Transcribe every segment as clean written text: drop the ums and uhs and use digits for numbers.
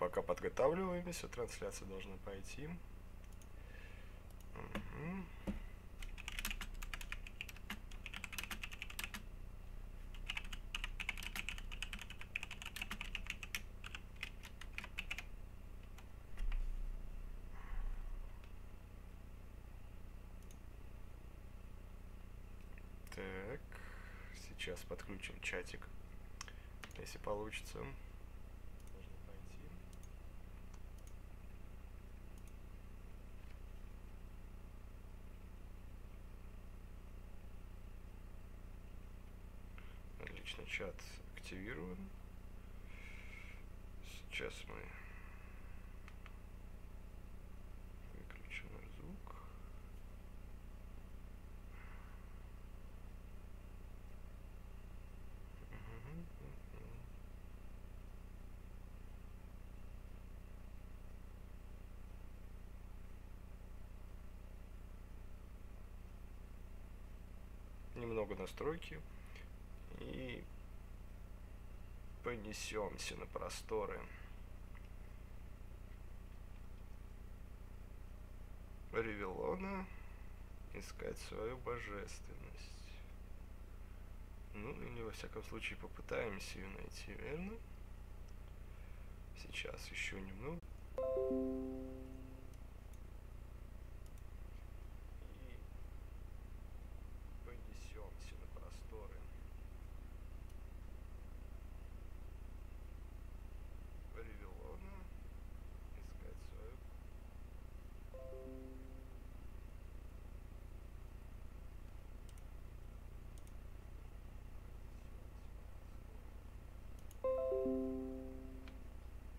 Пока подготавливаемся, трансляция должна пойти. Так, сейчас подключим чатик, если получится. Можно пойти. Отлично, чат активируем. Сейчас мы выключим звук. Немного настройки и понесемся на просторы Ревелона, искать свою божественность. Ну или во всяком случае попытаемся ее найти, верно? Сейчас еще немного.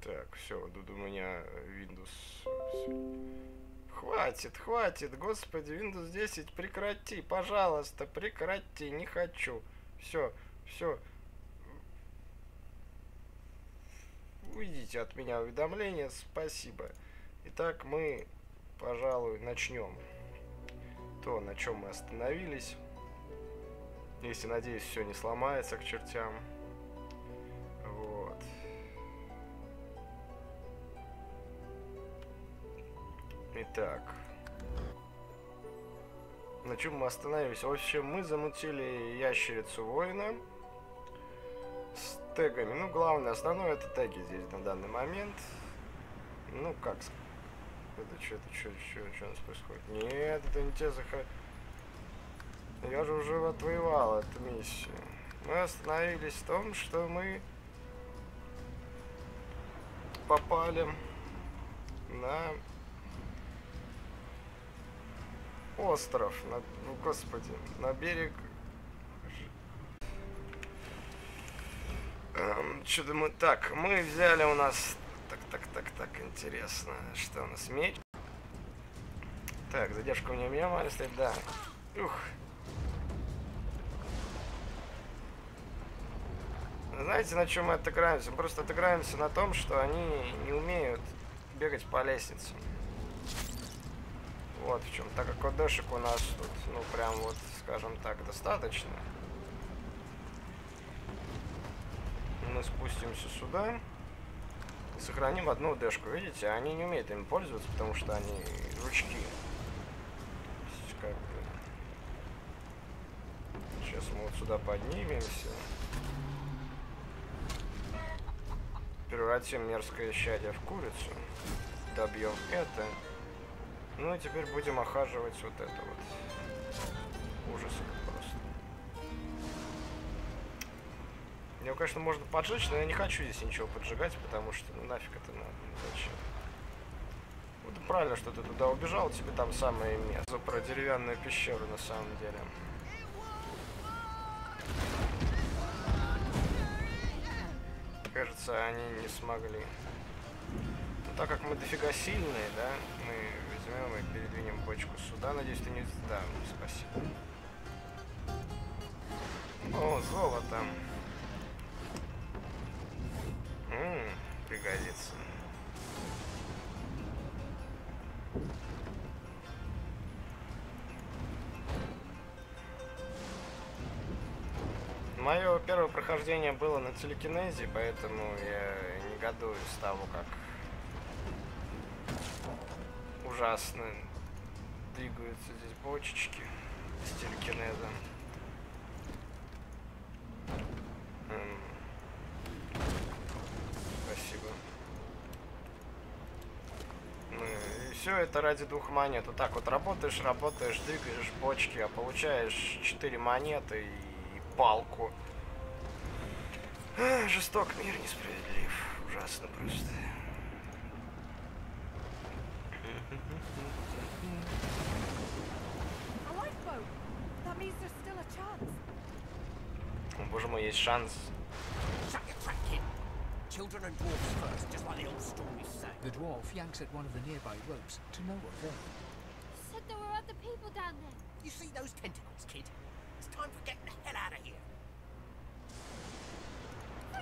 Так, все, тут у меня Windows. Хватит, господи, Windows 10, прекрати, пожалуйста, прекрати, не хочу. Все. Уйдите от меня уведомления, спасибо. Итак, мы, пожалуй, начнем то, на чем мы остановились. Если, надеюсь, все не сломается к чертям. Вот. Итак. На чем мы остановились? В общем, мы замутили ящерицу воина с тегами. Ну, главное, основное это теги здесь на данный момент. Ну, как сказать. Что у нас происходит? Нет, это не те заход. Я же уже отвоевал эту миссию. Мы остановились в том, что мы попали на остров, ну, господи, на берег. Что-то мы... Так, мы взяли у нас... Так, интересно. Что у нас? Меч? Так, задержка у меня маленькая стоит, да. Ух. Знаете, на чем мы отыграемся? Мы просто отыграемся на том, что они не умеют бегать по лестнице. Вот в чем. Так как ОДшек у нас тут, ну, прям вот, скажем так, достаточно. Мы спустимся сюда. И сохраним одну ОДшку. Видите, они не умеют им пользоваться, потому что они жучки. Как бы. Сейчас мы вот сюда поднимемся. Превратим мерзкое щадие в курицу. Добьем это. Ну и теперь будем охаживать вот это вот. Ужас просто. Его, конечно, можно поджечь, но я не хочу здесь ничего поджигать, потому что, ну, нафиг это надо. Зачем? Вот правильно, что ты туда убежал, тебе там самое место. Про деревянную пещеру на самом деле. Кажется, они не смогли. Но так как мы дофига сильные, да, мы возьмем и передвинем бочку сюда. Надеюсь, ты не... Да, спасибо. О, золото. Пригодится. Мое первое прохождение было на телекинезе, поэтому я негодую с того, как ужасно двигаются здесь бочечки с телекинезом. Спасибо. Ну и все это ради 2 монет. Вот так вот работаешь, двигаешь бочки, а получаешь 4 монеты и палку. Жесток мир, несправедлив. Ужасно просто. О, боже мой, есть шанс. Children and dwarfs first, just like the old stories say. The dwarf yanks at one of the nearby ropes to no avail. Said there were other people down there. You see those tentacles, kid? It's time for getting the hell out of here.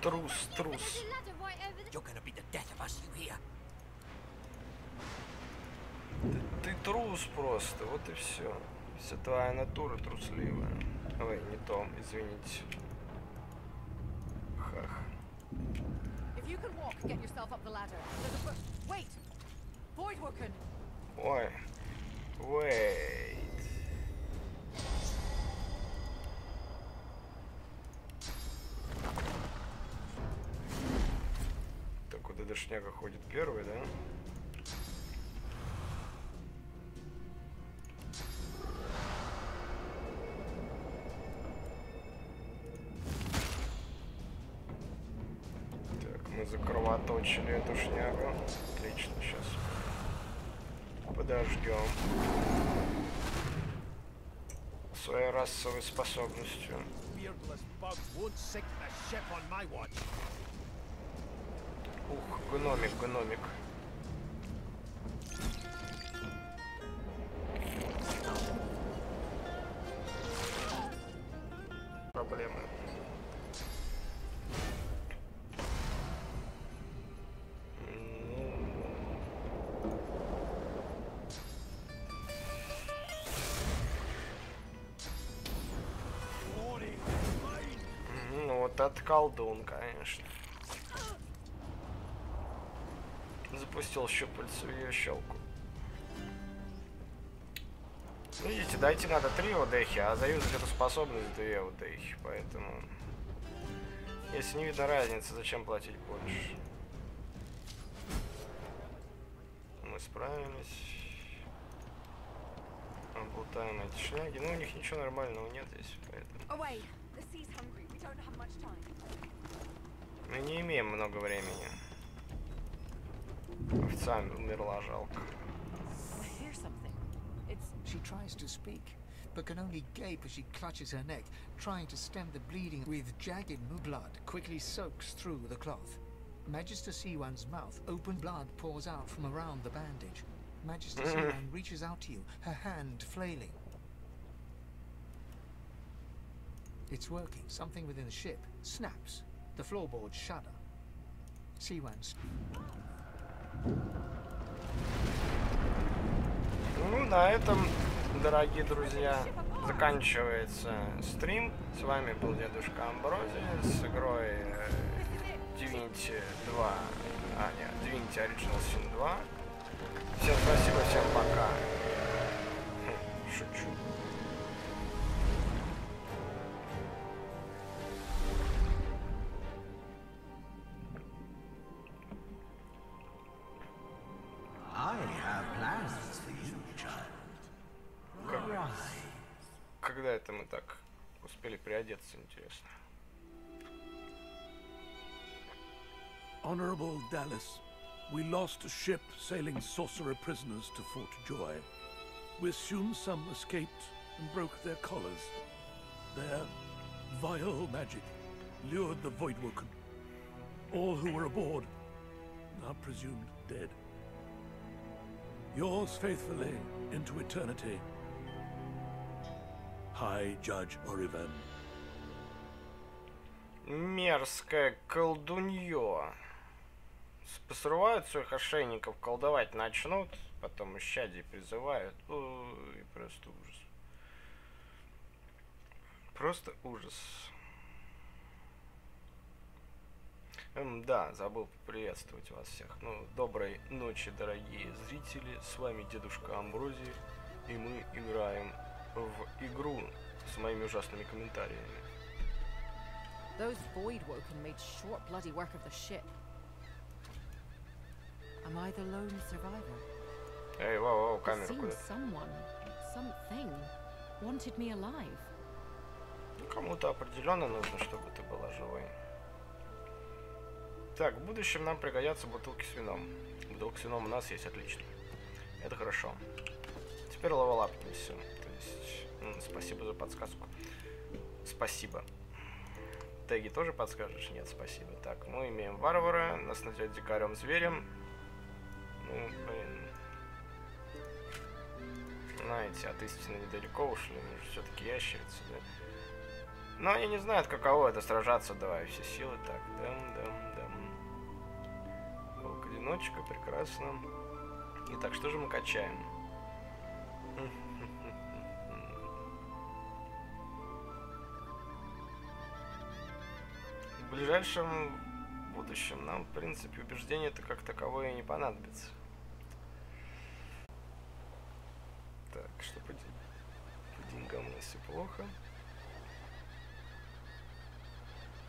Трус. There's a ladder right over there. You're gonna be the death of us, you hear? Ты трус просто, вот и все. Вся твоя натура трусливая. Ой, не то, извините. Хах. If you can walk, get yourself up the ladder. There's a wait! Voidwoken! Ой. Wait. Так, вот эта шняга ходит первый, да? Мы закровоточили эту шнягу. Отлично, сейчас подождем. Своей расовой способностью. Ух, гномик. Проблемы. Вот это колдун, конечно. Запустил щупальцу в ее щелку. Видите, дойти надо 3 удехи, а заюзать эту способность 2 удехи, поэтому... Если не видно разницы, зачем платить больше? Мы справились. Облутаем эти шняги. Ну, у них ничего нормального нет здесь, поэтому... Мы не имеем много времени. Овца умерла, жалко. She tries to speak, but can only gape as she clutches her neck, trying to stem the bleeding with jagged blood quickly soaks through the cloth. Magister Siwan's mouth, open blood pours out from around the bandage. Magister Siwan reaches out to you, her hand flailing. It's working. Something within the ship snaps. The floorboards shudder. Siwan's. Ну, на этом, дорогие друзья, заканчивается стрим. С вами был дедушка Амброзия с игрой Divinity 2. Divinity Original Sin 2. Всем спасибо, всем пока. Шучу. Когда это мы так успели приодеться, интересно? Honorable Dallas, we lost a ship sailing sorcerer prisoners to Fort Joy. We assume some escaped and broke their collars. Their vile magic lured the Voidwoken. All who were aboard are presumed dead. Yours faithfully into eternity, High Judge Oriven. Мерзкое колдунье. Посрывают своих ошейников, колдовать начнут, потом исчадий призывают. Ой, просто ужас. Просто ужас. Да, забыл поприветствовать вас всех. Ну, доброй ночи, дорогие зрители. С вами дедушка Амброзий, и мы играем в игру с моими ужасными комментариями. Those Voidwoken made short bloody work of the ship. Am I the lone survivor? Эй, вау, It камеру seems куда? someone, something, wanted me alive. Ну, кому-то определенно нужно, чтобы ты была живой. Так, в будущем нам пригодятся бутылки с вином. Бутылка с вином у нас есть, отлично. Это хорошо. Теперь левелапнемся. То есть, спасибо за подсказку. Спасибо. Теги тоже подскажешь? Нет, спасибо. Так, мы имеем варвара, нас называют дикарем-зверем. Ну, блин. Знаете, от истины недалеко ушли, мы же все-таки ящерицы, да? Но они не знают, каково это сражаться, давай все силы. Так, дам. Волк-одиночка, прекрасно. Итак, что же мы качаем? В ближайшем будущем нам, в принципе, убеждение-то как таковое не понадобится. Так, что по деньгам у нас все плохо.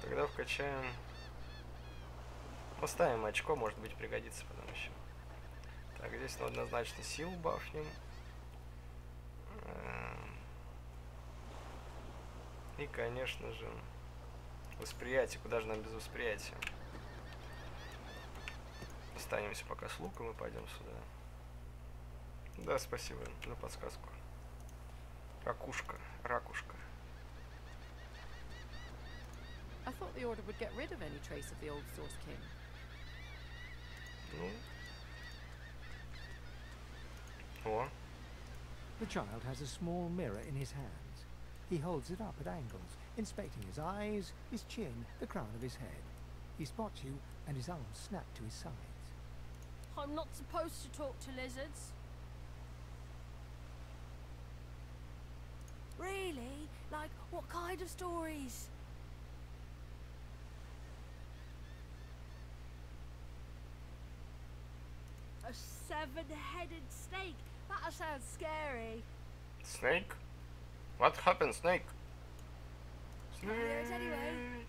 Тогда вкачаем. Поставим очко, может быть, пригодится потом еще. Так, здесь однозначно силу бафнем. И, конечно же, восприятие. Куда же нам без восприятия? Останемся пока с луком и пойдем сюда. Да, спасибо за подсказку. Ракушка. I thought the Order would get rid of any trace of the old Source King. Ну. О. The child has a small mirror in his hands. He holds it up at angles, inspecting his eyes, his chin, the crown of his head. He spots you, and his arms snap to his sides. I'm not supposed to talk to lizards. Really? Like, what kind of stories? A seven-headed snake? That sounds scary. Snake? What happened, Snake? Can't hear it anyway.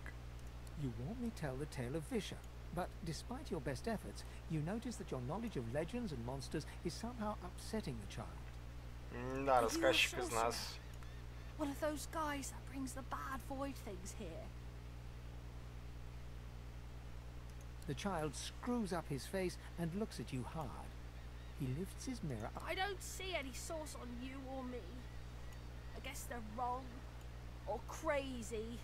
You warmly tell the tale of Visha, but despite your best efforts, you notice that your knowledge of legends and monsters is somehow upsetting the child. Да, рассказчик из нас. One of those guys that brings the bad void things here. The child screws up his face and looks at you hard. He lifts his mirror up. I don't see any source on you or me. I guess they're wrong. Or crazy.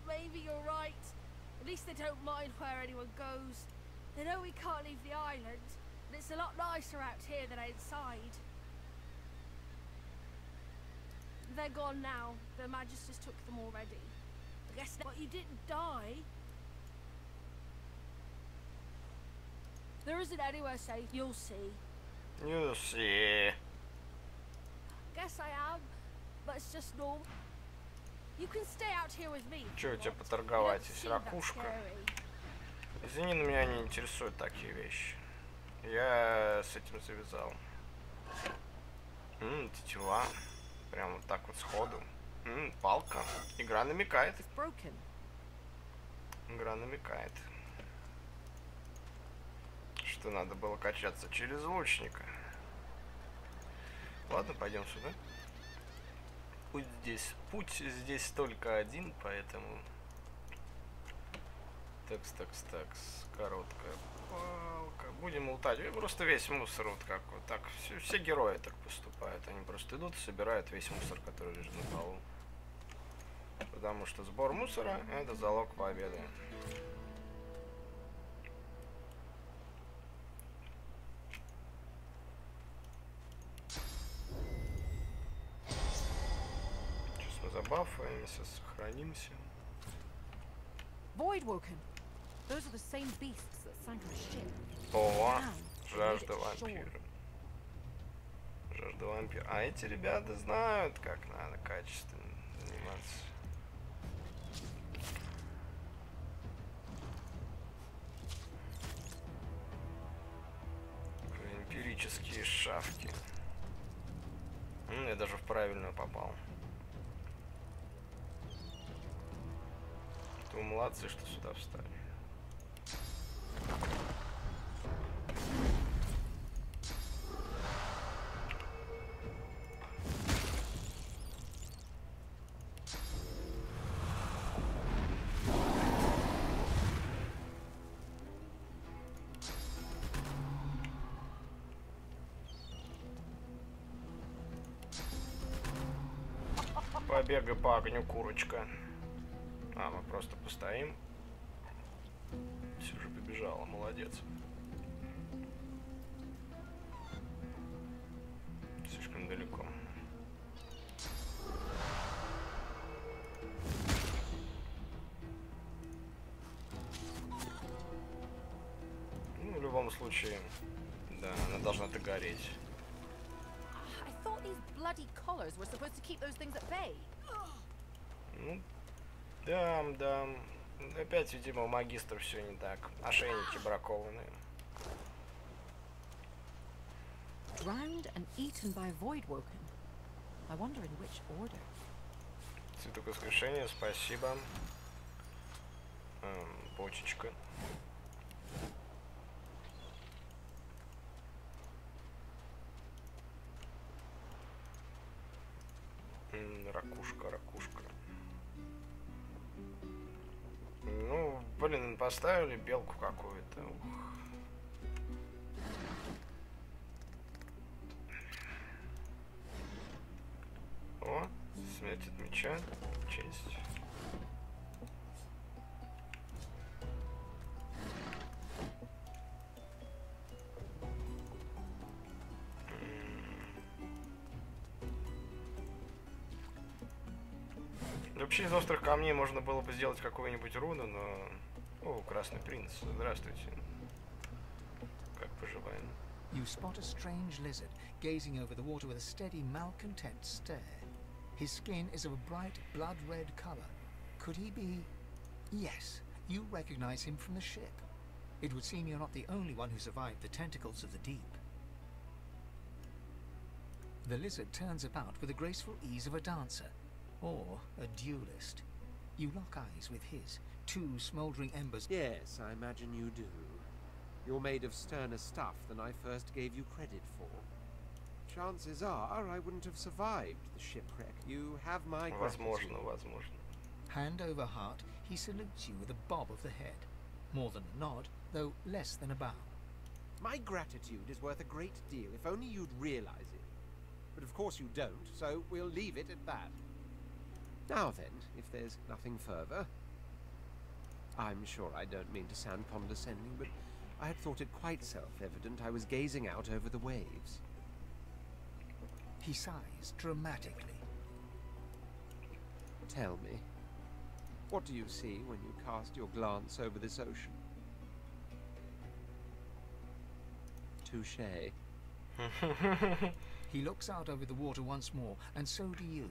Maybe you're right. At least they don't mind where anyone goes. They know we can't leave the island, and it's a lot nicer out here than outside. They're gone now. The Magisters took them already. I guess but you didn't die. There isn't anywhere safe. You'll see. You see. Guess I am, but it's just normal. You can stay out here with me. Че у тебя поторговать? Есть ракушка. Извини, но меня не интересуют такие вещи. Я с этим завязал. Тетива. Прям вот так вот сходу. Палка. Игра намекает. Игра намекает. Что надо было качаться через лучника. Ладно, пойдем сюда. Путь здесь только один, поэтому... Такс. Короткая палка. Будем лутать. Просто весь мусор вот как вот так. Все герои так поступают. Они просто идут и собирают весь мусор, который лежит на полу. Потому что сбор мусора — это залог победы. Сейчас мы забафаемся, сохранимся. Voidwoken. Those are the same beasts that sank our ship. О, жажда вампира. Жажда вампира. А эти ребята знают, как надо качественно заниматься. Металлические шавки. Я даже в правильную попал. Это вы молодцы, что сюда встали. Побегай по огню, курочка. А, мы просто постоим. Все же побежала, молодец. Слишком далеко. Ну, в любом случае, да, она должна догореть. I thought these bloody collars were supposed to keep those things at bay. Ну, да. Опять, видимо, у магистра все не так. Ошейники бракованные. Drowned and eaten by Voidwoken. I wonder in which order. Цветок воскрешения, спасибо. Почечка. Ракушка. Ну, блин, поставили белку какую-то. О, смерть от меча. Честь. Вообще из острых камней можно было бы сделать какую-нибудь руну, но... О, Красный принц, здравствуйте. Как поживаем? You spot a strange lizard gazing over the water with a steady, malcontent stare. His skin is of a bright, blood-red color. Could he be... Yes, you recognize him from the ship. It would seem you're not the only one who survived the tentacles of the deep. The lizard turns about with the graceful ease of a dancer. Or a duelist. You lock eyes with his, two smouldering embers. Yes, I imagine you do. You're made of sterner stuff than I first gave you credit for. Chances are I wouldn't have survived the shipwreck. You have my gratitude. Возможно. Hand over heart, he salutes you with a bob of the head. More than a nod, though less than a bow. My gratitude is worth a great deal, if only you'd realize it. But of course you don't, so we'll leave it at that. Now then, if there's nothing further... I'm sure I don't mean to sound condescending, but I had thought it quite self-evident I was gazing out over the waves. He sighs dramatically. Tell me, what do you see when you cast your glance over this ocean? Touché. He looks out over the water once more, and so do you.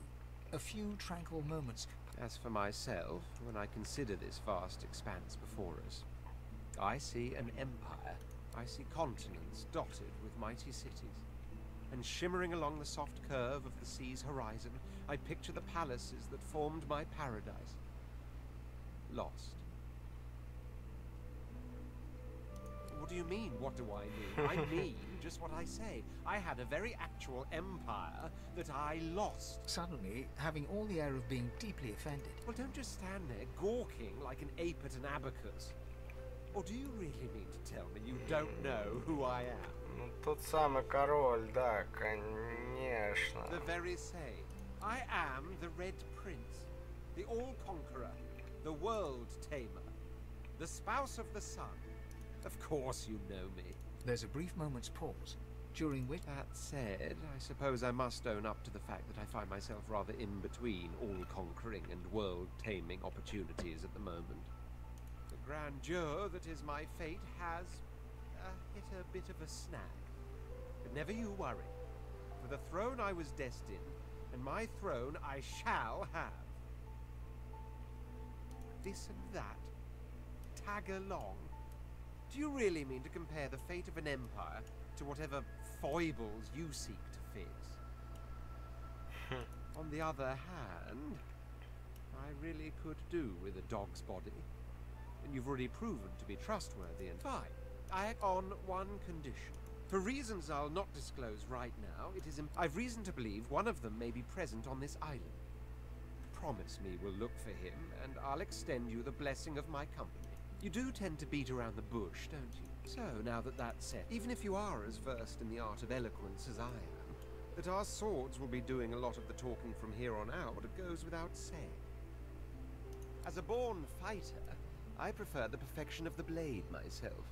A few tranquil moments. As for myself, when I consider this vast expanse before us, I see an empire. I see continents dotted with mighty cities. And shimmering along the soft curve of the sea's horizon, I picture the palaces that formed my paradise. Lost. What do you mean, what do I mean? I mean just what I say. I had a very actual empire that I lost. Suddenly, having all the air of being deeply offended. Well, don't just stand there gawking like an ape at an abacus. Or do you really mean to tell me you don't know who I am? Ну, тот самый король, да, конечно. The very same. I am the Red Prince, the All-Conqueror, the World-Tamer, the Spouse of the Sun. Of course you know me. There's a brief moment's pause, during which... That said, I suppose I must own up to the fact that I find myself rather in between all-conquering and world-taming opportunities at the moment. The grandeur that is my fate has hit a bit of a snag. But never you worry. For the throne I was destined, and my throne I shall have. This and that. Tag along. Do you really mean to compare the fate of an empire to whatever foibles you seek to fix. On the other hand, I really could do with a dog's body. And you've already proven to be trustworthy and fine. I act on one condition. For reasons I'll not disclose right now, I've reason to believe one of them may be present on this island. Promise me we'll look for him, and I'll extend you the blessing of my company. You do tend to beat around the bush, don't you? So, now that that's set, even if you are as versed in the art of eloquence as I am, that our swords will be doing a lot of the talking from here on out, it goes without saying. As a born fighter, I prefer the perfection of the blade myself.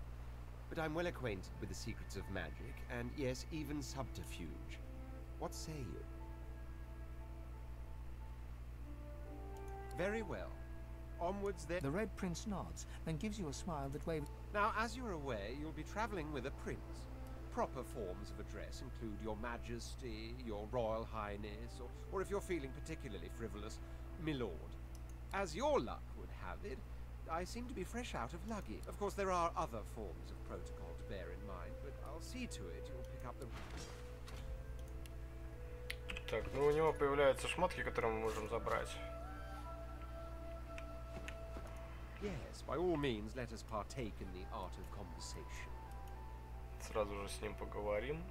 But I'm well acquainted with the secrets of magic, and yes, even subterfuge. What say you? Very well. Onwards then. The Red Prince nods and gives you a smile that waves. Now, as you're aware, you'll be traveling with a prince. Proper forms of address include Your Majesty, Your Royal Highness, or if you're feeling particularly frivolous, Milord. As your luck would have it, I seem to be fresh out of luggage. Of course, there are other forms of protocol to bear in mind, but I'll see to it you'll pick up the... Так, ну у него появляются шмотки, которые мы можем забрать. Yes, by all means, let us partake in the art of conversation. Сразу же с ним поговорим.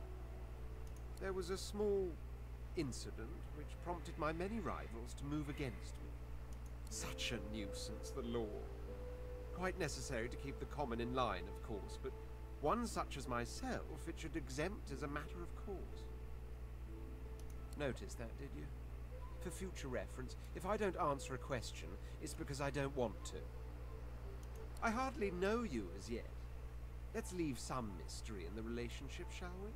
There was a small incident which prompted my many rivals to move against me. Such a nuisance, the law. Quite necessary to keep the common in line, of course, but one such as myself it should exempt as a matter of course. Notice that, did you? For future reference, if I don't answer a question, it's because I don't want to. I hardly know you as yet. Let's leave some mystery in the relationship, shall we?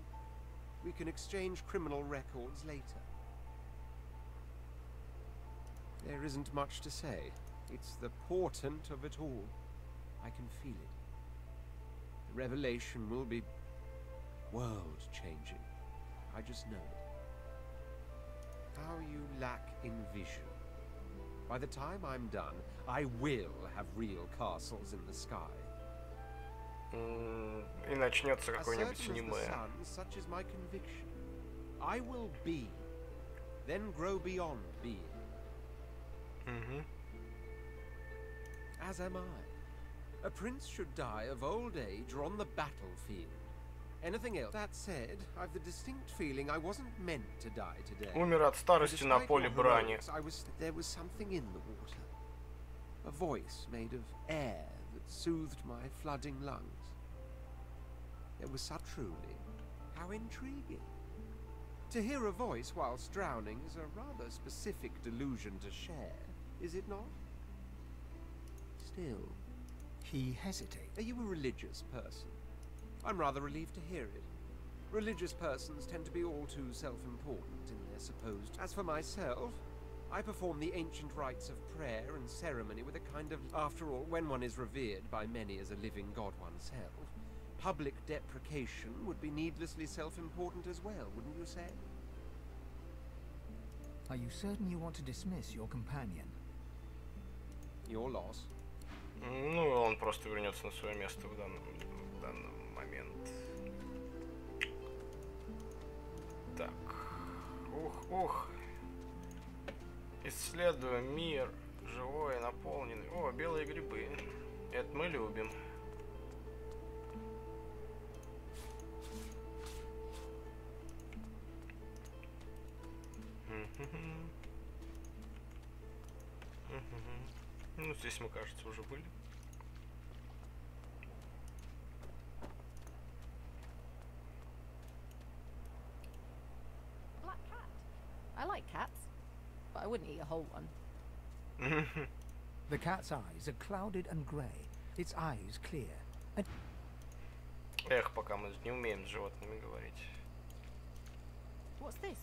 We can exchange criminal records later. There isn't much to say. It's the portent of it all. I can feel it. The revelation will be world-changing. I just know it. How you lack in vision. By the time I'm done, I will have real castles in the sky. И начнется As какое-нибудь certain as the аниме. sun, such is my conviction. I will be, then grow beyond being. As am I. A prince should die of old age or on the battlefield. Anything else? That said, I've the distinct feeling I wasn't meant to die today. Умер от старости на Despite поле your брани. heroics, there was something in the water. A voice made of air that soothed my flooding lungs. It was so truly. How intriguing. To hear a voice whilst drowning is a rather specific delusion to share, is it not? Still. He hesitates. Are you a religious person? I'm rather relieved to hear it. Religious persons tend to be all too self-important in their supposed... As for myself, I perform the ancient rites of prayer and ceremony with a kind of... After all, when one is revered by many as a living god oneself, public deprecation would be needlessly self-important as well, wouldn't you say? Are you certain you want to dismiss your companion? Your loss. Ну, он просто вернется на свое место в данный момент. Так. Ух. Исследуем мир. Живой, наполненный. О, белые грибы. Это мы любим. Ну, здесь мы, кажется, уже были. Black cat. I like cats, but I wouldn't eat a whole one. The cat's eyes are clouded and grey, its eyes clear. And Эх, пока мы не умеем с животными говорить. What's this?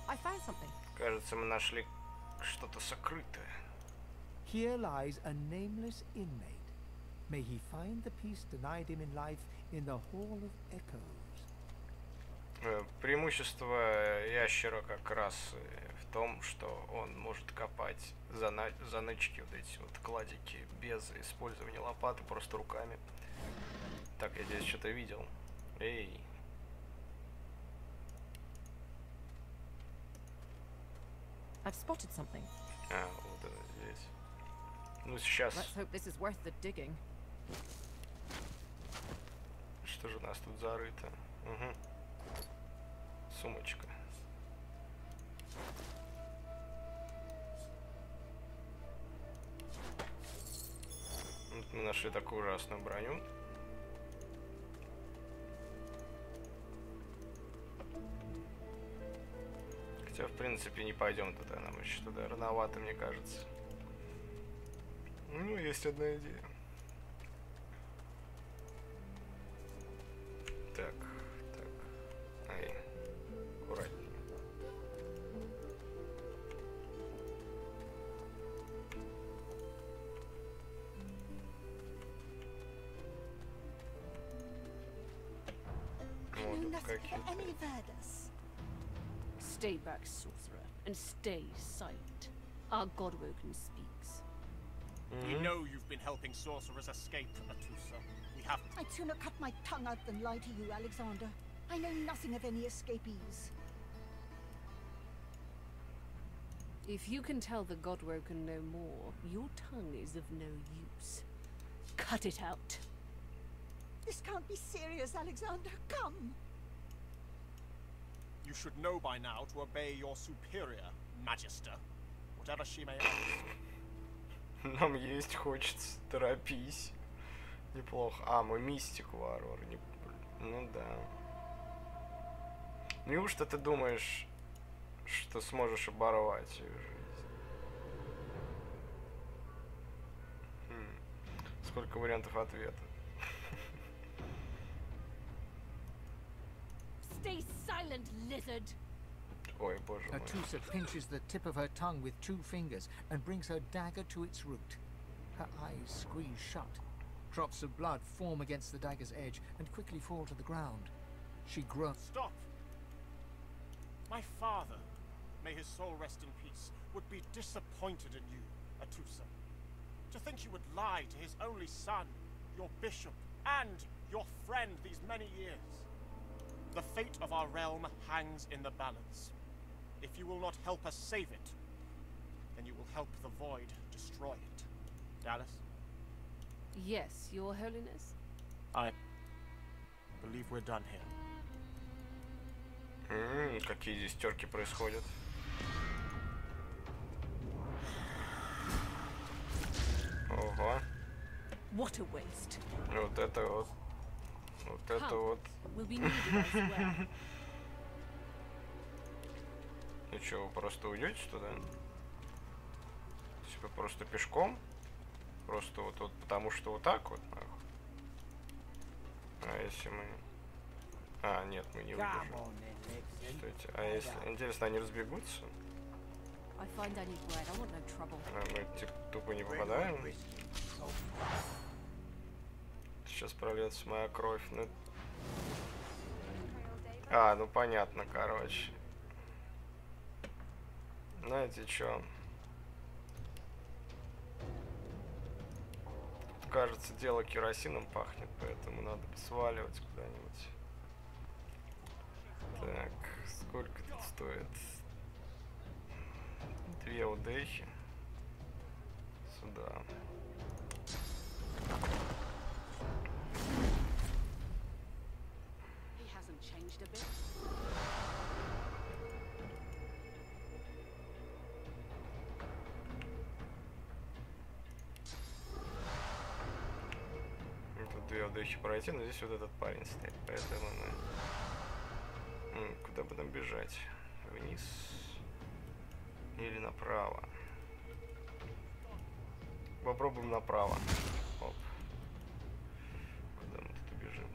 I found something. Кажется, мы нашли что-то сокрытое. here lies a nameless inmate. May he find the peace denied him in life in the Hall of Echoes. Преимущество ящера как раз в том, что он может копать занычки, вот эти вот кладики, без использования лопаты, просто руками. Так, я здесь что-то видел. Эй. I've spotted something. А, вот это здесь. Ну, сейчас. Let's hope this is worth the digging. Что же у нас тут зарыто? Угу. Сумочка. Вот мы нашли такую ужасную броню. Хотя, в принципе, не пойдем туда, нам еще туда рановато, мне кажется. Ну, есть одна идея. Так, так. Ай, аккуратнее. Вот тут какие-то. Stay back, sorcerer, and stay silent. Our Godwoken speaks. We know you've been helping sorcerers escape, Atusa. We have. I'd sooner cut my tongue out than lie to you, Alexander. I know nothing of any escapees. If you can tell the Godwoken no more, your tongue is of no use. Cut it out. This can't be serious, Alexander. Come. You should know by now to obey your superior, Magister, whatever she may ask. Нам есть хочется, торопись. Неплохо. А, мы мистик варвар. Не... Ну да. Неужто ты думаешь, что сможешь оборвать ее жизнь? Сколько вариантов ответа? Stay silent, lizard. Ой, боже мой. Atusa pinches the tip of her tongue with 2 fingers and brings her dagger to its root. Her eyes squeeze shut. Drops of blood form against the dagger's edge and quickly fall to the ground. She groans. Stop! My father, may his soul rest in peace, would be disappointed in you, Atusa. To think you would lie to his only son, your bishop, and your friend these many years. The fate of our realm hangs in the balance. If you will not help us save it, then you will help the void destroy it. Dallas? Yes, Your Holiness? I believe we're done here. Какие здесь терки происходят? Ого. What a waste. Вот это вот. Вот это вот. Will be needed elsewhere. Ну что, вы просто уйдете туда? Типа просто пешком? Просто вот потому что вот так вот, нахуй. А если мы... А, нет, мы не выдержим. Стойте. А если... Интересно, они разбегутся? I find I need bread. I want no trouble. А мы типа тупо не попадаем? Сейчас прольется моя кровь. Ну... А, ну понятно, короче. Знаете что? Тут, кажется, дело керосином пахнет, поэтому надо сваливать куда-нибудь. Так, сколько тут стоит? 2 удехи. Сюда. He hasn't changed a bit. Тут 2 удехи пройти, но здесь вот этот парень стоит, поэтому куда бы нам бежать? Вниз или направо? Попробуем направо. Оп. Куда мы тут убежим?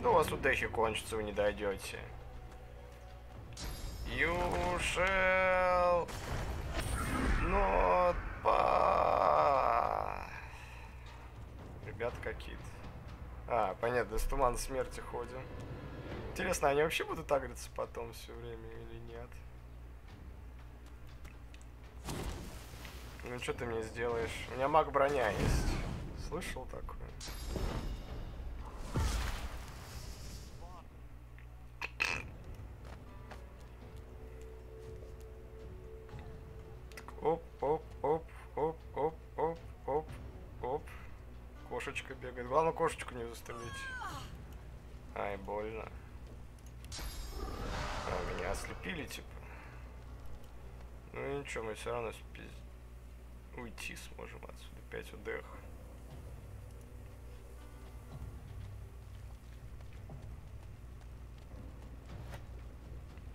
Ну, у вас удехи кончатся, вы не дойдете. You shall not pass. Ребята какие-то. А, понятно, с тумана смерти ходим. Интересно, они вообще будут агриться потом все время или нет? Ну что ты мне сделаешь? У меня маг броня есть. Слышал такое? кошечка бегает. Главное, кошечку не застрелить. Ай, больно. А, меня ослепили, типа. Ну ничего, мы все равно уйти сможем отсюда. 5 удех.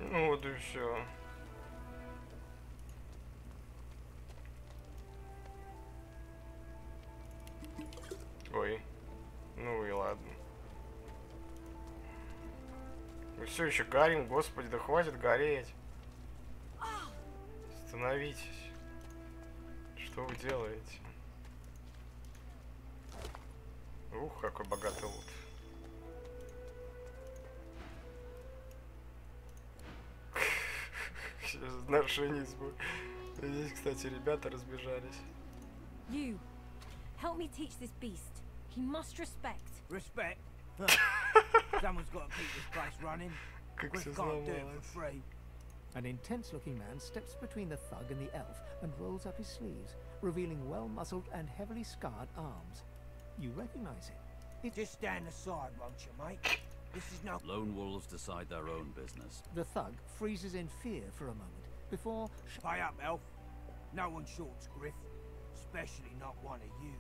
Ну вот и все. Ой. Ну и ладно. Мы все еще горим, господи, да хватит гореть. Остановитесь. Что вы делаете? Ух, какой богатый лут. Сейчас нарушение будет. Здесь, кстати, ребята разбежались. You, help me teach this beast. He must respect. Respect? Someone's got to keep this place running. Как We все can't do it сломалось. for free. An intense-looking man steps between the thug and the elf and rolls up his sleeves, revealing well-muscled and heavily scarred arms. You recognize it. Just stand aside, won't you, mate? This is no... Lone wolves decide their own business. The thug freezes in fear for a moment before... Pay up, elf. No one shorts griff. Especially not one of you.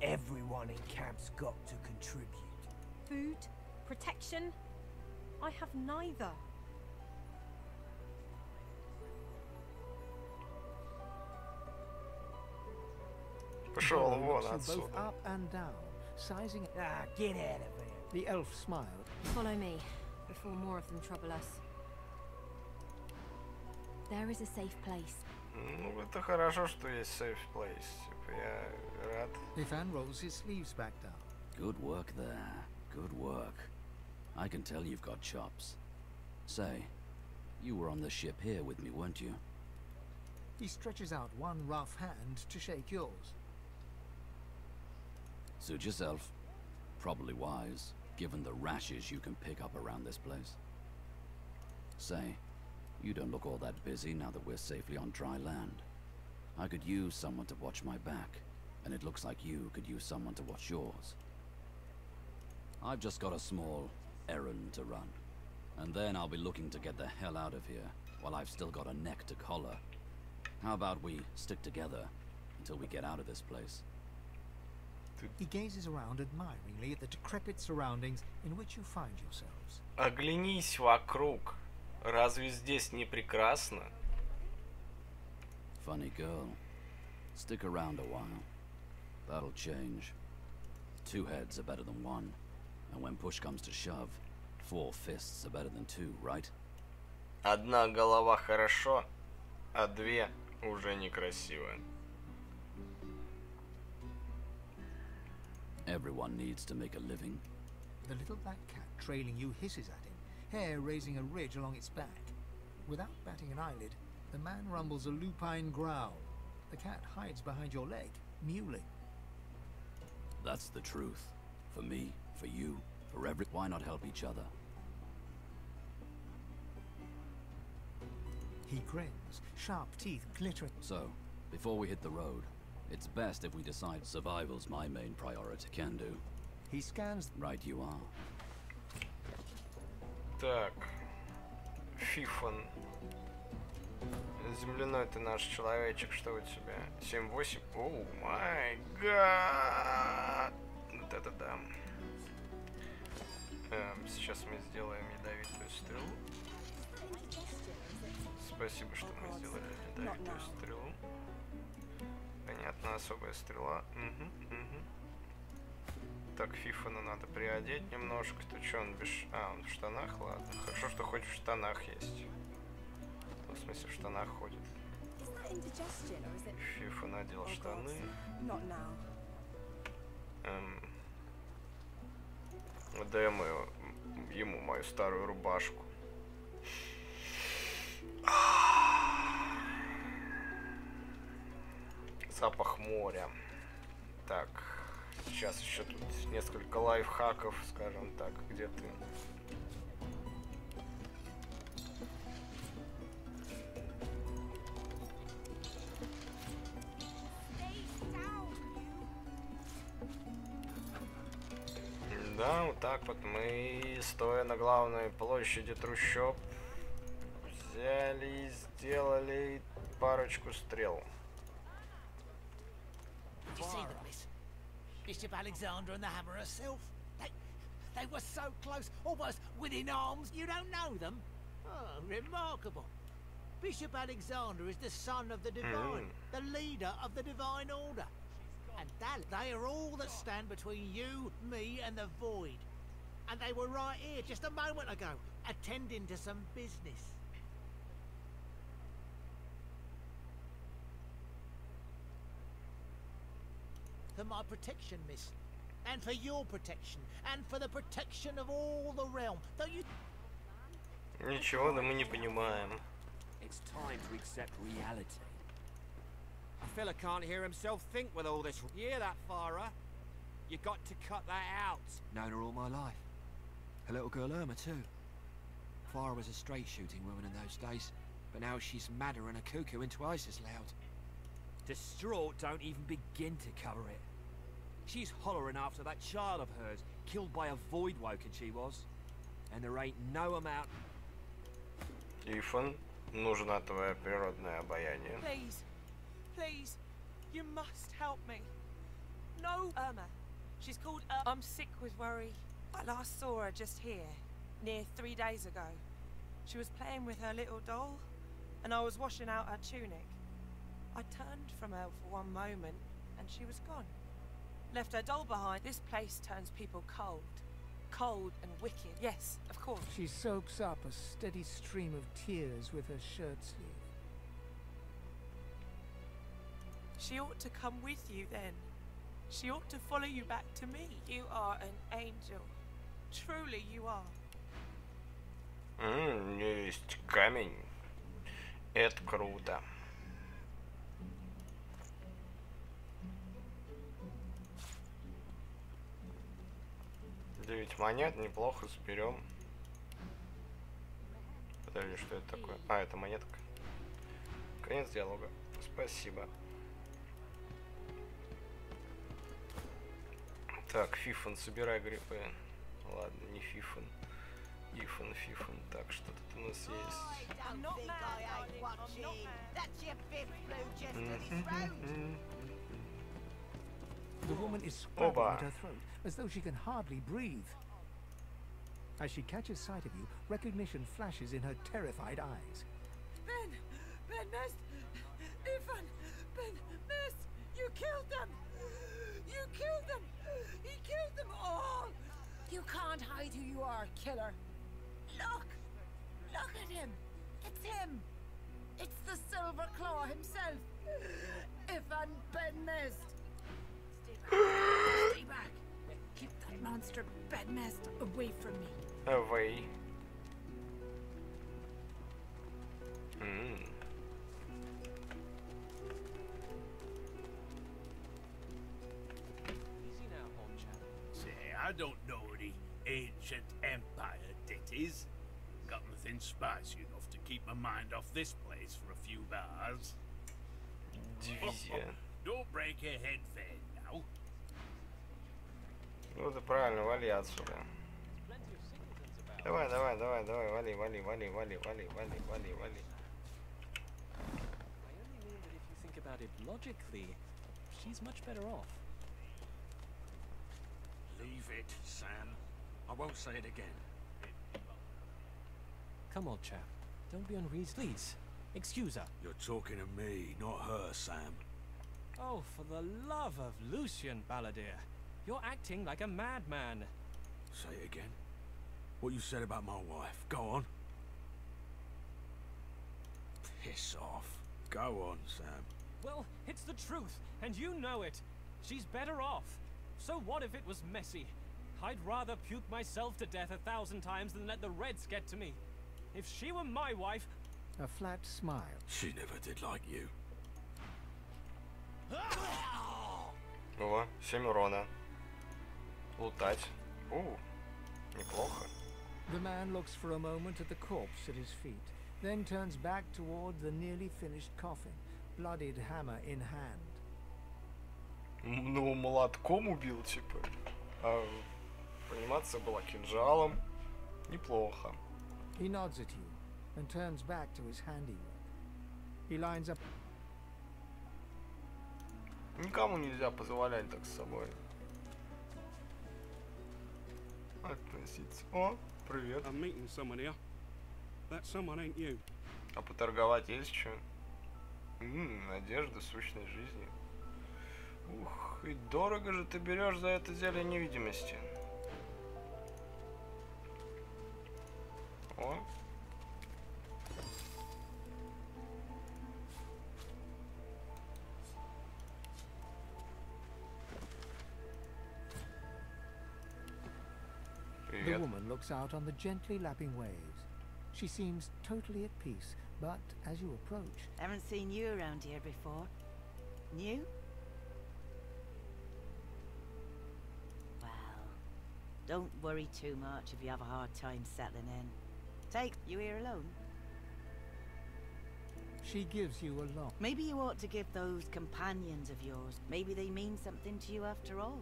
Everyone in camp's got to contribute. Food? Protection? I have neither. Пошел вон Both отсюда. up and down, sizing... Ah, get out of here. The elf smiled. Follow me, before more of them trouble us. There is a safe place. Ну, это хорошо, что есть safe place. Типа, я рад. Ifan rolls his sleeves back down. Good work there. Good work. I can tell you've got chops. Say, you were on the ship here with me, weren't you? He stretches out one rough hand to shake yours. Suit yourself. Probably wise, given the rashes you can pick up around this place. Say, you don't look all that busy now that we're safely on dry land. I could use someone to watch my back, and it looks like you could use someone to watch yours. I've just got a small errand to run, and then I'll be looking to get the hell out of here while I've still got a neck to collar. How about we stick together until we get out of this place? He gazes around admiringly at the decrepit surroundings in which you find yourselves. Оглянись вокруг. Разве здесь не прекрасно? Funny girl. Stick around a while. That'll change. 2 heads are better than 1. And when push comes to shove, 4 fists are better than 2, right? Одна голова хорошо, а 2 уже некрасиво. Everyone needs to make a living. The little black cat trailing you hisses at him, hair raising a ridge along its back. Without batting an eyelid, the man rumbles a lupine growl. The cat hides behind your leg, mewling. That's the truth. For me, for you, for every... Why not help each other? He grins, sharp teeth glittering. So, before we hit the road, it's best if we decide survival's my main priority. Can do. He scans... Right you are. Так. Фифон. Земляной ты наш человечек, что у тебя? 7-8. Оу май гад. Вот это да. Сейчас мы сделаем ядовитую стрелу. Спасибо, что мы сделали ядовитую стрелу. Понятно, особая стрела. Так, Фифона надо приодеть немножко. Ты что, он без... А, он в штанах? Ладно. Хорошо, что хоть в штанах есть. В смысле, в штанах ходит. Фифа надел штаны. Даем ему мою старую рубашку. Запах моря. Так, сейчас еще тут несколько лайфхаков, скажем так. Где ты? Да, вот так вот мы, стоя на главной площади трущоб, взяли и сделали парочку стрел. Did you see them, miss? Bishop Alexander and the Hammer herself. They were so close, almost within arms. You don't know them? Oh, remarkable. Bishop Alexander is the son of the Divine, the leader of the Divine Order. And they are all that stand between you, me, and the Void. And they were right here just a moment ago, attending to some business. For my protection, miss. And for your protection. And for the protection of all the realm. Don't you... Ничего, да мы не понимаем. It's time to accept reality. A fella can't hear himself think with all this. You hear that, Farah? You got to cut that out. Known her all my life. Her little girl Irma too. Farah was a straight shooting woman in those days, but now she's madder and a cuckoo and twice as loud. Distraught don't even begin to cover it. She's hollering after that child of hers, killed by a void woken she was. And there ain't no amount... Ифан, нужно твое природное обаяние. Please, please, you must help me. No, Irma. She's called I'm sick with worry. I last saw her just here, near 3 days ago. She was playing with her little doll, and I was washing out her tunic. I turned from her for one moment, and she was gone. Left her doll behind. This place turns people cold. Cold and wicked. Yes, of course. She soaks up a steady stream of tears with her shirt sleeve. She ought to come with you then. She ought to follow you back to me. You are an angel. Truly you are. Есть камень. Это круто. Девять монет, неплохо, заберем. Подожди, что это такое? А, это монетка. Конец диалога. Спасибо. Так, Фифон, собирай грибы. Ладно, не Фифон. Ифон, Фифон. Так, что тут у нас есть? The woman is struggling at her throat, as though she can hardly breathe. As she catches sight of you, recognition flashes in her terrified eyes. Ben Mist, Ifan, Ben Mist, you killed them! You killed them! He killed them all! You can't hide who you are, killer. Look! Look at him! It's him! It's the Silver Claw himself! Ifan Ben Mist! Stay back! Keep that monster Ben Mist away from me. Away. Say, I don't know the ancient empire it is. Got nothing spicy enough to keep my mind off this place for a few bars. Дивизия. Don't break your head then now. Ну это правильно, вали отсюда. Давай, давай, давай, давай, вали, вали, вали, вали, вали, вали, вали, вали. I only mean that if you think about it logically, she's much better off. Leave it, Sam. I won't say it again. Come on, chap. Don't be unreasonable. Please, excuse her. You're talking to me, not her, Sam. Oh, for the love of Lucian, Balladeer. You're acting like a madman. Say it again. What you said about my wife. Go on. Piss off. Go on, Sam. Well, it's the truth, and you know it. She's better off. So what if it was messy? I'd rather puke myself to death 1,000 times than let the Reds get to me. If she were my wife... A flat smile. She never did like you. О, 7 урона. Лутать. Неплохо. The man looks for a moment at the corpse at his feet, then turns back toward the nearly finished coffin, bloodied hammer in hand. Ну, молотком убил, типа. А Анимация была кинжалом. Неплохо. He nods at you and turns back to his handiwork. He lines up. Никому нельзя позволять так с собой относиться. О, привет. I'm meeting someone here. That someone ain't you. А поторговать есть что? Надежда, сущность жизни. Ух, и дорого же ты берешь за это зелье невидимости. О. The woman looks out on the gently lapping waves. She seems totally at peace, but as you approach... Haven't seen you around here before. New? Well, don't worry too much if you have a hard time settling in. Take you here alone? She gives you a look. Maybe you ought to give those companions of yours. Maybe they mean something to you after all.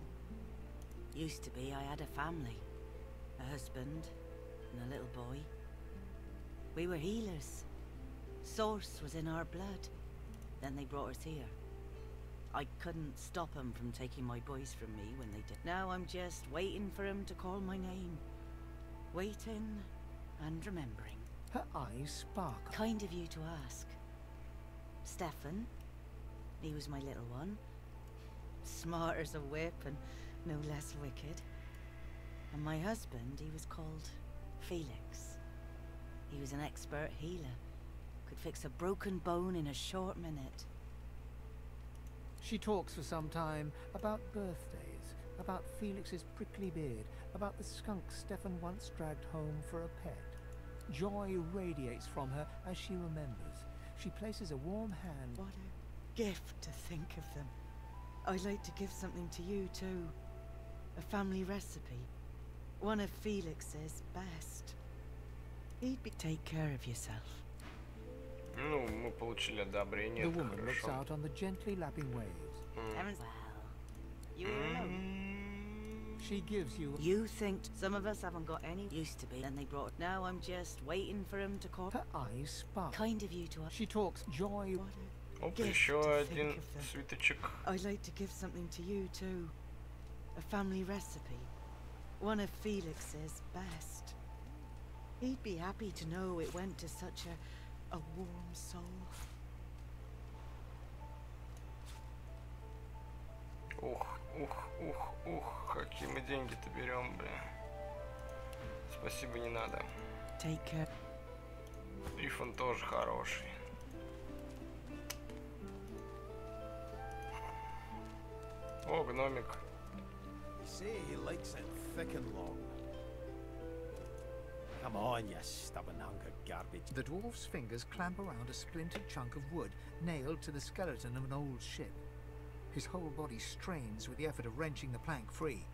Used to be I had a family. A husband and a little boy. We were healers. Source was in our blood. Then they brought us here. I couldn't stop them from taking my boys from me when they did. Now I'm just waiting for him to call my name. Waiting and remembering. Her eyes sparkle. Kind of you to ask. Stefan, he was my little one. Smart as a whip and no less wicked. And my husband, he was called Felix. He was an expert healer. Could fix a broken bone in a short minute. She talks for some time about birthdays, about Felix's prickly beard, about the skunk Stefan once dragged home for a pet. Joy radiates from her as she remembers. She places a warm hand... What a gift to think of them. I'd like to give something to you too. A family recipe. One of Felix's best. He'd be... Take care of yourself. Ну, мы получили одобрение. The woman looks out on the gently lapping waves. Well, you alone. She gives you... You think some of us haven't got any? Used to be. Then they brought... Now I'm just waiting for him to call... Her eyes sparkle. Kind of you to... She talks joy... Оп, еще один свиточек. I'd like to give something to you too. A family recipe. One of Felix's best. He'd be happy to know it went to such a warm soul. Ух, какие мы деньги-то берем, бля. Спасибо, не надо. Take care. Рифон тоже хороший. О, гномик. You say he likes it thick and long. Come on, you stubborn hunk of garbage. The dwarf's fingers clamp around a splintered chunk of wood nailed to the skeleton of an old ship. His whole body strains with the effort of wrenching the plank free.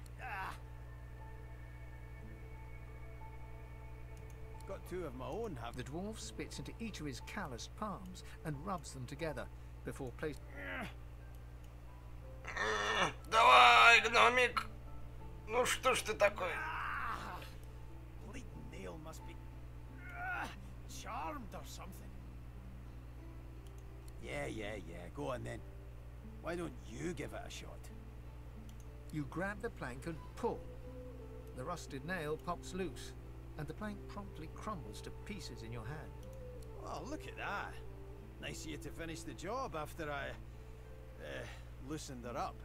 Got two of my own, have... The dwarf spits into each of his calloused palms and rubs them together before placing... Давай, гномик! Ну что ж ты такой? Bleeding nail must be... charmed or something. Yeah, go on then. Why don't you give it a shot? You grab the plank and pull. The rusted nail pops loose, and the plank promptly crumbles to pieces in your hand. Oh, look at that. Nice of you to finish the job after I... loosened her up.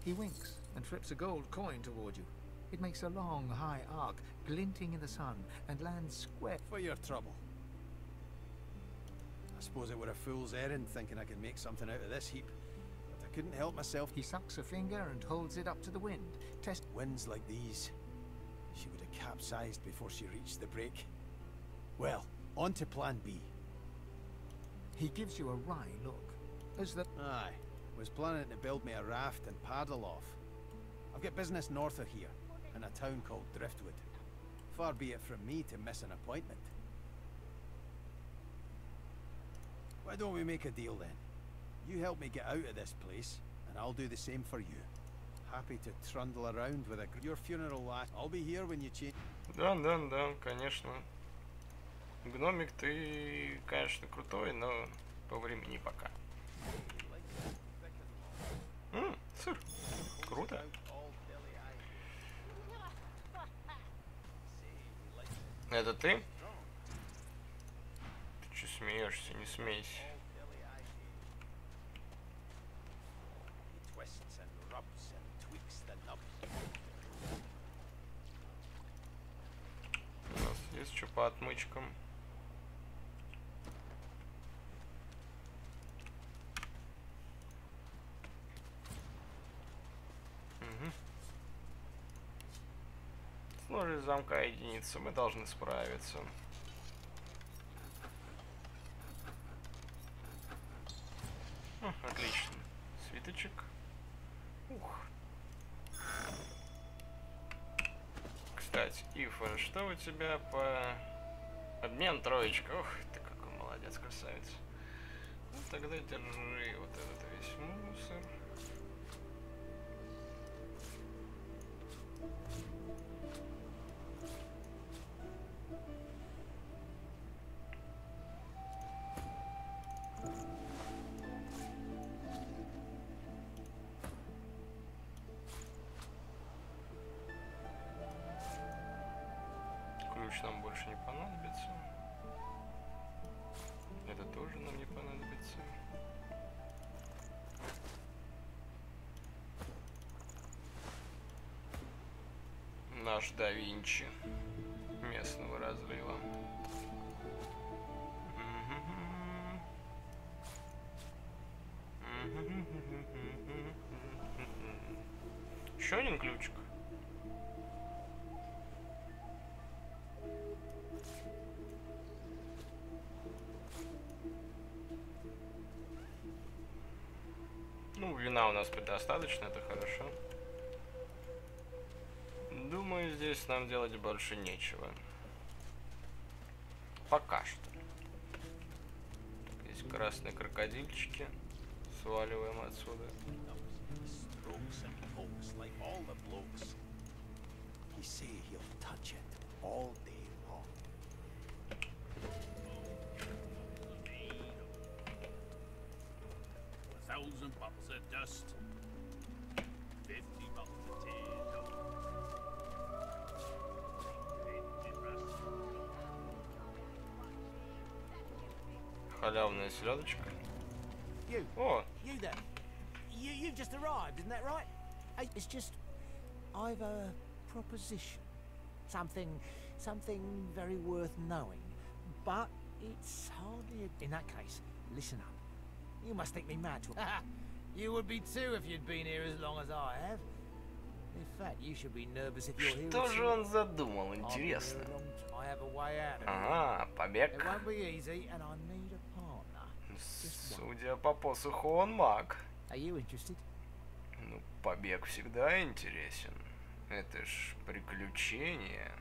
He winks and flips a gold coin toward you. It makes a long, high arc, glinting in the sun, and lands square... For your trouble. I suppose it were a fool's errand thinking I could make something out of this heap. But I couldn't help myself. He sucks a finger and holds it up to the wind. Winds like these. She would have capsized before she reached the break. Well, on to plan B. He gives you a wry look, as the... Aye. Was planning to build me a raft and paddle off. I've got business north of here, in a town called Driftwood. Far be it from me to miss an appointment. Why don't we make a deal then? You help me get out of this place, and I'll do the same for you. happy to trundle around with a... Your funeral last... I'll be here when you change... Да, конечно. Гномик, ты, конечно, крутой, но по времени пока. Сыр. Круто. Это ты? Ты че смеешься? Не смейся. У нас есть что по отмычкам. Сложность замка единица, мы должны справиться. Отлично. Свиточек. Ух. Кстати, Ифа, что у тебя по... Обмен троечка. Ох, ты какой молодец, красавец. Ну тогда держи вот этот весь мусор. Ключ нам больше не понадобится. Это тоже нам не понадобится. Наш да Винчи местного разлива. Еще один ключик. Ну, вина у нас предостаточно, это хорошо. Думаю, здесь нам делать больше нечего. Пока что. Так, есть красные крокодильчики. Сваливаем отсюда. Bottles of dust, 50 bottles of tears. Халявная селедочка. Oh, you there? You've just arrived, isn't that right? Hey, it's just, I've a proposition, something very worth knowing, but it's hardly. In that case, listen up. You must think me mad. You would be too if you'd been here as long as I have. In fact, you should be nervous if you're here. Что же он задумал, интересно? Ага, побег. It won't be easy, and I need a partner. Судя по посоху, он маг. Are you interested? Ну, побег всегда интересен. Это ж приключение.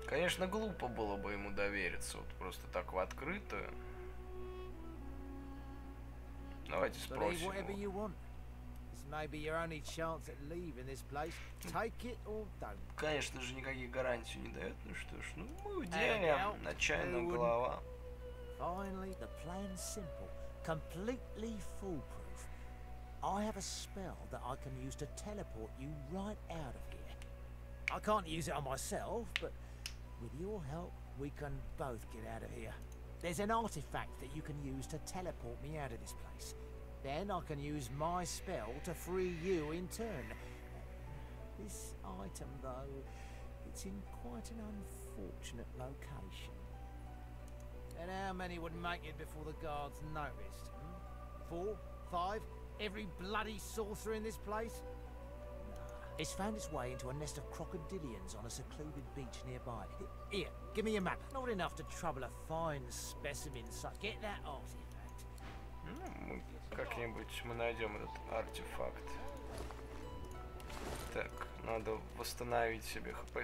Конечно, глупо было бы ему довериться вот просто так в открытую. Давайте спросим его. Конечно же, никаких гарантий не дает. Ну что ж, ну мы в деле. Начальная глава. Finally, the plan's simple, completely foolproof. I have a spell that I can use to teleport you right out of here. I can't use it on myself, but with your help, we can both get out of here. There's an artifact that you can use to teleport me out of this place. Then I can use my spell to free you in turn. This item, though, it's in quite an unfortunate location. And how many would make it before the guards noticed? 4? 5? Every bloody sorcerer in this place? Nah. It's found its way into a nest of crocodilians on a secluded beach nearby. Here, give me a map. Not enough to trouble a fine specimen such. Get that artifact. Ну, как-нибудь мы найдем этот артефакт. Так, надо восстановить себе хп.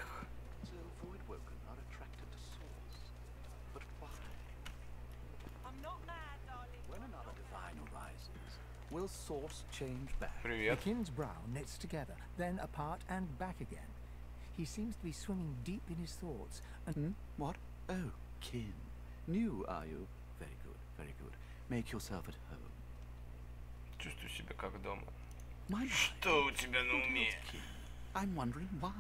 will source change back? Привет. The kin's brow knits together, then apart and back again. He seems to be swimming deep in his thoughts. And What? Oh, kin. New, are you? Very good, very good. Make yourself at home. Чувствую себя как дома. My Что у тебя на уме? I'm wondering why.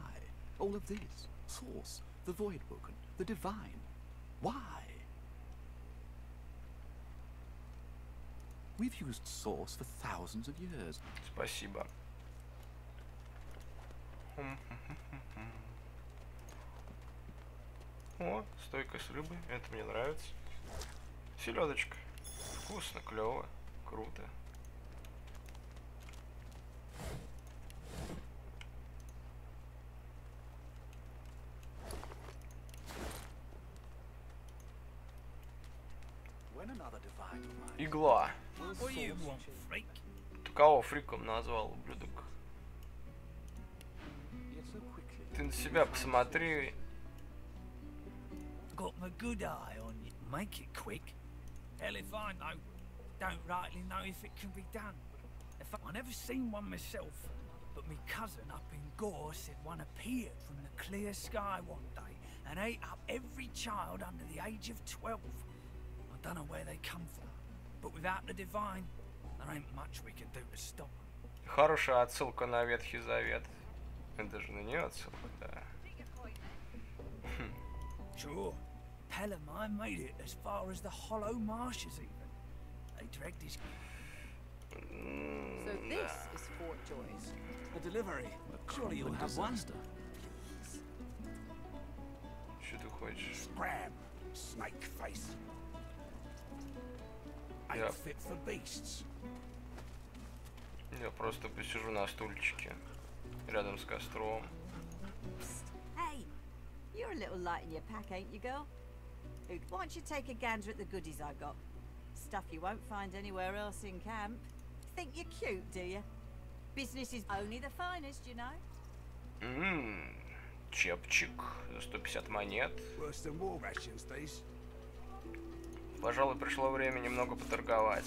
All of this. Source, the void woken, the divine. Why? We've used source for thousands of years. Спасибо. О, стойка с рыбой. Это мне нравится. Селедочка. Вкусно, клево, круто. Игла. Ты кого фриком назвал, ублюдок? Ты на себя посмотри. Got my good eye on you. Make it quick. Hell if I know. Don't rightly know if it can be done. I never seen one myself, but me cousin up in Gore said one appeared from the clear sky one day and ate up every child under the age of 12. I don't know where they come from, but without the divine, there ain't much we can do to stop them. Хорошая отсылка на Ветхий Завет. Это же на нее отсылка, да. Sure. Pelham made it as far as the Hollow Marshes even. They dragged his... So this is Fort Joy's. A delivery. Surely you'll have one. Что ты хочешь? Scram, snake face. Ain't fit for beasts. Я просто посижу на стульчике рядом с костром. Hey, you're a little light in your pack, ain't you, girl? Why don't you take a gander at the goodies I got? Stuff you won't find anywhere else in camp. Think you're cute, do you? Business is only the finest, you know. Чепчик за 150 монет. Worse than war rations, these. Пожалуй, пришло время немного поторговать.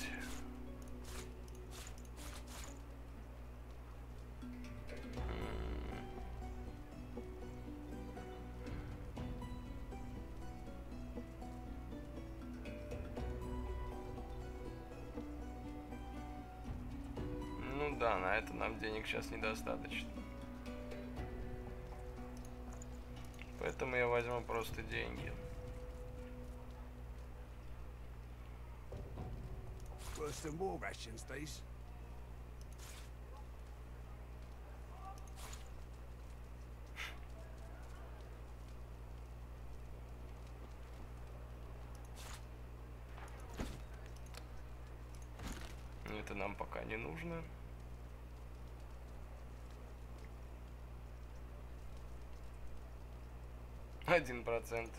Ну да, на это нам денег сейчас недостаточно. Поэтому я возьму просто деньги. Worse than war rations, these. Это нам пока не нужно. Один процент.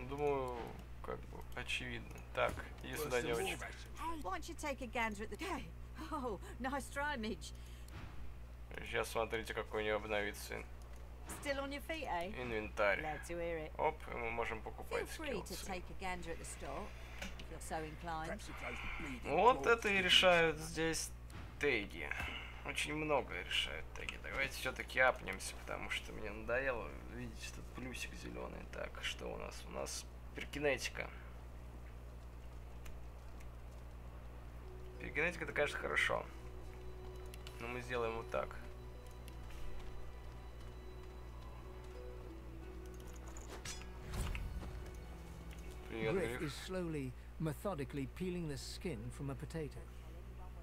Думаю, как бы очевидно. Так, иди сюда, девочка. Hey, why don't you take a gander at the... Oh, nice try, Midge. Сейчас смотрите, какой у него обновится Still on your feet, eh? инвентарь. Glad to hear it. Оп, и мы можем покупать Feel free to скиллсы. take a gander at the store, if you're so inclined. Вот это и решают здесь теги. Очень много решают теги. Давайте все-таки апнемся, потому что мне надоело видеть этот плюсик зеленый. Так, что у нас? У нас перкинетика. Перкинетика это, конечно, хорошо. Но мы сделаем вот так. Привет, Griff Гриф. is slowly, methodically peeling the skin from a potato.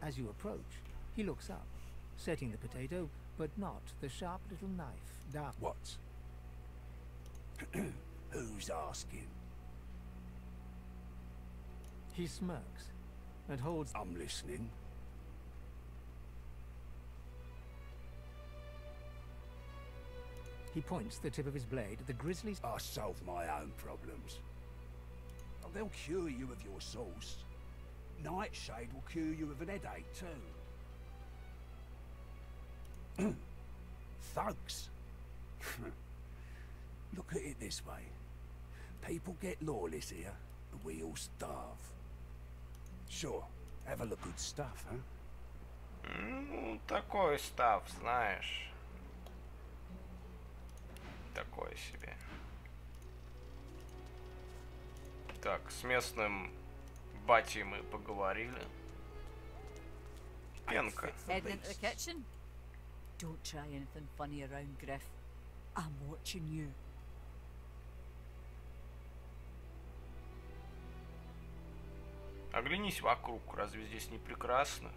As you approach, he looks up, setting the potato, but not the sharp little knife down. What? Who's asking? He smirks and holds... I'm listening. He points the tip of his blade at the grizzly's... I solve my own problems. Oh, they'll cure you of your sauce. Nightshade will cure you of an headache too. Thugs. Look at it this way. People get lawless here, but we all starve. Sure. Have a look good stuff, huh? Ну, такой став, знаешь. Такой себе. Так, с местным батей мы поговорили. Пенка. Heading into the kitchen? Don't try anything funny around, Griff. I'm watching you. Оглянись вокруг, разве здесь не прекрасно?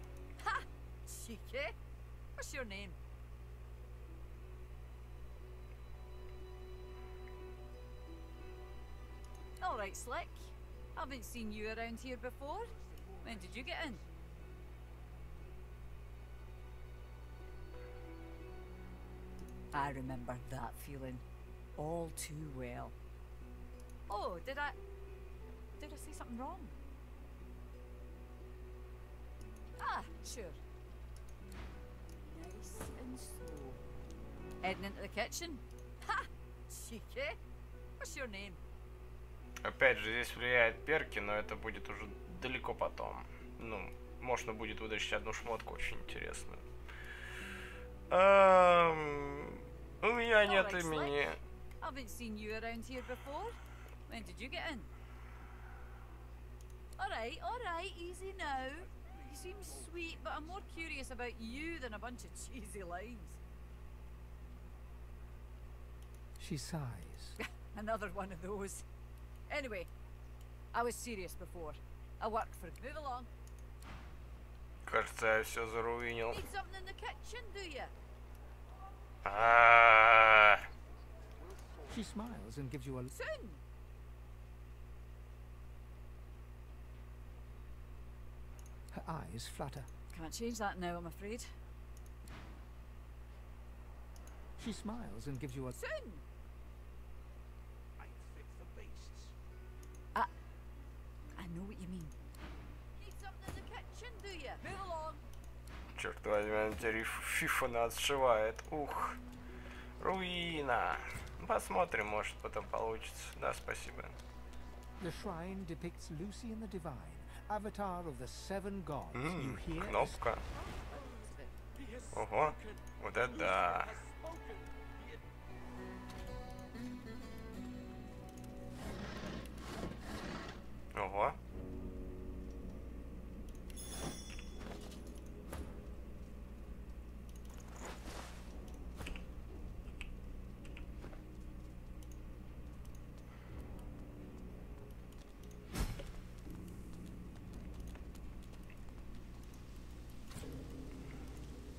Ha! Cheeky. What's your name? All right, Slick. Haven't seen you around here before. When did you get in? I remember that feeling all too well. Oh, did I say something wrong? Ah, sure. Nice and slow. Heading into the kitchen? Ha! Cheeky. What's your name? Опять же, здесь влияет перки, но это будет уже далеко потом. Ну, можно будет вытащить одну шмотку очень интересную. У меня нет имени. Haven't seen you around here before. When did you get in? All right, easy now. You seem sweet, but I'm more curious about you than a bunch of cheesy lines. She sighs. Another one of those. Anyway, I was serious before. I worked for... Move along. Кажется, я все заруинил. Need something in the kitchen, do you? She smiles and gives you a... Soon. Her eyes flutter. Can't change that now, I'm afraid. She smiles and gives you a... Soon. I know what you mean. Need something in the kitchen, do you? Move along. Черт возьми, теперь фифа отшивает. Ух. Руина. Посмотрим, может потом получится. Да, спасибо. The shrine depicts Lucy and the Divine, avatar of the seven gods. You hear? Кнопка. Ого. Вот это да. Ого.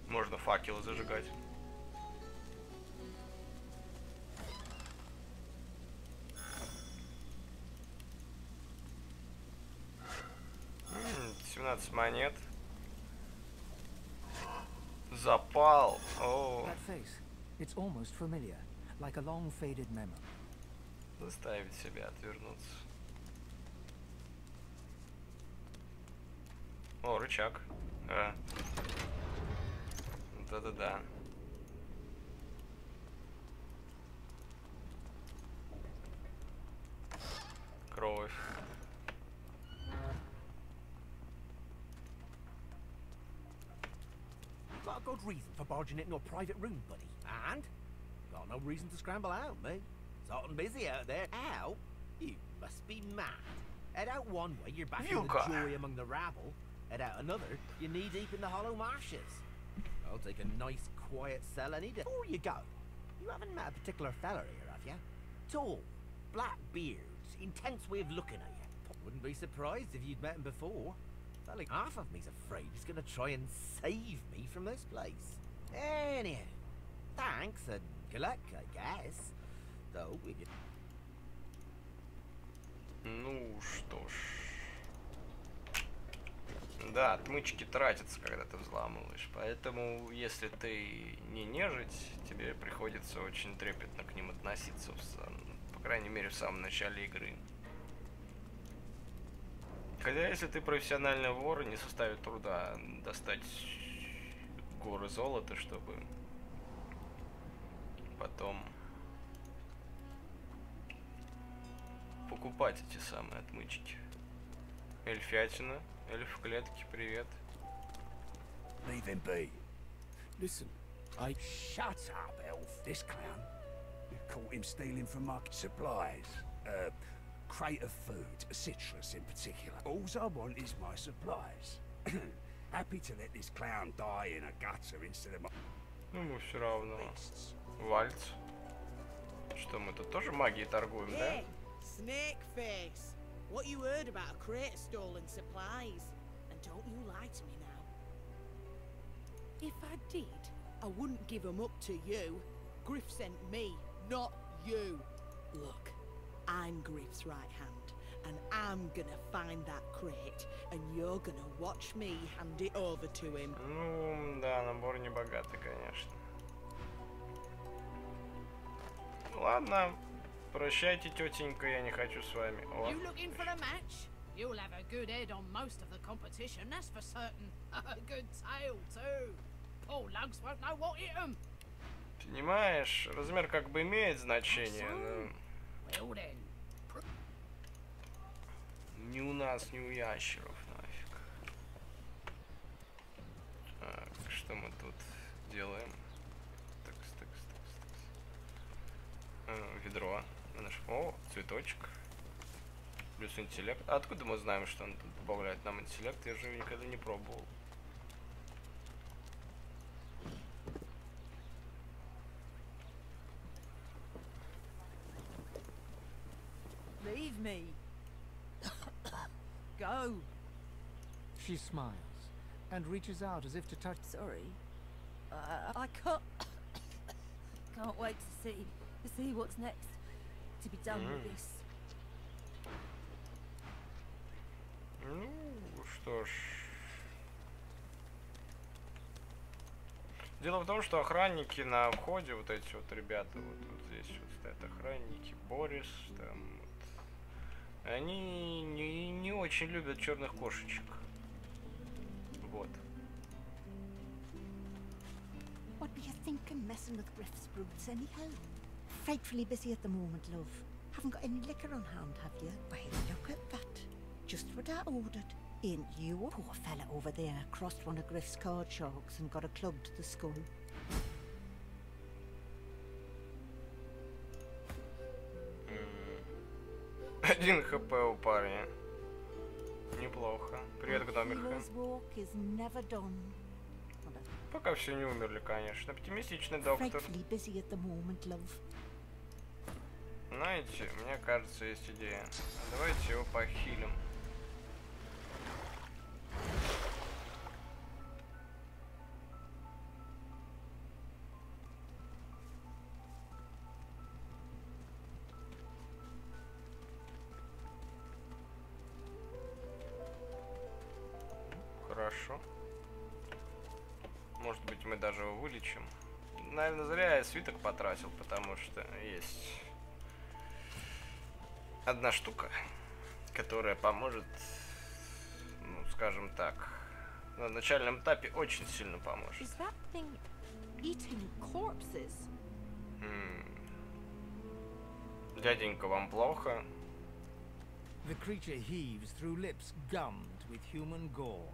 Можно факелы зажигать. М-м, 17 монет. Запал. О. That face. It's almost familiar, like a long faded memo. Заставить себя отвернуться. О, рычаг. Да-да-да. Кровь. Got a good reason for barging into a private room, buddy. And? Got no reason to scramble out, mate. It's hot and busy out there. Out? You must be mad. Head out one way, you're back in the joy among the rabble. Head out another, you're knee-deep in the hollow marshes. I'll take a nice, quiet cell any day. Before you go, you haven't met a particular fella here, have you? Tall, black beards, intense way of looking at you. Wouldn't be surprised if you'd met him before. Like half of me's afraid he's gonna try and save me from this place. Anyhow, thanks and good luck, I guess. Though, if you... Ну что ж. Да, отмычки тратятся, когда ты взламываешь. Поэтому, если ты не нежить, тебе приходится очень трепетно к ним относиться, по крайней мере, в самом начале игры. Хотя, если ты профессиональный вор, не составит труда достать горы золота, чтобы потом покупать эти самые отмычки. Эльфятина. Эльф в клетке, привет. Leave him be. Listen, shut up, elf. This clown. You caught him stealing from market supplies. Crate of food, citrus in particular. All I want is my supplies. Happy to let this clown die in a gutter instead of my... Ну, мы все равно. Вальц. Что, мы тут тоже магией торгуем, да? Snake face. What you heard about a crate of stolen supplies? And don't you lie to me now. If I did, I wouldn't give them up to you. Griff sent me, not you. Look, I'm Griff's right hand, and I'm gonna find that crate, and you're gonna watch me hand it over to him. Ну, да, набор не богатый, конечно. Ладно, прощайте, тетенька, я не хочу с вами. О. You looking for a match? You'll have a good head on most of the competition, that's for certain. A good tail too. Poor lugs won't know what hit 'em. Понимаешь, размер как бы имеет значение, но... Well then. Ни у нас, ни у ящеров, нафиг. Так, что мы тут делаем? Ведро. О, цветочек. Плюс интеллект. А откуда мы знаем, что он тут добавляет нам интеллект? Я же его никогда не пробовал. Leave me. Go. She smiles and reaches out as if to touch. Sorry. I can't wait to see what's next. To be done with this. Ну, что ж. Дело в том, что охранники на входе, вот эти вот ребята, вот здесь вот стоят охранники, Борис, там вот, они не очень любят черных кошечек. Вот. What were you thinking messing with Griff's brutes anyhow? Frightfully busy at the moment, love. Haven't got any liquor on hand, have you? Why, look at that. Just what I ordered. Ain't you a poor fella over there crossed one of Griff's card sharks and got a club to the skull? Один хп у парня. Неплохо. Привет, гномиха. Пока все не умерли, конечно. Оптимистичный доктор. Знаете, мне кажется, есть идея. Давайте его похилим. Хорошо. Может быть, мы даже его вылечим. Наверное, зря я свиток потратил, потому что есть одна штука, которая поможет, ну, скажем так, на начальном этапе очень сильно поможет. Дяденька, вам плохо? The creature heaves through lips gummed with human gore.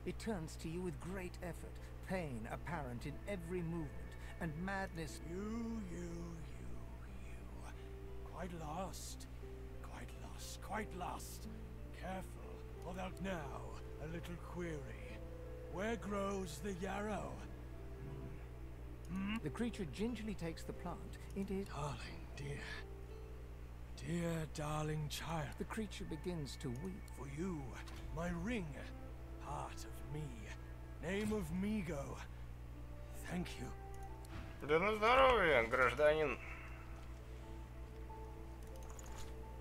It turns to you with great effort, pain apparent in every movement, and madness. You. Quite lost. Careful, although now, a little query. Where grows the yarrow? The creature gingerly takes the plant. It is... Darling, dear darling child. The creature begins to weep. For you, my ring, part of me, name of Migo. Thank you. Да на здоровье, гражданин.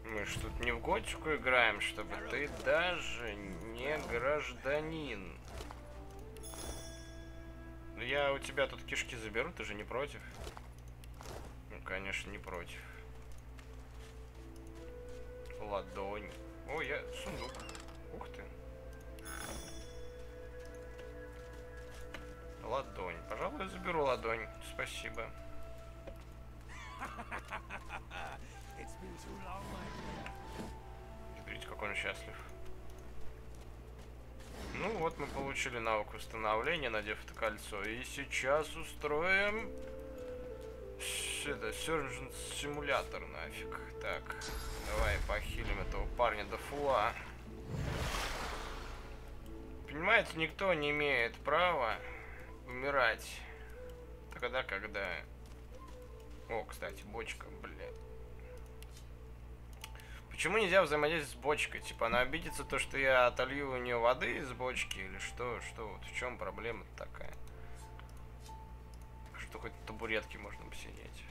Мы ж тут не в готику играем, чтобы ты даже не гражданин. Я у тебя тут кишки заберу, ты же не против? Ну, конечно, не против. Ладонь. О, я сундук. Ух ты. Ладонь. Пожалуй, я заберу ладонь. Спасибо. Смотрите, какой он счастлив. Ну вот мы получили навык установления, надев это кольцо. И сейчас устроим это Surgeon симулятор нафиг. Так, давай похилим этого парня до фула. Понимаете, никто не имеет права умирать тогда, когда... О, кстати, бочка, блядь. Почему нельзя взаимодействовать с бочкой? Типа она обидится то, что я отолью у нее воды из бочки, или что? Что вот в чем проблема такая? Что хоть на табуретке можно посидеть.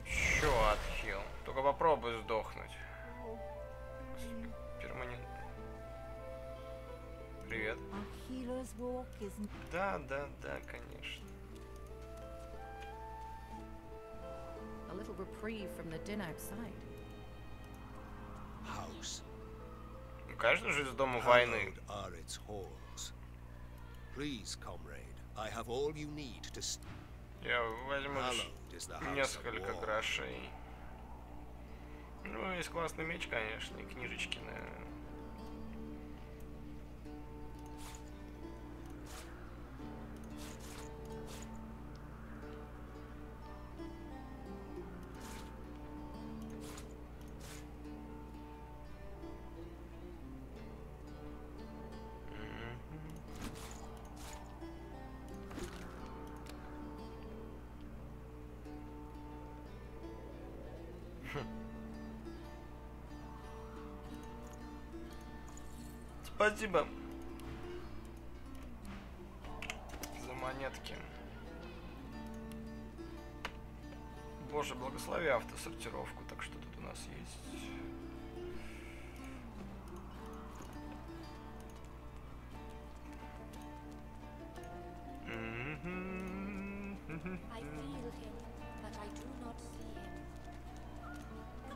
Еще отхил. Только попробуй сдохнуть. Перманентно. Привет. Да, конечно. A little reprieve from the din outside. House. Ну, конечно же, из дома войны. Please, comrade, I have all you need to... Я возьму несколько грошей. Ну, есть классный меч, конечно, и книжечки, наверное. Спасибо за монетки. Боже, благослови автосортировку. Так, что тут у нас есть?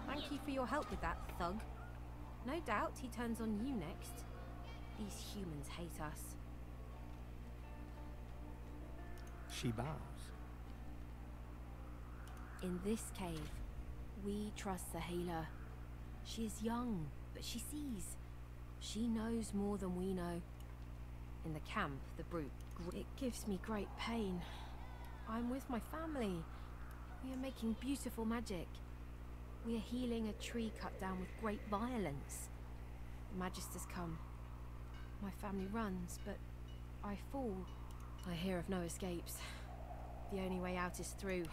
Thank you for your help with that, thug. No doubt he turns on you next. These humans hate us. She bows. In this cave, we trust the healer. She is young, but she sees. She knows more than we know. In the camp, the brute... It gives me great pain. I'm with my family. We are making beautiful magic. We are healing a tree cut down with great violence. The Magisters come. My family runs, but I fall. I hear of no escapes. The only way out is through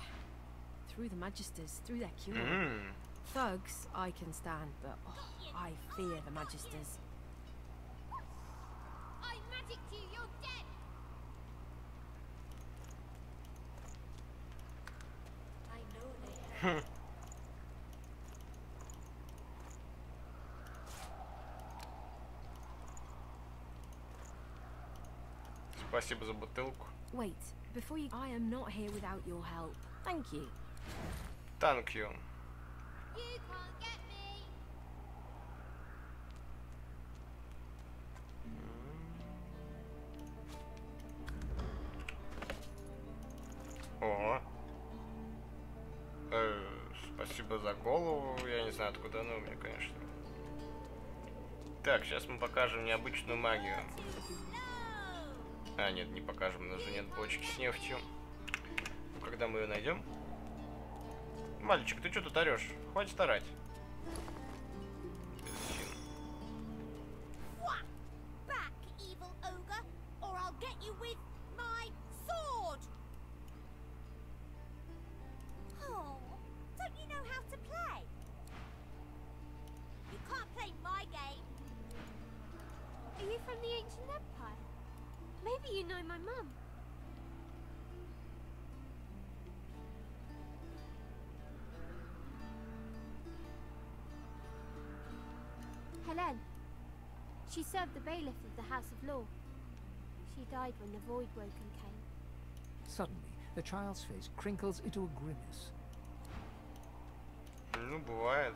the Magisters, through their cure. Thugs I can stand, but I fear the Magisters. I magicked you, you're dead! I know they have. Спасибо за бутылку. Wait, before you... I am not here without your help. Thank you. Thank you. You can't get me. О. Спасибо за голову. Я не знаю, откуда она у меня, конечно. Так, сейчас мы покажем необычную магию. А, нет, не покажем, у нас же нет бочки с нефтью. Ну, когда мы ее найдем? Мальчик, ты что тут орешь? Хватит орать. Back, evil ogre, or I'll get you with my sword. Oh, don't you know how to play? You can't play my game. Are you from the ancient empire? Maybe you know my mum. Helen. She served the bailiff of the House of Law. She died when the Voidwoken came. Suddenly, the child's face crinkles into a grimace. Ну, бывает.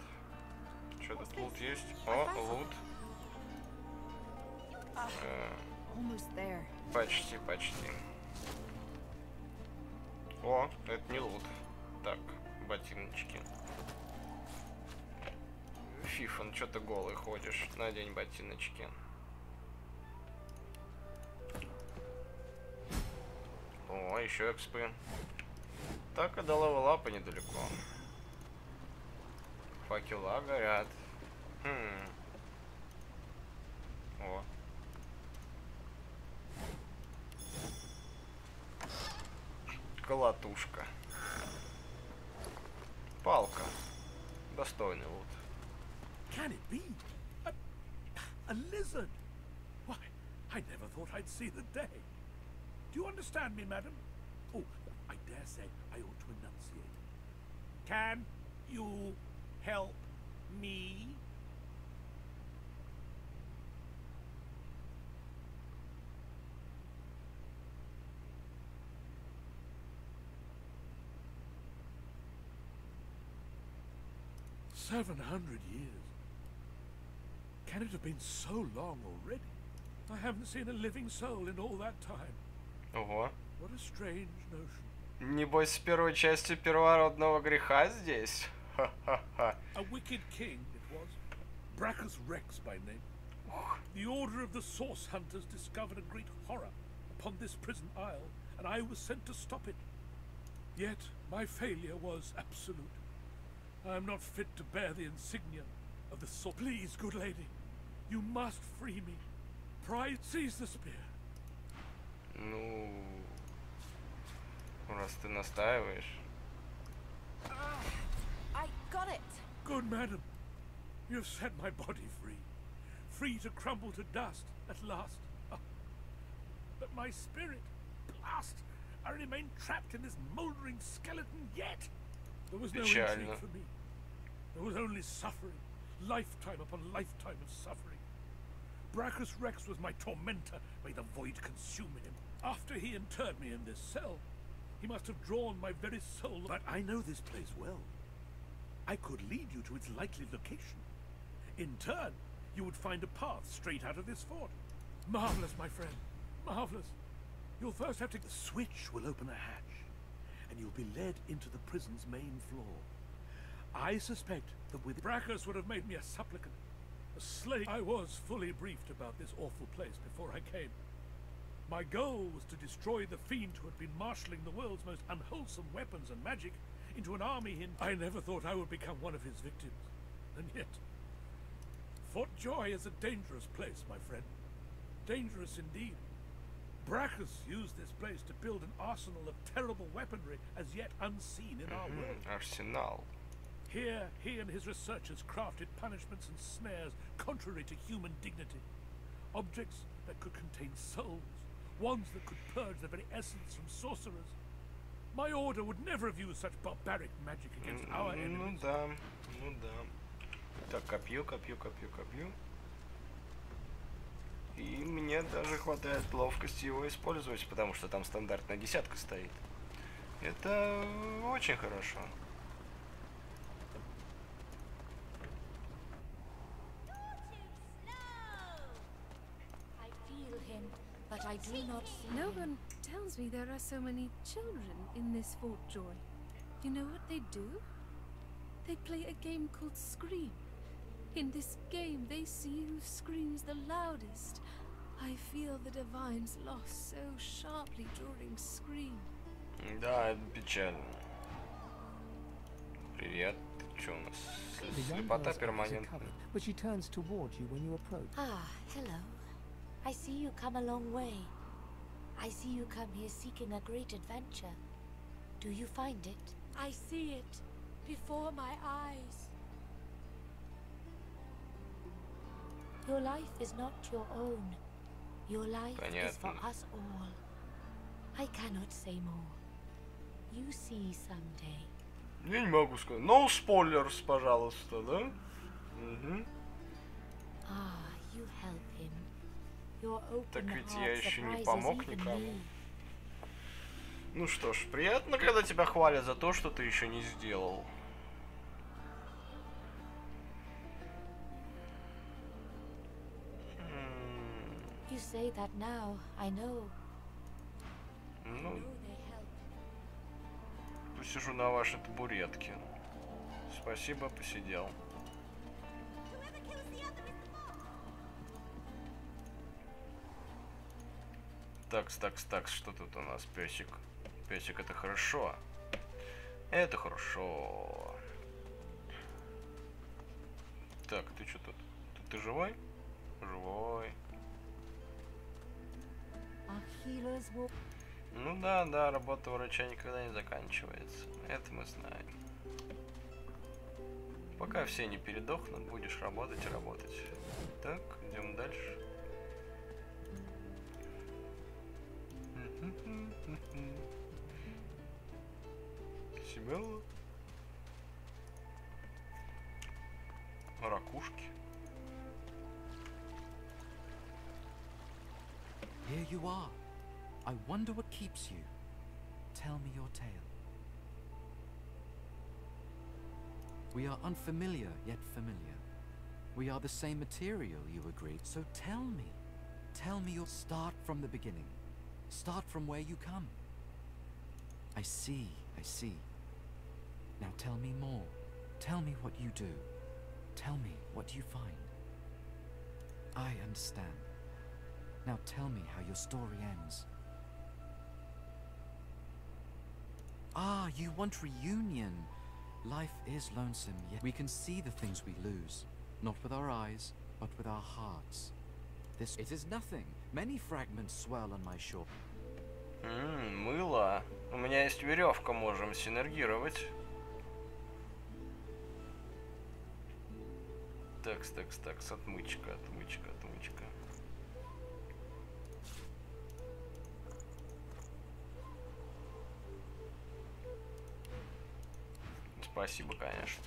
Что тут лут есть? О, лут. Almost there. Почти, почти. О, это не лут. Так, ботиночки. Фифа, ну что ты голый ходишь? Надень ботиночки. О, еще экспы. Так и до левелапа недалеко. Факела горят. О. Колотушка. Палка. Достойный лут. Can it be? A lizard? Why, I never thought I'd see the day. Do you understand me, madam? Oh, I dare say I ought to enunciate. Can you help me? "700 years. Can it have been so long already? I haven't seen a living soul in all that time. Ого. What a strange notion. Небось, с первой части первородного греха здесь? Ха-ха-ха. A wicked king it was, Brachus Rex by name. The order of the Source Hunters discovered a great horror upon this prison isle, and I was sent to stop it. Yet my failure was absolute. I am not fit to bear the insignia of the Source. Please, good lady, you must free me. Pride, seize the spear. Ну, раз ты настаиваешь. I got it. Good madam, you have set my body free, free to crumble to dust at last. Oh, but my spirit, blast! I remain trapped in this mouldering skeleton yet. There was no intrigue for me. There was only suffering, lifetime upon lifetime of suffering. Brachus Rex was my tormentor. May the void consume him. After he interred me in this cell, he must have drawn my very soul. But I know this place well. I could lead you to its likely location. In turn, you would find a path straight out of this fort. Marvelous, my friend. Marvelous. You'll first have to... The switch will open a hatch, and you'll be led into the prison's main floor. I suspect that with Brachus would have made me a supplicant, a slave. I was fully briefed about this awful place before I came. My goal was to destroy the fiend who had been marshalling the world's most unwholesome weapons and magic into an army in... I never thought I would become one of his victims. And yet... Fort Joy is a dangerous place, my friend. Dangerous indeed. Brachus used this place to build an arsenal of terrible weaponry as yet unseen in our world. Arsenal. Here, he and his researchers crafted punishments and snares contrary to human dignity. Objects that could contain souls, ones that could purge the very essence from sorcerers. My order would never have used such barbaric magic against our enemies. Ну да, ну да. Так, копью. И мне даже хватает ловкости его использовать, потому что там стандартная десятка стоит. Это очень хорошо. But I do not see no one tells me there are so many children in this Fort Joy. You know what they do? They play a game called Scream. In this game, they see who screams the loudest. I feel the Divine's loss so sharply during Scream. Да, это печально. Привет. Ты чё у нас? Слепота перманентная. But she turns towards you when you approach. Ah, hello. I see you come a long way. I see you come here seeking a great adventure. Do you find it? I see it before my eyes. Your life is not your own. Your life is for us all. I cannot say more. You see someday. Я не могу сказать. No spoilers, пожалуйста, да? Угу. Ah, you help him. Так ведь я еще не помог никому. Ну что ж, приятно, когда тебя хвалят за то, что ты еще не сделал. You say that now, I know. Ну, посижу на вашей табуретке. Спасибо, посидел. Так, что тут у нас? Песик. Песик, это хорошо. Это хорошо. Так, ты что тут? Ты живой? Живой. Ну да, работа врача никогда не заканчивается. Это мы знаем. Пока все не передохнут, будешь работать и работать. Так, идем дальше. Сибелла. Ракушки. Here you are. I wonder what keeps you. Tell me your tale. We are unfamiliar, yet familiar. We are the same material, you agreed. So tell me. Tell me your... Start from the beginning. Start from where you come. I see. Now tell me more. Tell me what you do. Tell me what you find. I understand. Now tell me how your story ends. Ah, you want reunion. Life is lonesome, yet we can see the things we lose. Not with our eyes, but with our hearts. It is nothing. Many fragments swell on my shore. Мыло. У меня есть веревка, можем синергировать. Так, отмычка. Спасибо, конечно.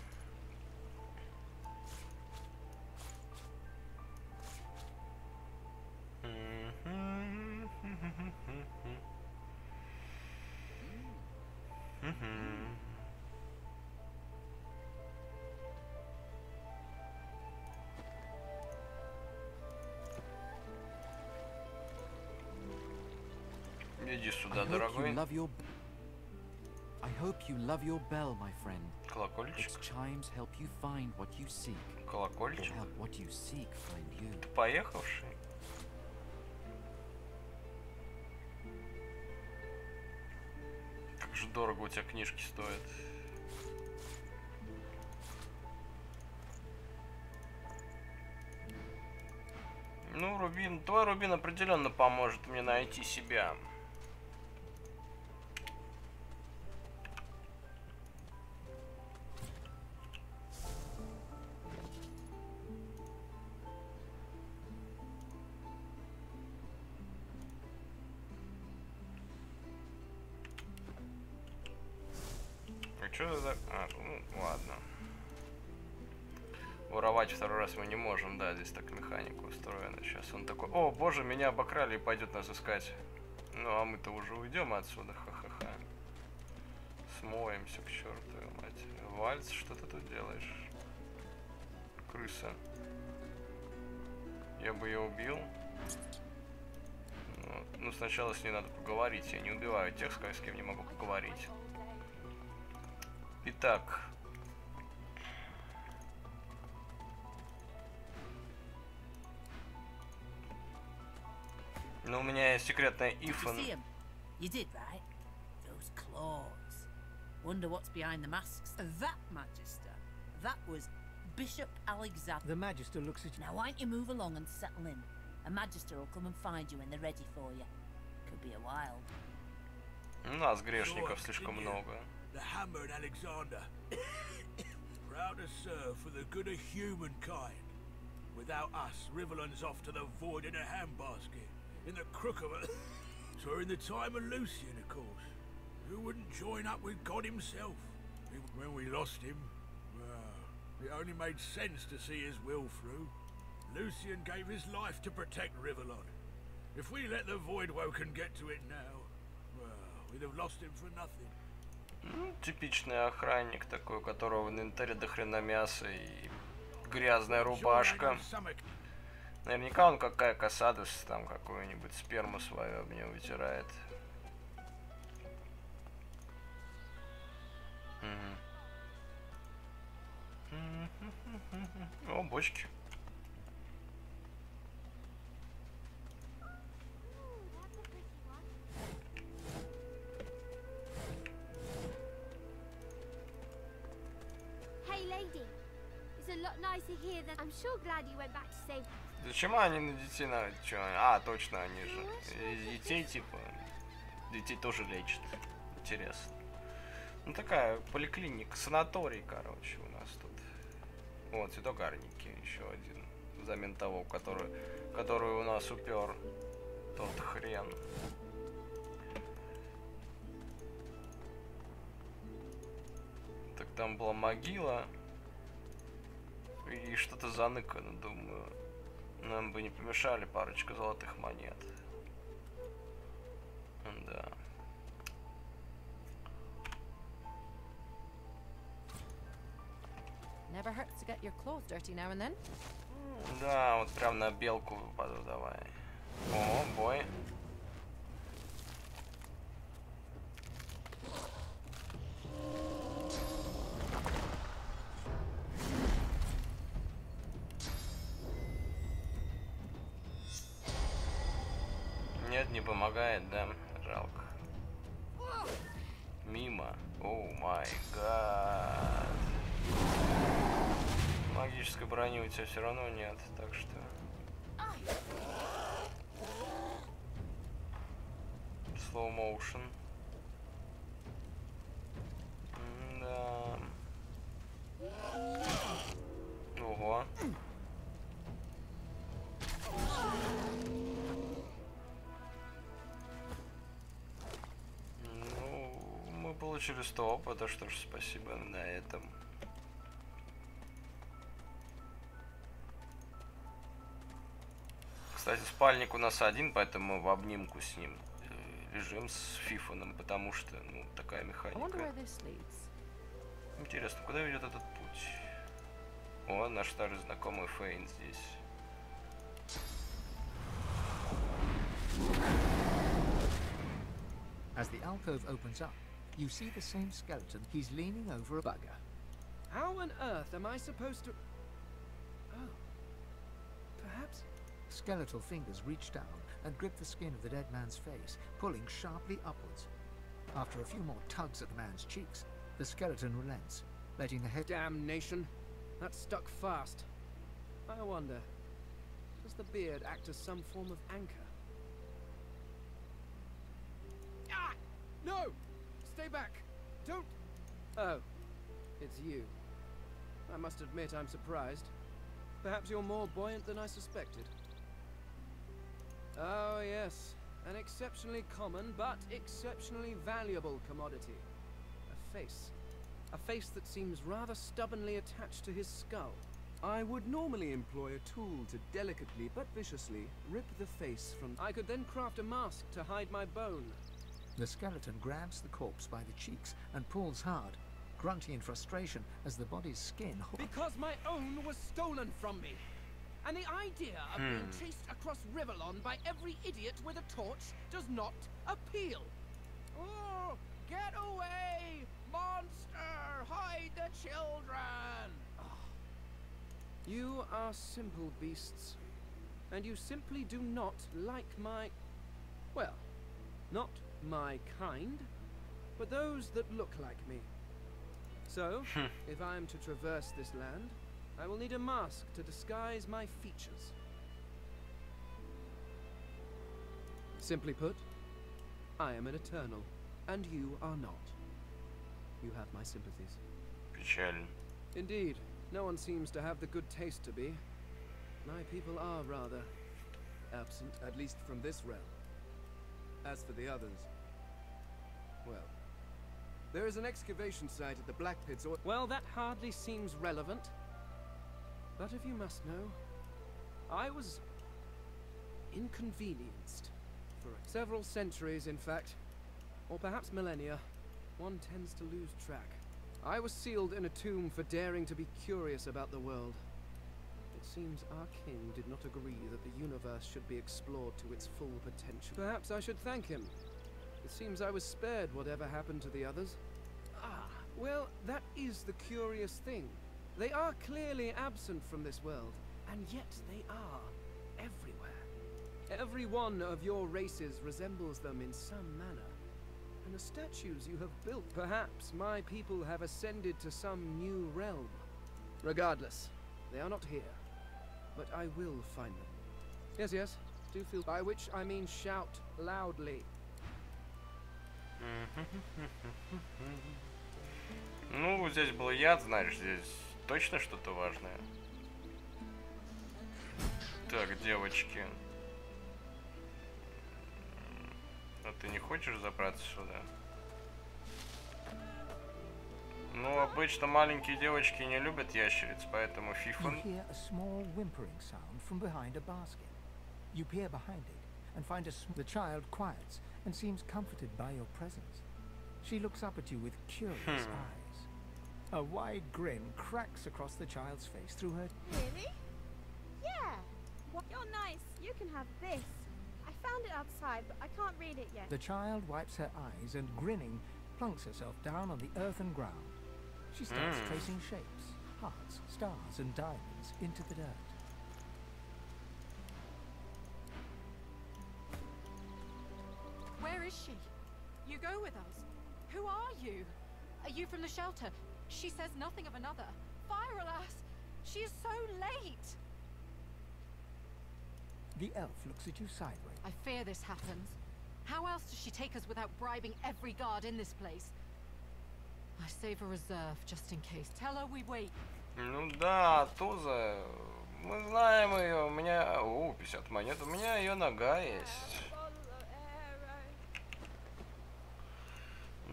Иди сюда, дорогой. I hope you love your bell, my friend. Колокольчик. Its chimes help you find what you seek. Колокольчик. Help what you seek find you. Ты поехавший? Как же дорого у тебя книжки стоят. Ну, Рубин, твой Рубин определенно поможет мне найти себя. Что за... ну, ладно. Воровать второй раз мы не можем, да, здесь так механика устроена. Сейчас он такой, о, боже, меня обокрали и пойдет нас искать. Ну, а мы-то уже уйдем отсюда, ха-ха-ха. Смоемся к чертовой матери. Вальц, что ты тут делаешь? Крыса. Я бы ее убил. Ну, сначала с ней надо поговорить. Я не убиваю тех, с кем не могу поговорить. Итак. Ну, у меня есть секретная ифон. You did, right? Those claws. Wonder what's behind the masks. That Magister. That was Bishop Alexander. The Magister looks at you. Now, why don't you move along and settle in? A Magister will come and find you when they're ready for you. Could be a while. У нас грешников слишком много. The hammered Alexander. Proud to serve for the good of humankind. Without us, Rivellon's off to the void in a handbasket. In the crook of a... During the time of Lucian, of course. Who wouldn't join up with God himself? When we lost him, well, it only made sense to see his will through. Lucian gave his life to protect Rivellon. If we let the Voidwoken get to it now, well, we'd have lost him for nothing. Ну, типичный охранник такой, у которого в инвентаре до хрена мяса и грязная рубашка. Наверняка он какая касадос, там какую-нибудь сперму свою об нее вытирает. О, бочки. lot nicer here than... I'm sure glad you went back to save... Зачем они на детей на... Чё? А, точно, они же. И детей, типа... Детей тоже лечат. Интересно. Ну, такая поликлиника, санаторий, короче, у нас тут. Вот, цветок арники, еще один. Взамен того, который у нас упер. Тот хрен. Так, там была могила. И что-то заныкано, думаю. Нам бы не помешали парочка золотых монет. Да. Never hurts to get your clothes dirty now and then. Да, вот прям на белку выпаду, давай. О, бой. Нет, не помогает, да? Жалко. Мимо. О май гад. Магической брони у тебя все равно нет, так что... Slow motion. Да. Ого. Ну, мы получили 100 опыта, что ж, спасибо на этом. Кстати, спальник у нас один, поэтому мы в обнимку с ним лежим с Фифоном, потому что, ну, такая механика. Интересно, куда ведет этот путь? О, наш старый знакомый Фейн здесь. As the alcove opens up, you see the same skeleton. He's leaning over a bugger. How on earth am I supposed to... Oh. Perhaps... Skeletal fingers reach down and grip the skin of the dead man's face, pulling sharply upwards. After a few more tugs at the man's cheeks, the skeleton relents, letting the head... Damnation! That's stuck fast. I wonder, does the beard act as some form of anchor? Ah! No! Stay back! Don't... Oh, it's you. I must admit I'm surprised. Perhaps you're more buoyant than I suspected. Oh, yes. An exceptionally common, but exceptionally valuable commodity. A face. A face that seems rather stubbornly attached to his skull. I would normally employ a tool to delicately, but viciously, rip the face from... I could then craft a mask to hide my bone. The skeleton grabs the corpse by the cheeks and pulls hard, grunting in frustration as the body's skin... Because my own was stolen from me! And the idea of being chased across Rivellon by every idiot with a torch does not appeal. Oh, get away, monster! Hide the children! Oh. You are simple beasts, and you simply do not like my... Well, not my kind, but those that look like me. So, if I am to traverse this land, I will need a mask to disguise my features. Simply put, I am an eternal, and you are not. You have my sympathies. Печально. Indeed, no one seems to have the good taste to be. My people are rather absent, at least from this realm. As for the others, well, there is an excavation site at the Black Pits, or... Well, that hardly seems relevant. But if you must know, I was inconvenienced for several centuries, in fact, or perhaps millennia. One tends to lose track. I was sealed in a tomb for daring to be curious about the world. It seems our king did not agree that the universe should be explored to its full potential. Perhaps I should thank him. It seems I was spared whatever happened to the others. Ah, well, that is the curious thing. They are clearly absent from this world, and yet they are everywhere. Every one of your races resembles them in some manner. And the statues you have built, perhaps my people have ascended to some new realm. Regardless, They are not here, but I will find them. Yes, yes, do feel, by which I mean shout loudly. Ну, здесь был яд, знаешь, здесь точно что-то важное. Так, девочки. А ты не хочешь забраться сюда? Ну, обычно маленькие девочки не любят ящериц, поэтому фифон. You hear a small whimpering sound from behind a basket. You peer behind it and find the child quiets and seems comforted by your presence. She looks up at you with curious eyes. A wide grin cracks across the child's face through her. Really? Yeah. Well, you're nice. You can have this. I found it outside, but I can't read it yet. The child wipes her eyes and, grinning, plunks herself down on the earthen ground. She starts tracing shapes, hearts, stars, and diamonds into the dirt. Where is she? You go with us. Who are you? Are you from the shelter? She says nothing of another. Fire, alas! She is so late! The elf looks at you sideways. I fear this happens. How else does she take us without bribing every guard in this place? I save a reserve just in case. Tell her we wait. Ну да, Туза. Мы знаем ее. У меня... О, 50 монет. У меня ее нога есть.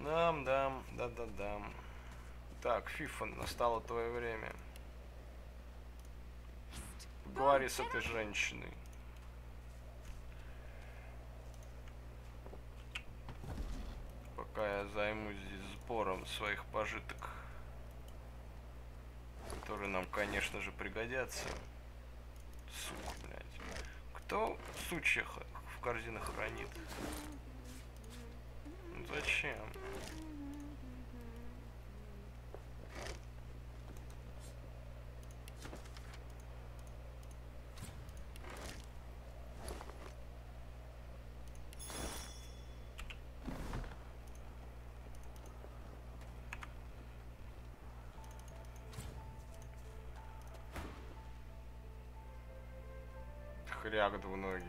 Да. Так, Фифон, настало твое время. Поговори с этой женщиной. Пока я займусь здесь сбором своих пожиток, которые нам, конечно же, пригодятся. Сука, блядь. Кто сучья в корзинах хранит? Зачем? Хряк двуногий.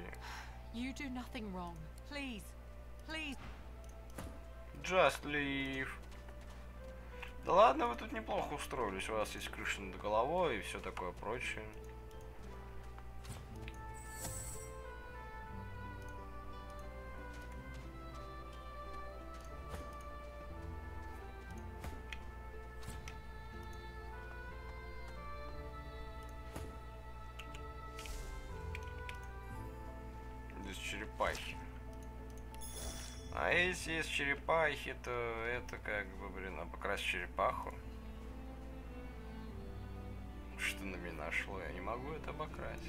You do nothing wrong. Please. Please. Just leave. Да ладно, вы тут неплохо устроились. У вас есть крыша над головой и все такое прочее. Здесь черепахи. А если есть черепахи, то это как бы, блин, обокрасть черепаху. Что на меня нашло? Я не могу это обокрасть.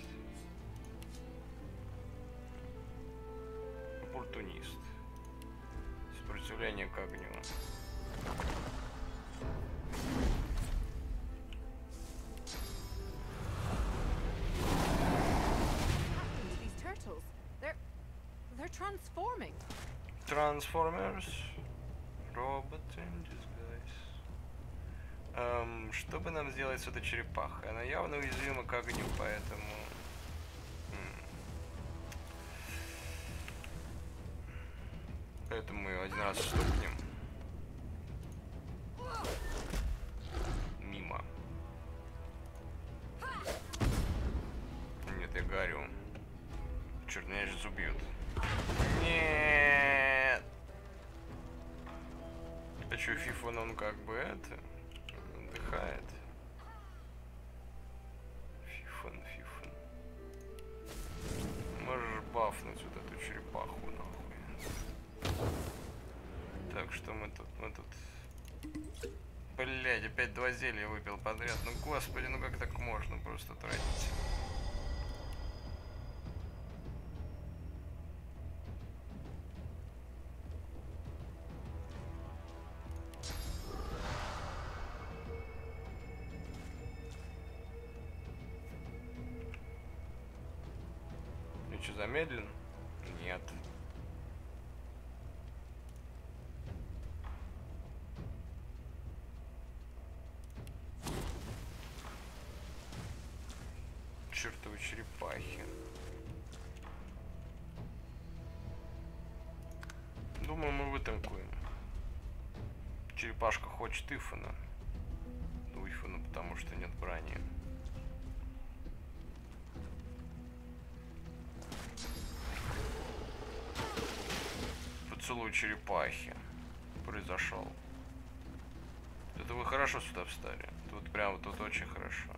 Оппортунист. Сопротивление к огню. These turtles, they're transforming. Transformers. Robot in disguise. Что бы нам сделать с этой черепахой? Она явно уязвима к огню, поэтому... Поэтому мы один раз стукнем. Мимо. Нет, я горю. Черт, меня сейчас убьют. Нет. А чё, Фифон, он как бы это... отдыхает. Фифон. Можешь бафнуть вот эту черепаху, нахуй. Так, что мы тут? Блядь, опять 2 зелья выпил подряд. Ну, господи, ну как так можно просто тратить? Что, замедлен? Нет. Черепашка хочет Ифана. У Ифана, потому что нет брони. Поцелуй черепахи произошел. Это вы хорошо сюда встали. Тут прямо тут очень хорошо.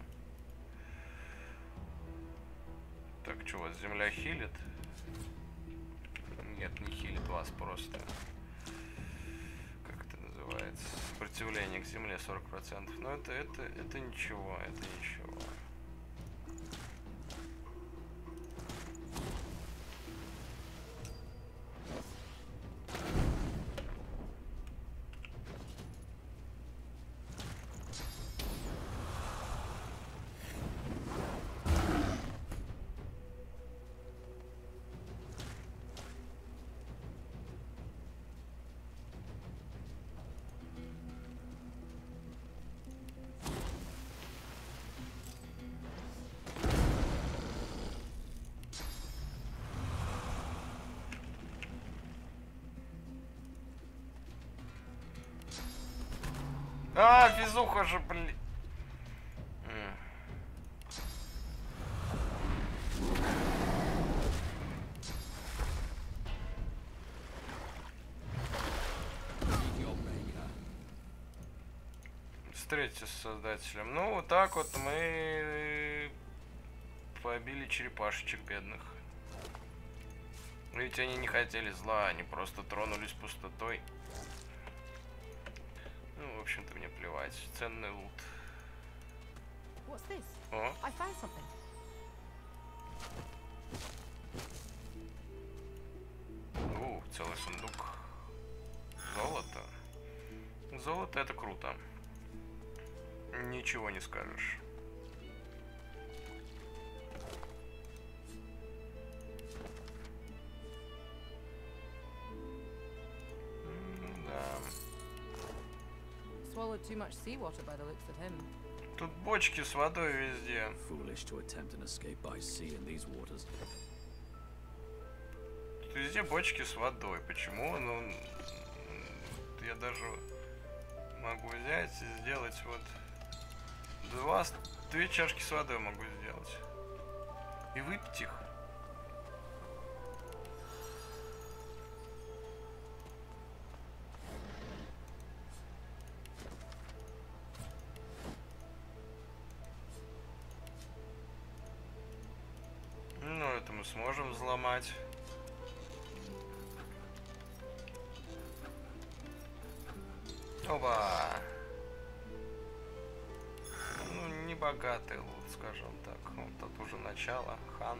Так, что, вас земля хилит? Нет, не хилит вас просто. Как это называется? Сопротивление к земле 40%. Но это ничего, это ничего. А, физуха же, блин. Встретиться с создателем. Ну, вот так вот мы побили черепашечек бедных. Ведь они не хотели зла, они просто тронулись пустотой. Ну, в общем-то, мне плевать. Ценный лут. What's this? О. I found something. Целый сундук. Золото. Золото — это круто. Ничего не скажешь. Swallowed too much seawater by the looks of him. Тут бочки с водой везде. Foolish to attempt an escape by sea in these waters. Тут везде бочки с водой. Почему? Ну, я даже могу взять и сделать вот две чашки с водой могу сделать и выпить их. Ну, это мы сможем взломать. Опа! Ну, не богатый лут, скажем так. Вот тут уже начало. Хан.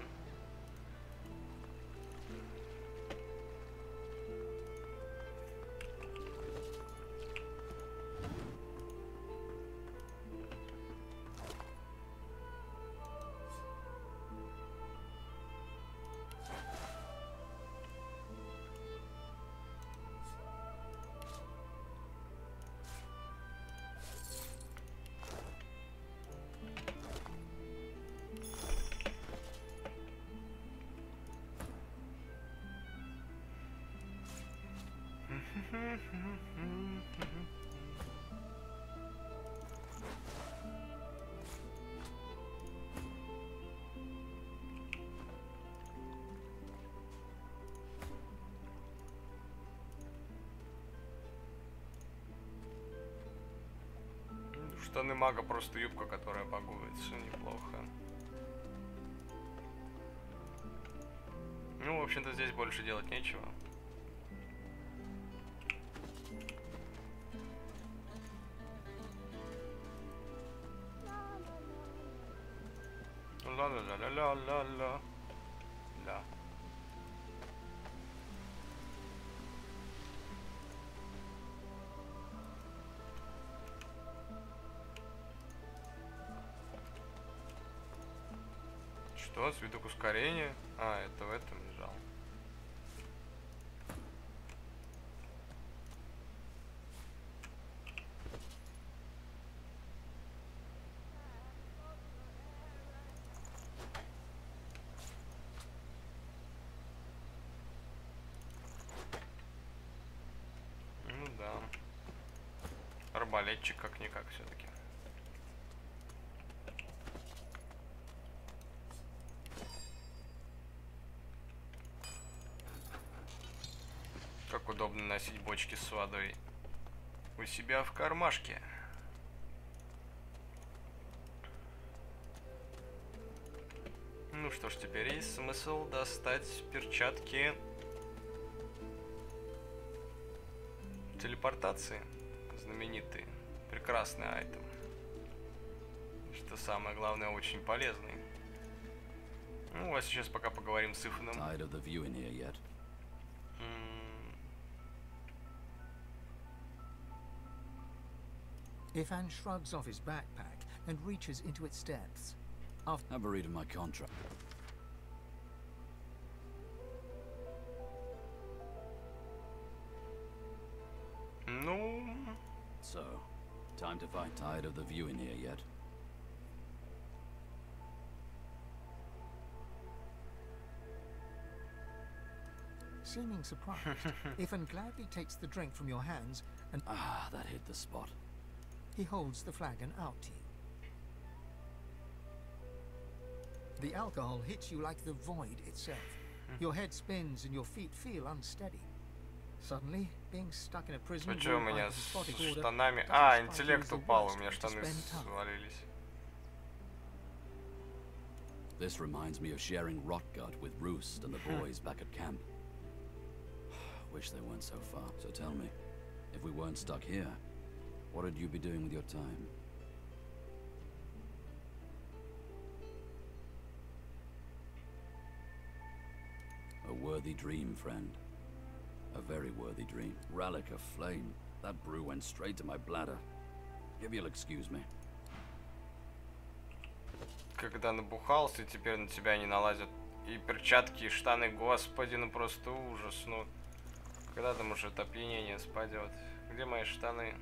Штаны мага, просто юбка, которая погуется, неплохо. Ну, в общем-то, здесь больше делать нечего. Ла-ла-ла-ла-ла-ла-ла. Да. Что? Свиток ускорения? А, это в этом лежал. Ну да. арбалетчик как-никак все-таки. Как удобно носить бочки с водой у себя в кармашке. Ну что ж, теперь есть смысл достать перчатки телепортации. Знаменитый, прекрасный айтем. Что самое главное, очень полезный. Ну, а сейчас пока поговорим с Ифаном. Ifan shrugs off his backpack and reaches into its depths. Have a read of my contract. No. So, time to fight. Tired of the view in here yet? Seeming surprised, Ifan gladly takes the drink from your hands and that hit the spot. He holds the flagon out to you. The alcohol hits you like the void itself. Your head spins and your feet feel unsteady. Suddenly, being stuck in a prison. Что у меня с штанами? А, интеллект упал, у меня штаны свалились. This reminds me of sharing Rotgut with Roost and the boys back at camp. Wish they weren't so far. So tell me, if we weren't stuck here, what would you be doing with your time? A worthy dream, friend. A very worthy dream. Relic of flame. That brew went straight to my bladder. If you'll excuse me. Когда набухался, и теперь на тебя не налазят и перчатки, и штаны, господи, ну просто ужас, ну. Когда там уже это опьянение спадет? Где мои штаны?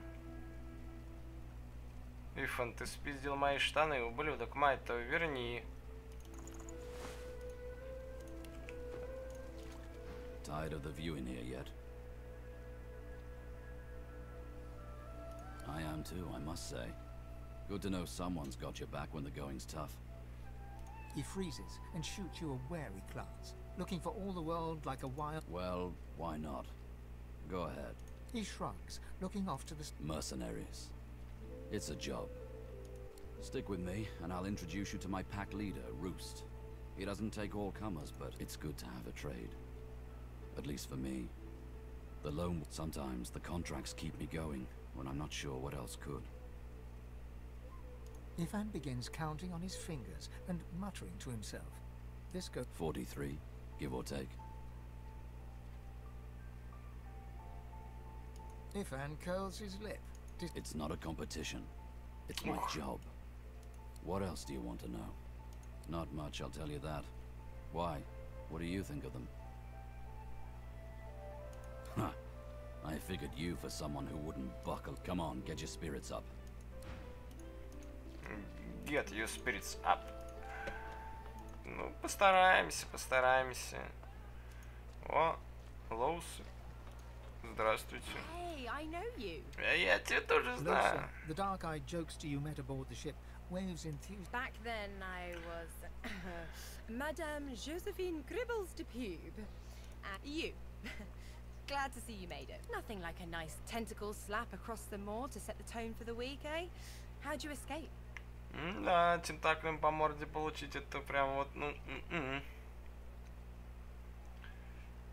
Ифан, ты спиздил мои штаны, ублюдок, мать-то верни. Tired of the view in here yet? I am too, I must say. Good to know someone's got your back when the going's tough. He freezes and shoots you a wary glance, looking for all the world like a wild... Well, why not? Go ahead. He shrugs, looking off to the... Mercenaries. It's a job. Stick with me, and I'll introduce you to my pack leader, Roost. He doesn't take all comers, but it's good to have a trade. At least for me. The lone... Sometimes the contracts keep me going, when I'm not sure what else could. Ifan begins counting on his fingers and muttering to himself. This goes... 43, give or take. Ifan curls his lip. It's not a competition. It's my job. What else do you want to know? Not much, I'll tell you that. Why? What do you think of them? Huh. I figured you for someone who wouldn't buckle. Come on, get your spirits up. Get your spirits up. Ну, постараемся, постараемся. О, Лоус. Здравствуйте. Hey, I know you. Я тебя тоже знаю. The dark-eyed jokester you met aboard the ship waves enthused. Back then I was Madame Josephine Gribbles de Pube. You. Glad to see you made it. Nothing like a nice tentacle slap across the moor to set the tone for the week, eh? How'd you escape? Да, тентаклем по морде получить, это прям вот, ну,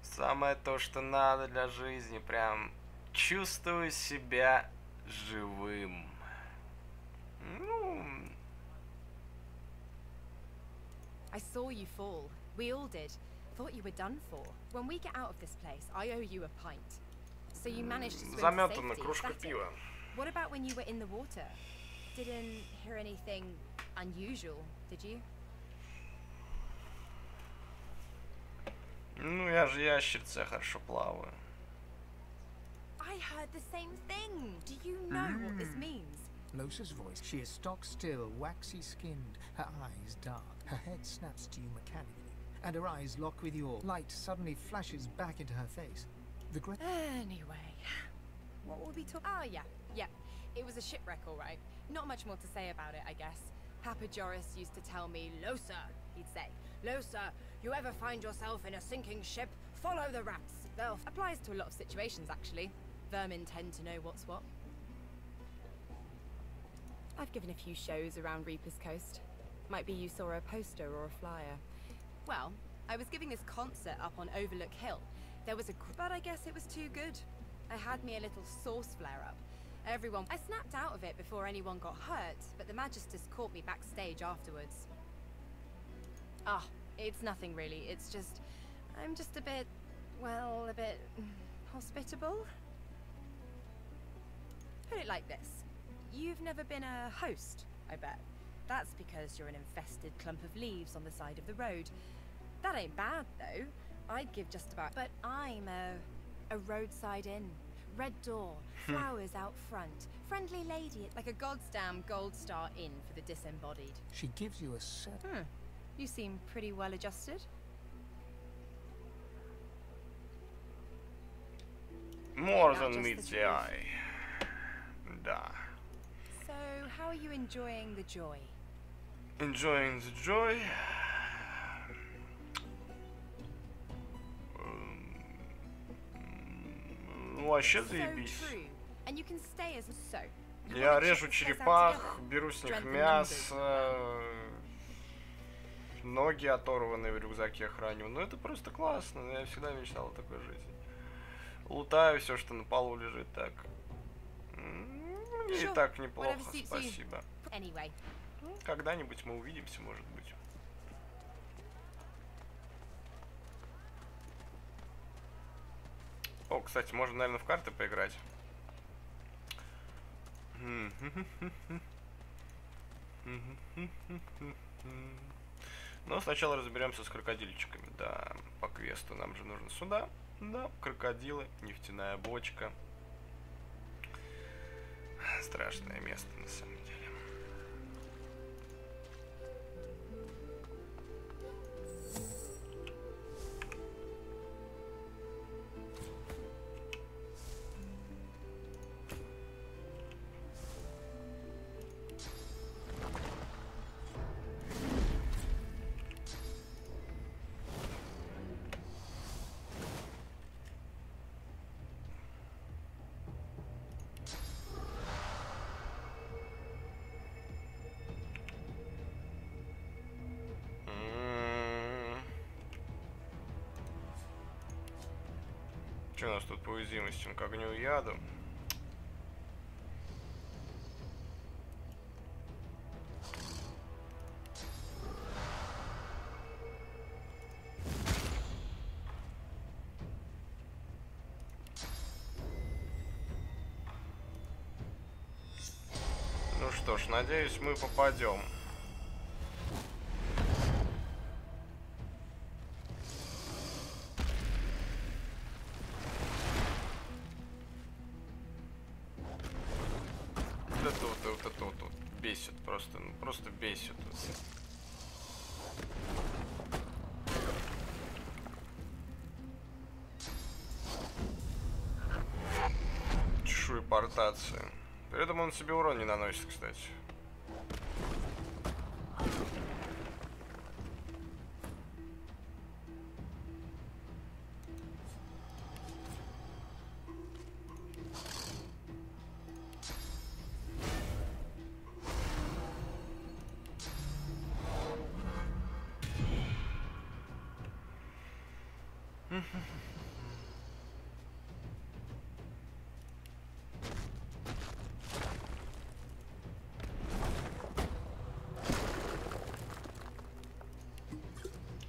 самое то, что надо для жизни, прям чувствую себя живым. Ну. I saw you fall. We all did. Thought you were done for. When we get out of this place, I owe you a pint. So you managed to swim to safety. Кружка пива. What about when you were in the water? Didn't hear anything unusual, did you? Ну, я же ящерица, я хорошо плаваю. I heard the same thing. Do you know what this means? Losa's voice. She is stock still, waxy skinned, her eyes dark. Her head snaps to you mechanically, and her eyes lock with yours. Light suddenly flashes back into her face. The Anyway, what will we talk? Oh, yeah. It was a shipwreck, all right. Not much more to say about it, I guess. Papa Joris used to tell me, Losa, he'd say. Losa, you ever find yourself in a sinking ship, follow the rats. Well, applies to a lot of situations, actually. Vermin tend to know what's what. I've given a few shows around Reaper's Coast. Might be you saw a poster or a flyer. Well, I was giving this concert up on Overlook Hill. There was but I guess it was too good. I had me a little source flare-up. I snapped out of it before anyone got hurt, but the Magisters caught me backstage afterwards. Ah, it's nothing really. It's just, I'm just a bit, well, a bit hospitable. Put it like this. You've never been a host, I bet. That's because you're an infested clump of leaves on the side of the road. That ain't bad, though. I'd give just about... But I'm a roadside inn. Red door, flowers out front, friendly lady, like a goddamn gold star inn for the disembodied. She gives you a set. You seem pretty well adjusted. More than meets the eye. Da. So, how are you enjoying the joy? Enjoying the joy? Вообще заебись. Я режу черепах, беру с них мясо, ноги оторванные в рюкзаке храню. Ну это просто классно, я всегда мечтал о такой жизни. Лутаю все, что на полу лежит, так. Мне и так неплохо, спасибо. Когда-нибудь мы увидимся, может быть. О, кстати, можно, наверное, в карты поиграть. Но сначала разберемся с крокодильчиками. Да, по квесту нам же нужно сюда. Да, крокодилы, нефтяная бочка. Страшное место, на самом деле. Что у нас тут по уязвимостям к огню и яду? Ну что ж, надеюсь, мы попадем. Бесит просто, ну просто бесит. Чешуепортация. При этом он себе урон не наносит, кстати.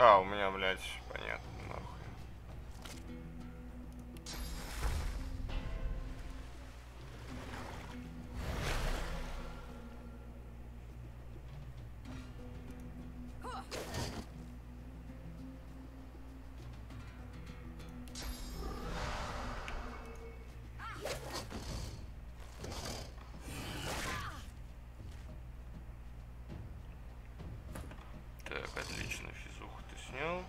А, у меня, блядь, понятно, нахуй. Так, отлично, физуху ты снял.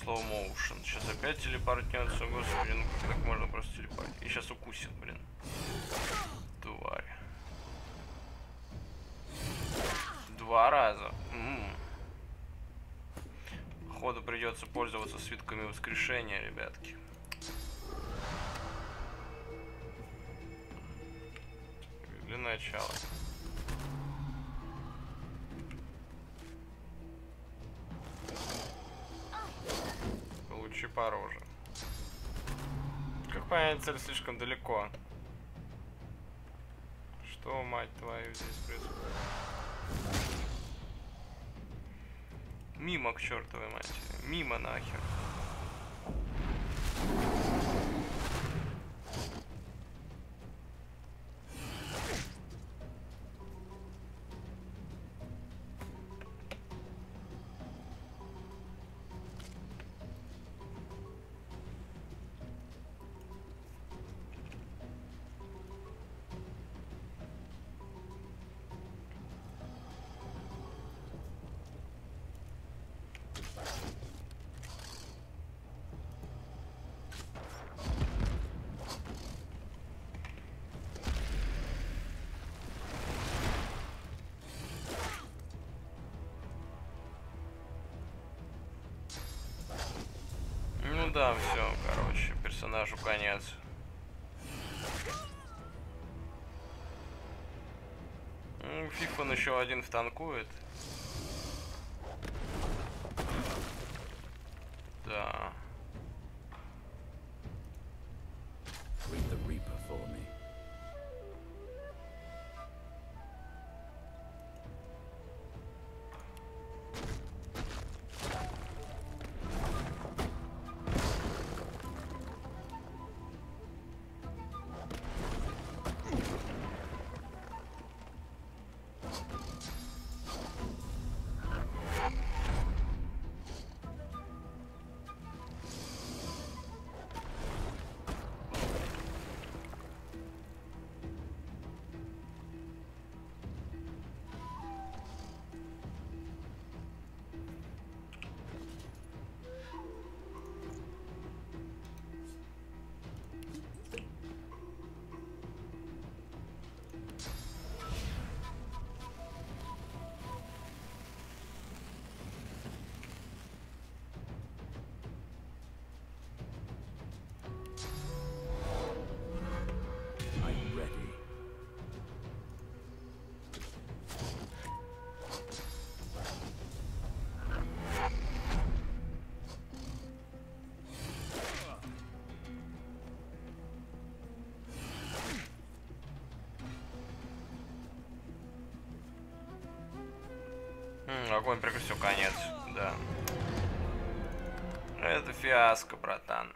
Slow motion. Сейчас опять телепортнется. Господи, ну как так можно просто телепортить? И сейчас укусит, блин. Тварь. 2 раза. Походу придется пользоваться свитками воскрешения, ребятки. Для начала. Получи по роже. Как понять, цель слишком далеко. Что, мать твою, здесь происходит? Мимо, к чертовой матери. Мимо нахер. Ну да, все, короче, персонажу конец. Фиф он еще один втанкует. Да. Огонь прекратил, конец, да. Это фиаско, братан.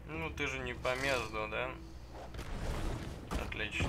Ну ты же не по между, да? Отлично.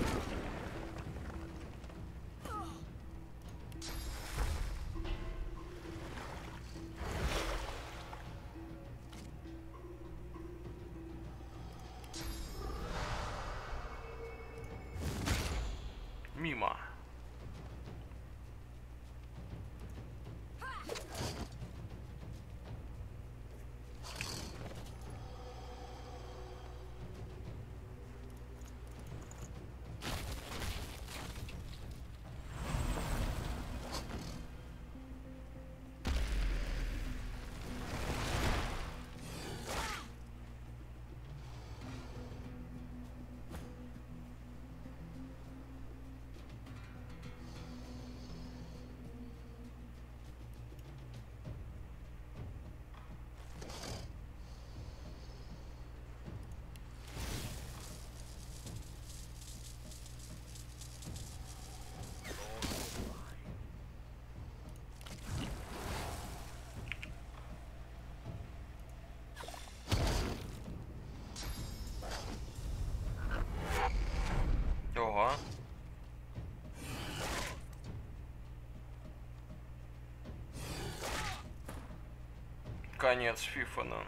конец Фифона.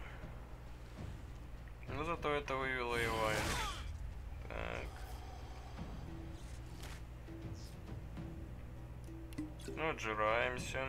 Но зато это вывело его из... Так. Ну, отжираемся.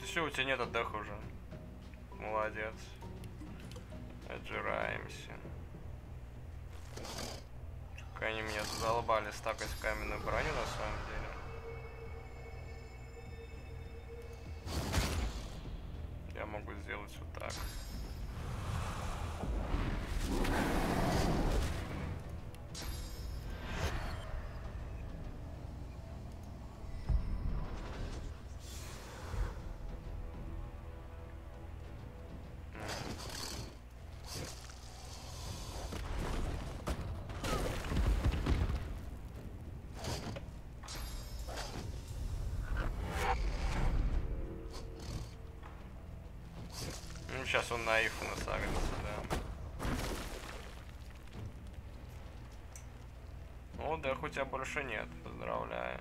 Все, у тебя нет отдыха уже. Молодец. Отжираемся. Как они меня задолбали стакать каменную броню на самом деле. Я могу сделать вот так. Сейчас он на Ифана сагрится, да. О, да, хоть тебя больше нет. Поздравляю.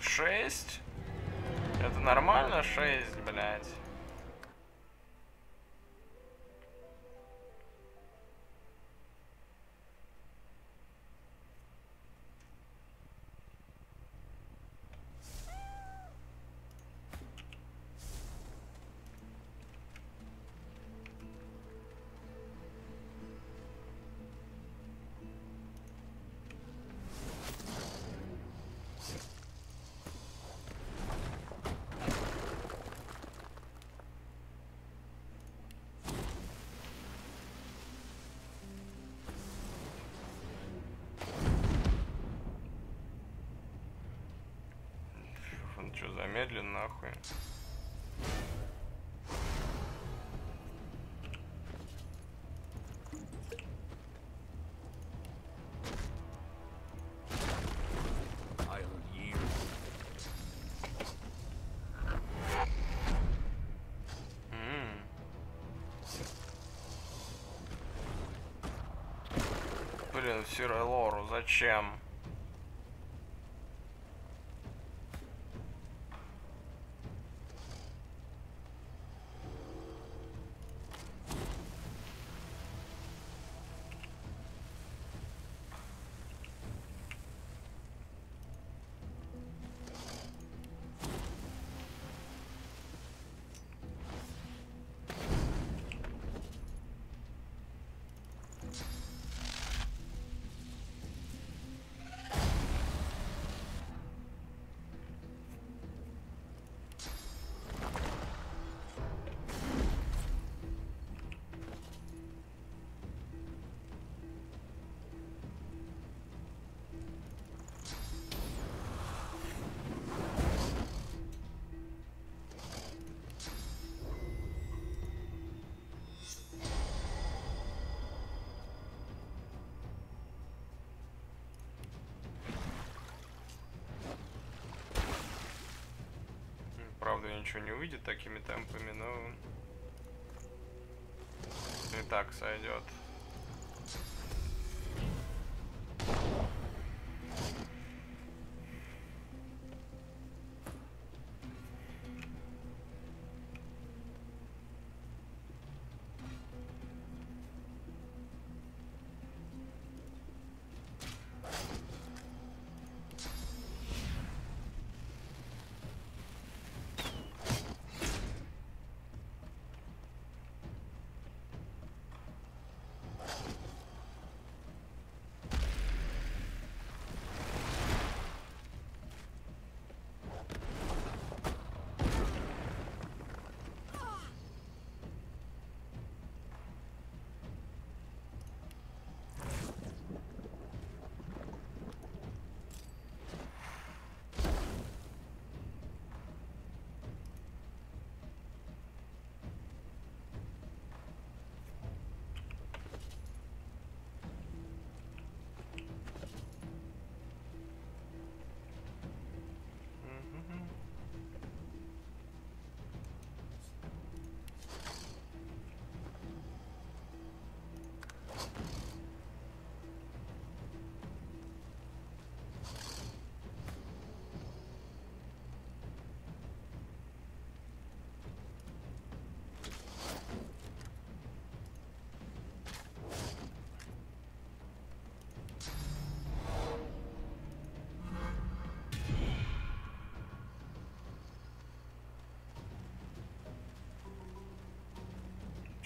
Шесть? Это нормально? 6, блядь. Что, замедлен нахуй? Блин, серая лору, зачем? Правда, ничего не выйдет такими темпами, но и так сойдет.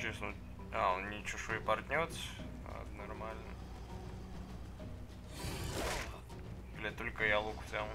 Честно. А, он не чешуи портнет. Нормально. Бля, только я лук взял.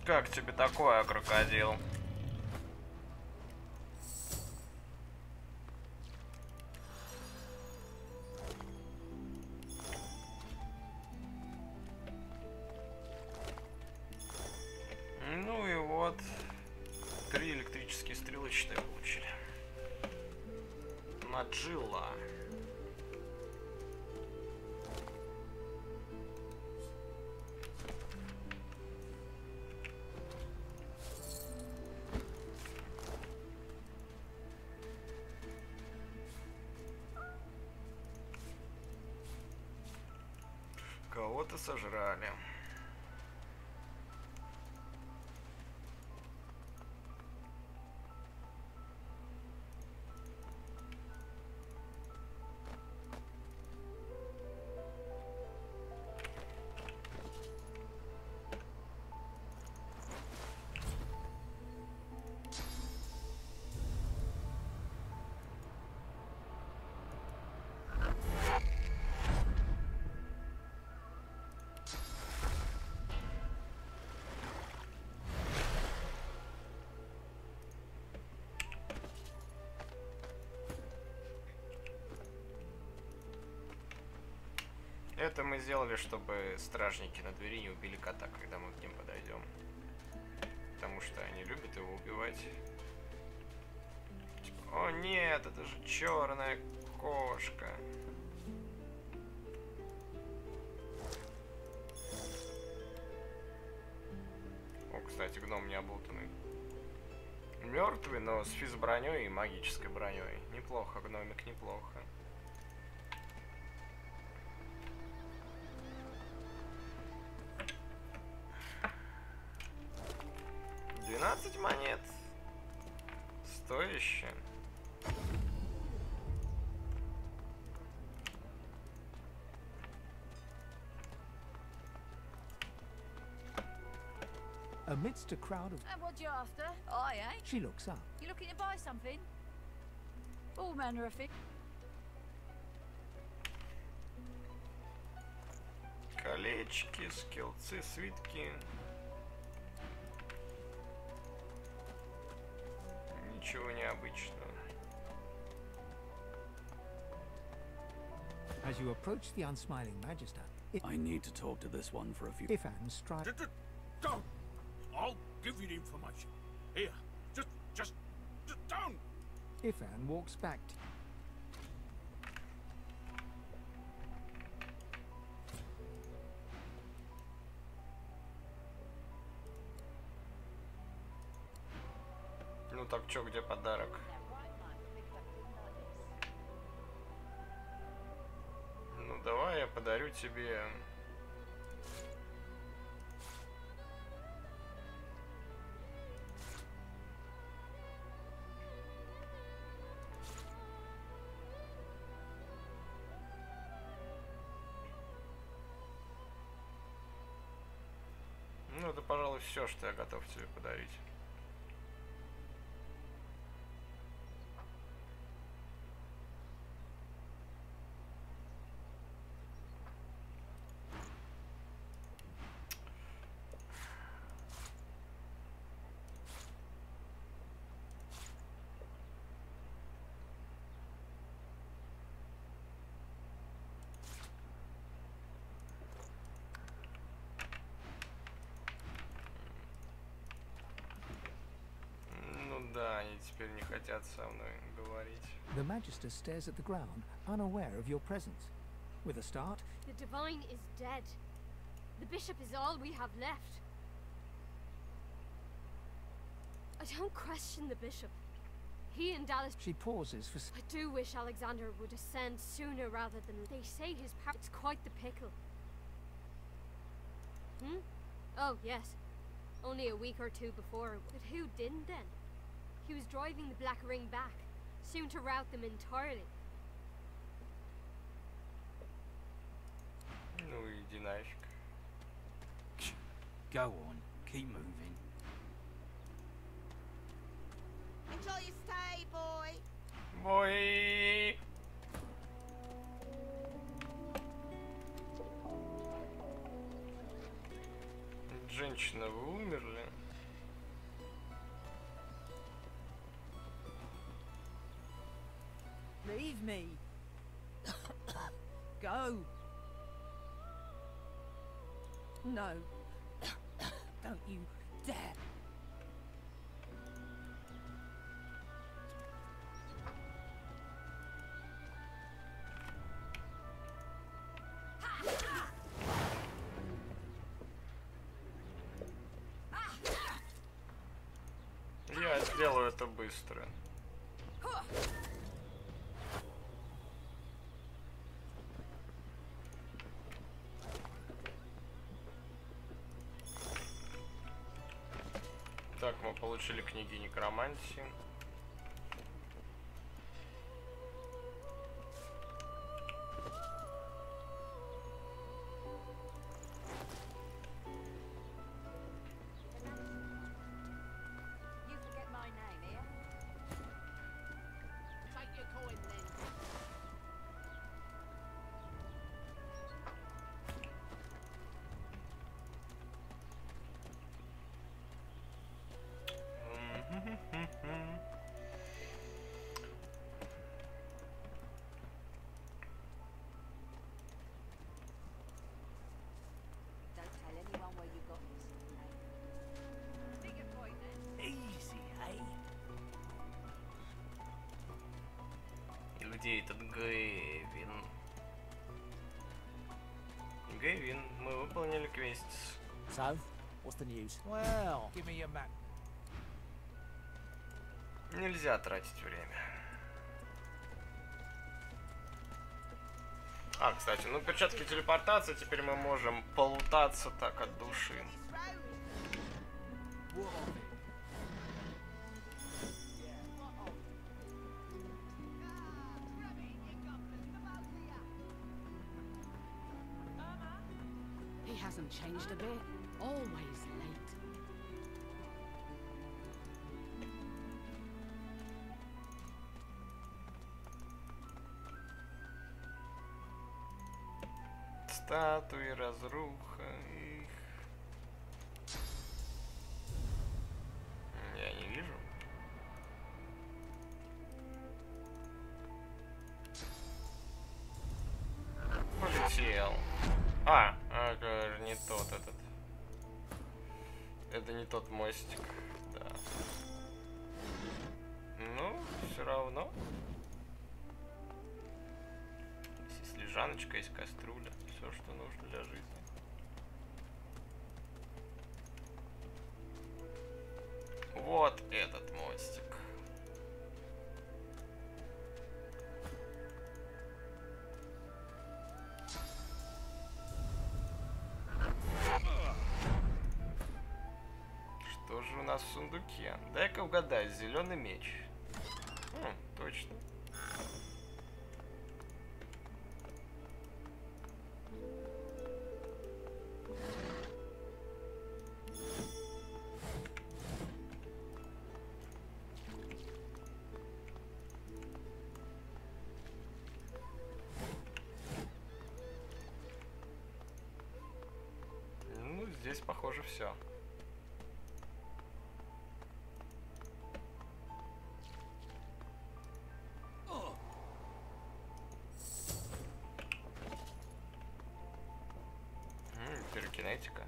Как тебе такое, крокодил? Ну и вот 3 электрические стрелы, считай, получили. Наджилла. Кого-то сожрали. Это мы сделали, чтобы стражники на двери не убили кота, когда мы к ним подойдем. Потому что они любят его убивать. Типа, о нет, это же черная кошка. О, кстати, гном не облутанный. Мертвый, но с физброней и магической броней. Неплохо, гномик, неплохо. $12 монет. Стояще. Amidst a crowd of... And what you after? I ain't. She looks up. You looking to buy something? All manner of things. Колечки, скилцы, свитки. Ничего необычного. As you approach the unsmiling Magister, I need to talk to this one for a few... Ifan strides... Don't! I'll give you the information. Here, just don't! Ifan walks back to... Ну так чё, где подарок? Ну давай я подарю тебе... Ну это, пожалуй, все, что я готов тебе подарить. Да, они теперь не хотят со мной говорить. The Magister stares at the ground, unaware of your presence. With a start, The Divine is dead. The Bishop is all we have left. I don't question the Bishop. He and Dallas... she pauses for... I do wish Alexander would ascend sooner rather than... They say his power... It's quite the pickle. Hmm? Oh, yes. Only a week or two before. But who didn't then? He was driving the Black Ring back, soon to rout them entirely. Ну иди нафиг. Go on, keep moving. Enjoy your stay, boy. Boy. Женщина, вы умерли? Leave me. Go. No. Don't you dare. Я сделаю это быстро. Так, мы получили книги некромантии. You forget my name here? Take your coin then. Где этот Гэвин? Гэвин, мы выполнили квест. So, what's the news? Well, give me your map. Нельзя тратить время. А, кстати, ну перчатки телепортации, теперь мы можем полутаться так от души. He hasn't changed a bit. Always late. Статуи, разруха, их... Я не вижу. Полетел. Это же не тот этот. Это не тот мостик, да. Ну, все равно. Есть лежаночка, есть кастрюля. Все, что нужно для жизни. Вот этот мостик. Что же у нас в сундуке? Дай-ка угадать, зеленый меч. Точно. Ну, здесь, похоже, все. Пирокинетика.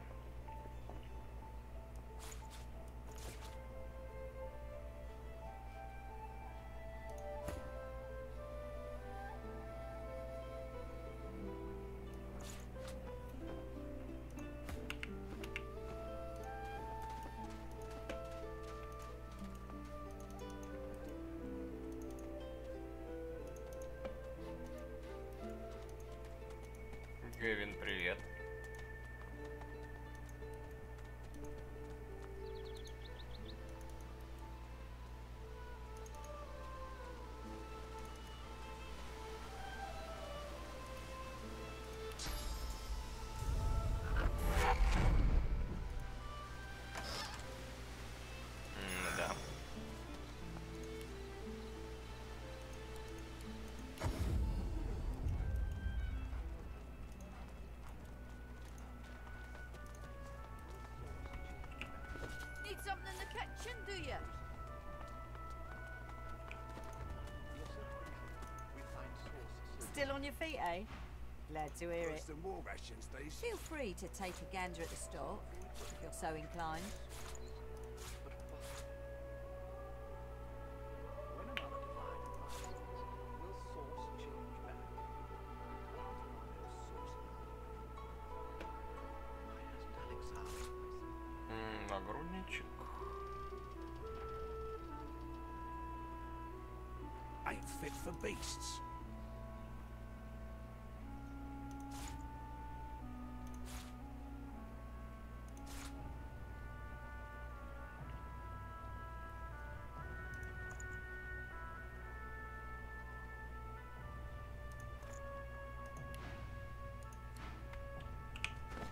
Гэвин, привет. Да. Need something in the kitchen, do you? Still on your feet, eh? Glad to hear it. Some more rations, please. Feel free to take a gander at the stock, if you're so inclined. Нагрудничек. Ain't fit for beasts.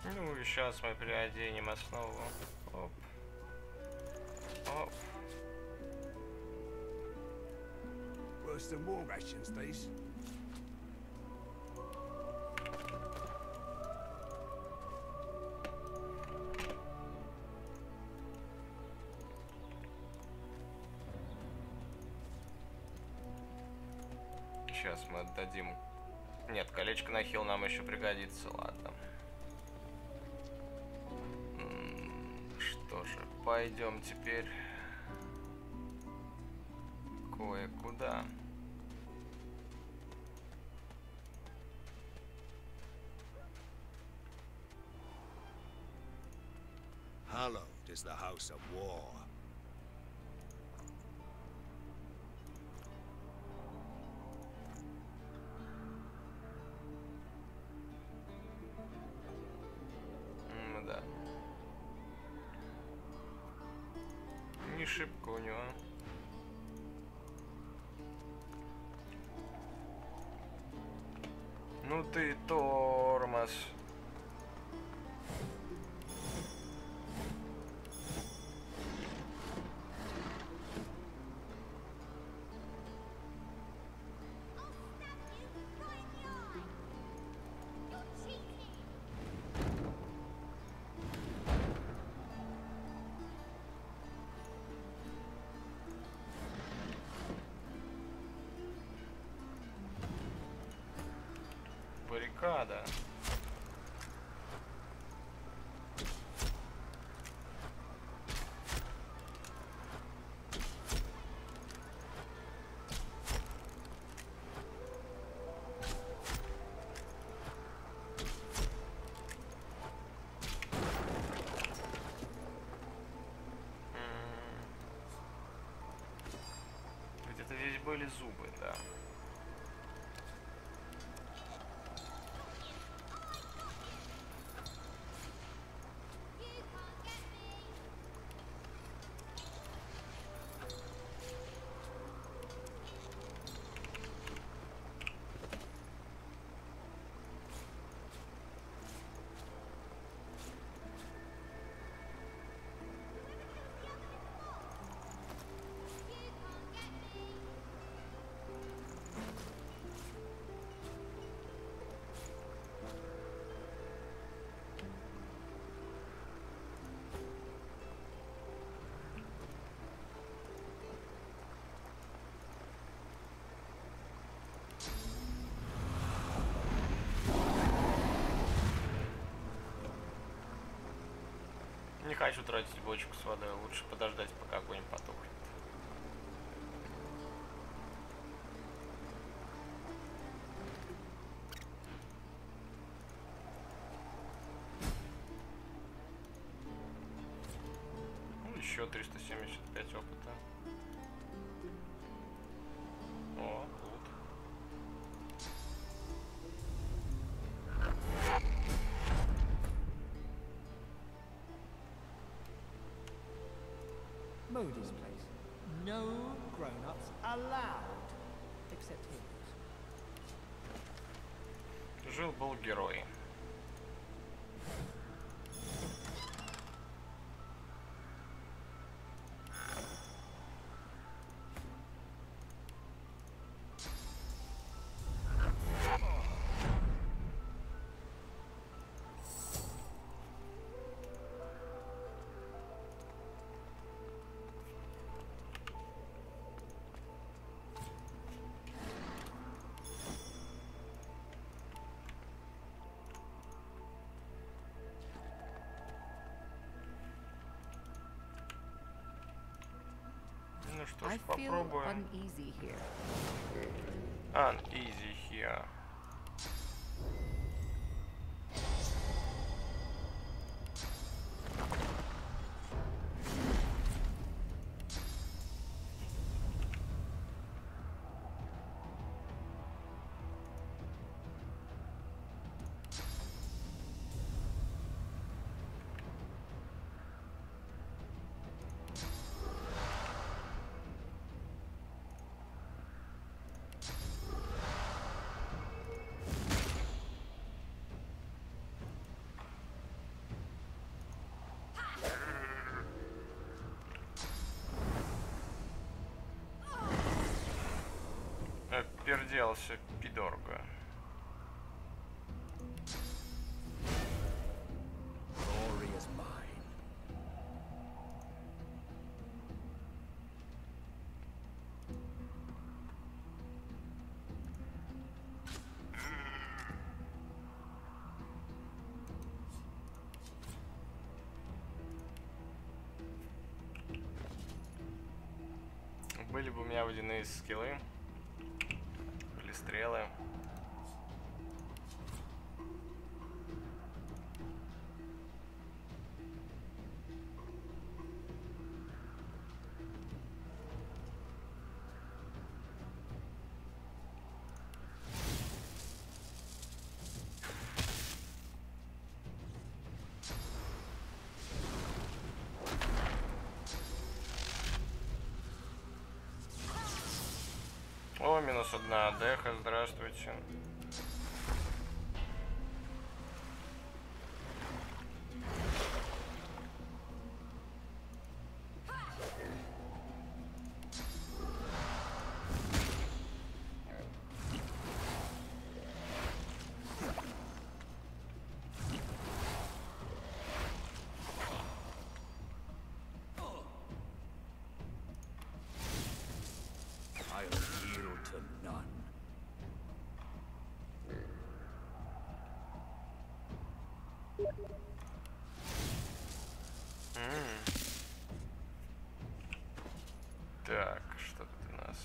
Ну и сейчас мы переоденем основу. Оп. Оп. Some more rations, please. Сейчас мы отдадим. Нет, колечко на хил нам еще пригодится, ладно. Что же, пойдем теперь кое-куда. Hallowed is the house of war. Да. Не шибко у него. Ну ты тормоз. Баррикада. Где-то здесь были зубы, да. Не хочу тратить бочку с водой, лучше подождать, пока огонь потухнет. Ну, еще 375 опыта. О, лут. Mody's place. No grown-ups allowed, except heroes. Жил-был герой. Ну что ж, попробуем. Uneasy here. Uneasy here. Перделся, пидорга. Glory is mine. Были бы у меня водяные скиллы. Стрелы. 1 деха, здравствуйте. Так, что тут у нас?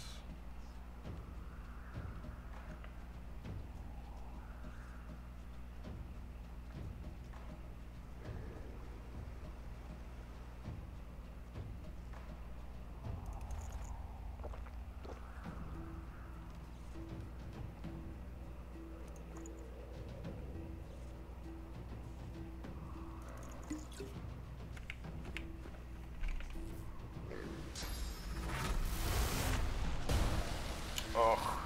Ох,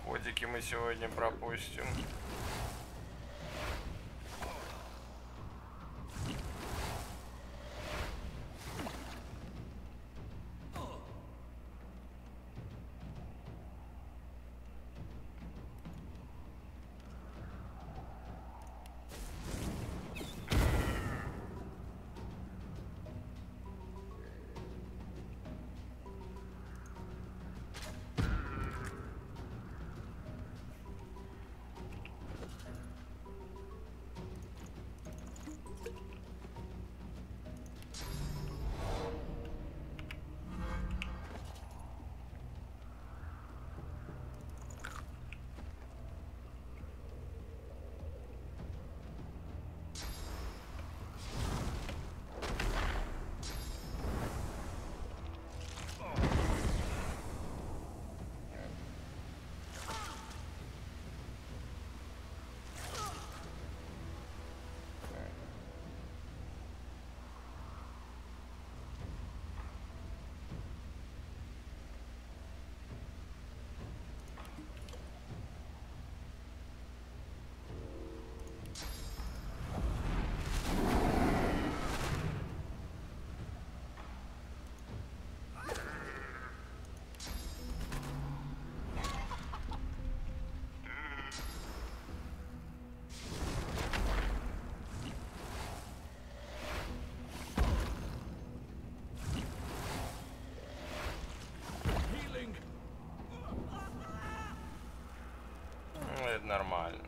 ходики мы сегодня пропустим. Это нормально.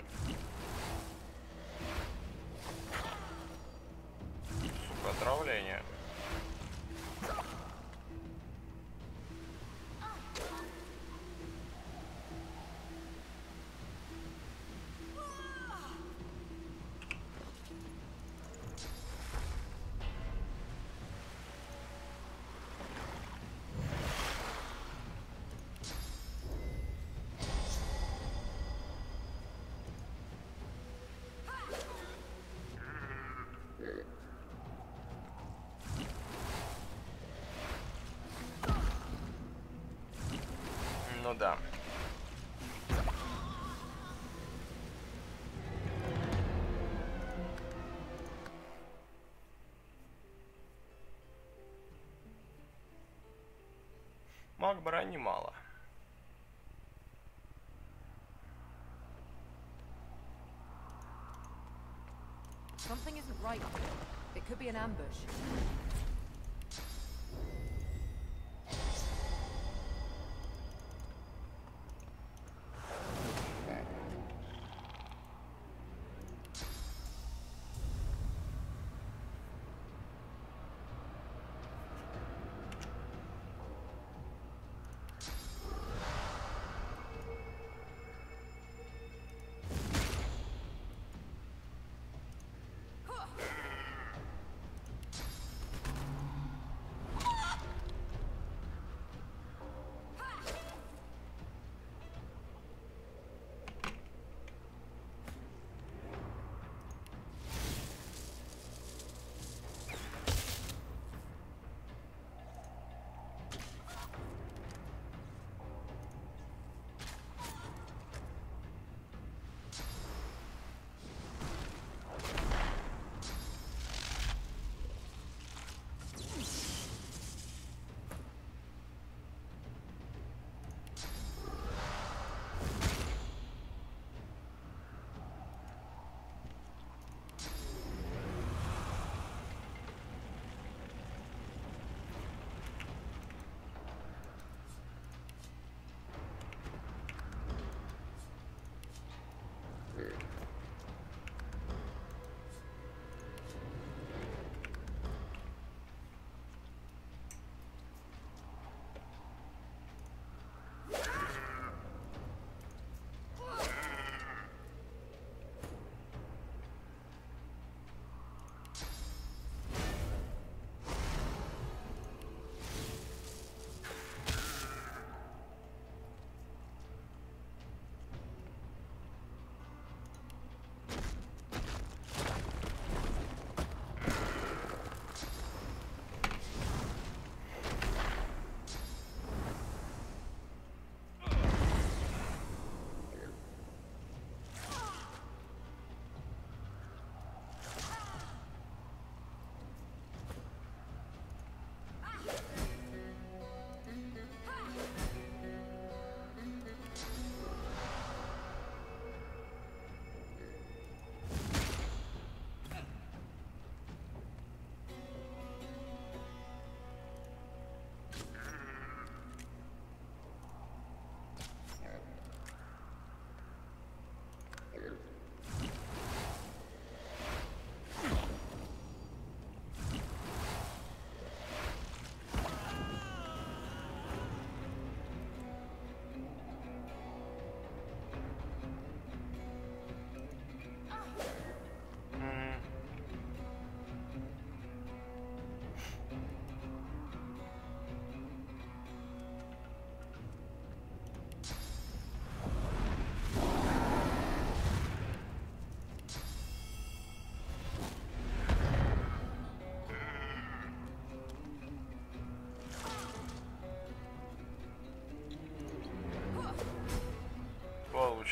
Сука, отравление. Ну да. Маг брони мало. Something isn't right. It could be an ambush.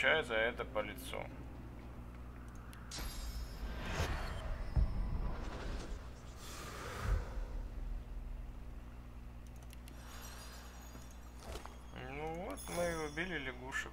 получаю за это по лицу. Ну вот, мы и убили лягушек.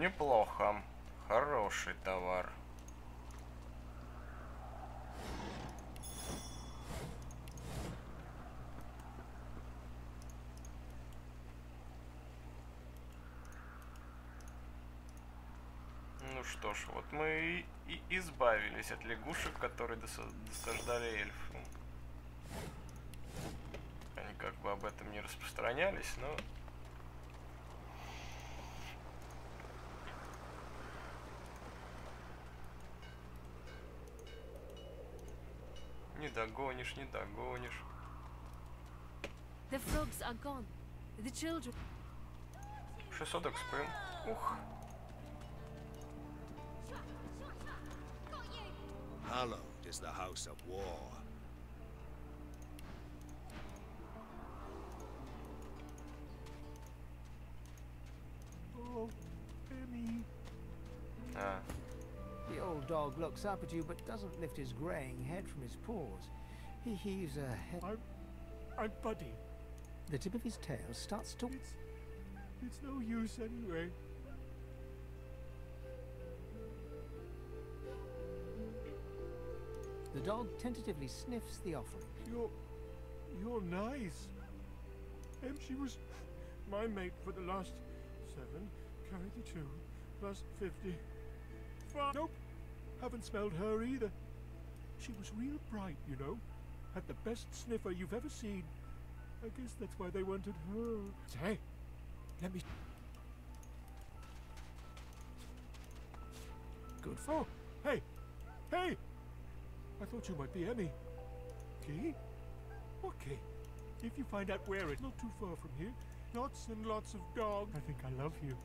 Неплохо. Хороший товар. Ну что ж, вот мы и избавились от лягушек, которые досаждали эльфу. Они как бы об этом не распространялись, но... Не догонишь, не догонишь. The frogs are gone. The children. 600 экспы. Ух. Hallowed is the house of war. Oh, Emmy. Ah. The old dog looks up at you but doesn't lift his graying head from his paws. He heaves a head. I'm Buddy. The tip of his tail starts to... It's no use anyway. The dog tentatively sniffs the offering. You're nice. She was my mate for the last 7, carry the 2, plus 50. Nope, haven't smelled her either. She was real bright, you know. Had the best sniffer you've ever seen. I guess that's why they wanted her. Hey, let me... Good for... Oh, hey! Hey! I thought you might be Emmy. Key? What key? If you find out where it's not too far from here, lots and lots of dogs. I think I love you.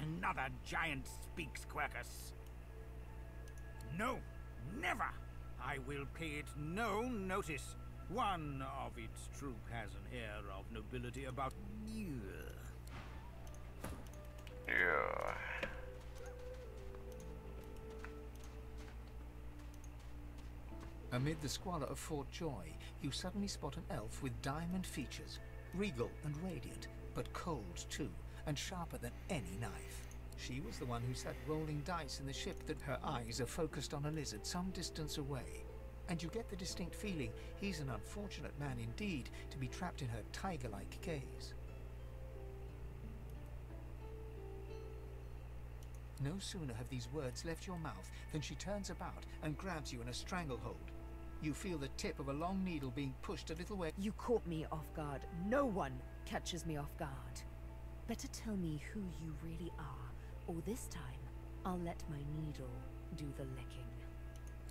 Another giant speaks quercus. No, never! I will pay it no notice. One of its troop has an air of nobility about... Yeah. Amid the squalor of Fort Joy, you suddenly spot an elf with diamond features, regal and radiant, but cold too, and sharper than any knife. She was the one who sat rolling dice in the ship that her eyes are focused on a lizard some distance away. And you get the distinct feeling he's an unfortunate man indeed to be trapped in her tiger-like gaze. No sooner have these words left your mouth than she turns about and grabs you in a stranglehold. You feel the tip of a long needle being pushed a little way. You caught me off guard. No one catches me off guard. Better tell me who you really are, or this time, I'll let my needle do the licking.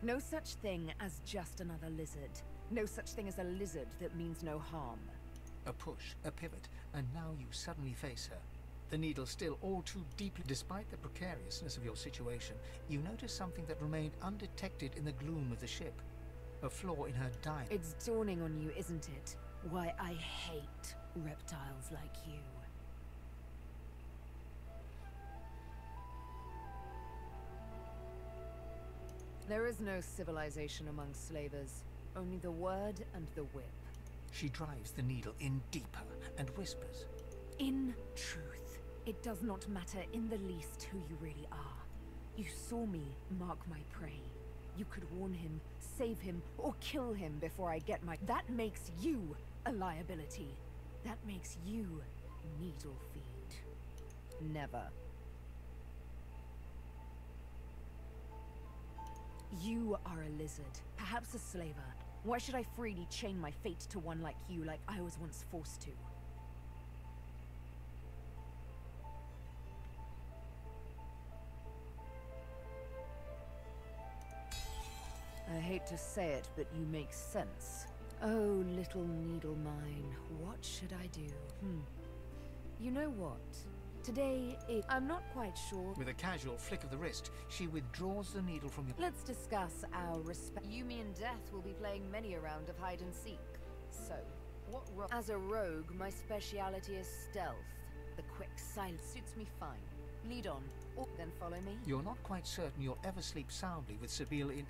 No such thing as just another lizard. No such thing as a lizard that means no harm. A push, a pivot, and now you suddenly face her. The needle still all too deeply. Despite the precariousness of your situation, you notice something that remained undetected in the gloom of the ship. A flaw in her diet. It's dawning on you, isn't it? Why I hate reptiles like you. There is no civilization among slavers, only the word and the whip. She drives the needle in deeper and whispers. In truth, it does not matter in the least who you really are. You saw me mark my prey. You could warn him, save him, or kill him before I get my... That makes you a liability. That makes you needle feed. Never. You are a lizard, perhaps a slaver, Why should I freely chain my fate to one like you, like I was once forced to? I hate to say it, but you make sense. Oh, little needle mine, what should I do? You know what? Today, I'm not quite sure. With a casual flick of the wrist, she withdraws the needle from your... Let's discuss our respect. You, me, and Death will be playing many a round of hide and seek. So, what as a rogue, my speciality is stealth. The quick silence suits me fine. Lead on, or then follow me. You're not quite certain you'll ever sleep soundly with Sabine in...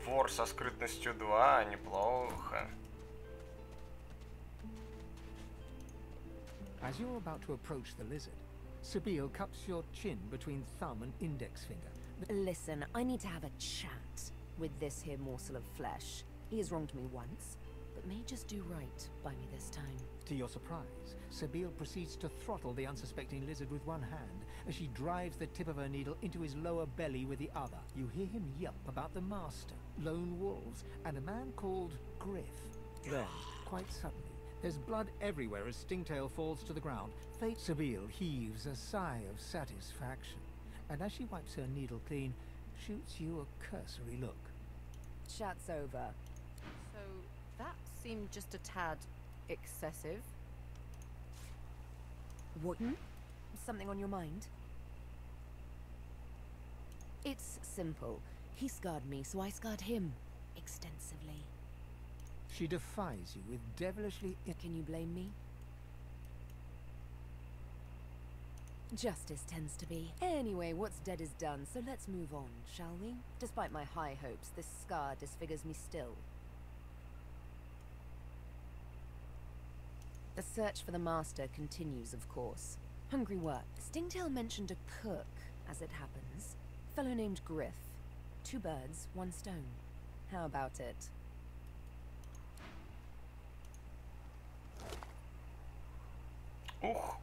Вор со скрытностью 2, неплохо. As you're about to approach the lizard, Sabine cups your chin between thumb and index finger. Listen, I need to have a chat with this here morsel of flesh. He has wronged me once, but may just do right by me this time. To your surprise, Sabine proceeds to throttle the unsuspecting lizard with one hand as she drives the tip of her needle into his lower belly with the other. You hear him yelp about the master, lone wolves, and a man called Griff. Then, quite suddenly, there's blood everywhere as Stingtail falls to the ground. Fate Sabine heaves a sigh of satisfaction, and as she wipes her needle clean, shoots you a cursory look. Chat's over. So, that seemed just a tad excessive. What? Something on your mind? It's simple. He scarred me, so I scarred him. Extensively. She defies you with devilishly... Can you blame me? Justice tends to be. Anyway, what's dead is done, so let's move on, shall we? Despite my high hopes, this scar disfigures me still. The search for the master continues, of course. Hungry work. Stingtail mentioned a cook, as it happens. Fellow named Griff. 2 birds, 1 stone. How about it? Ух.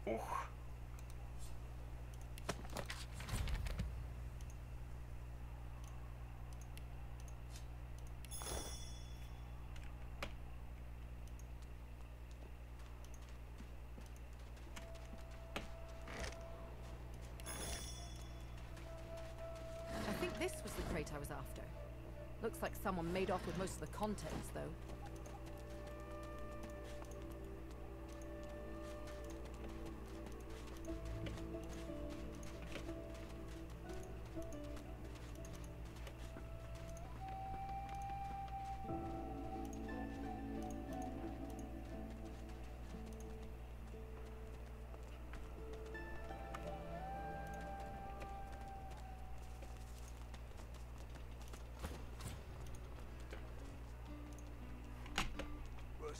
This was the crate I was after. Looks like someone made off with most of the contents, though.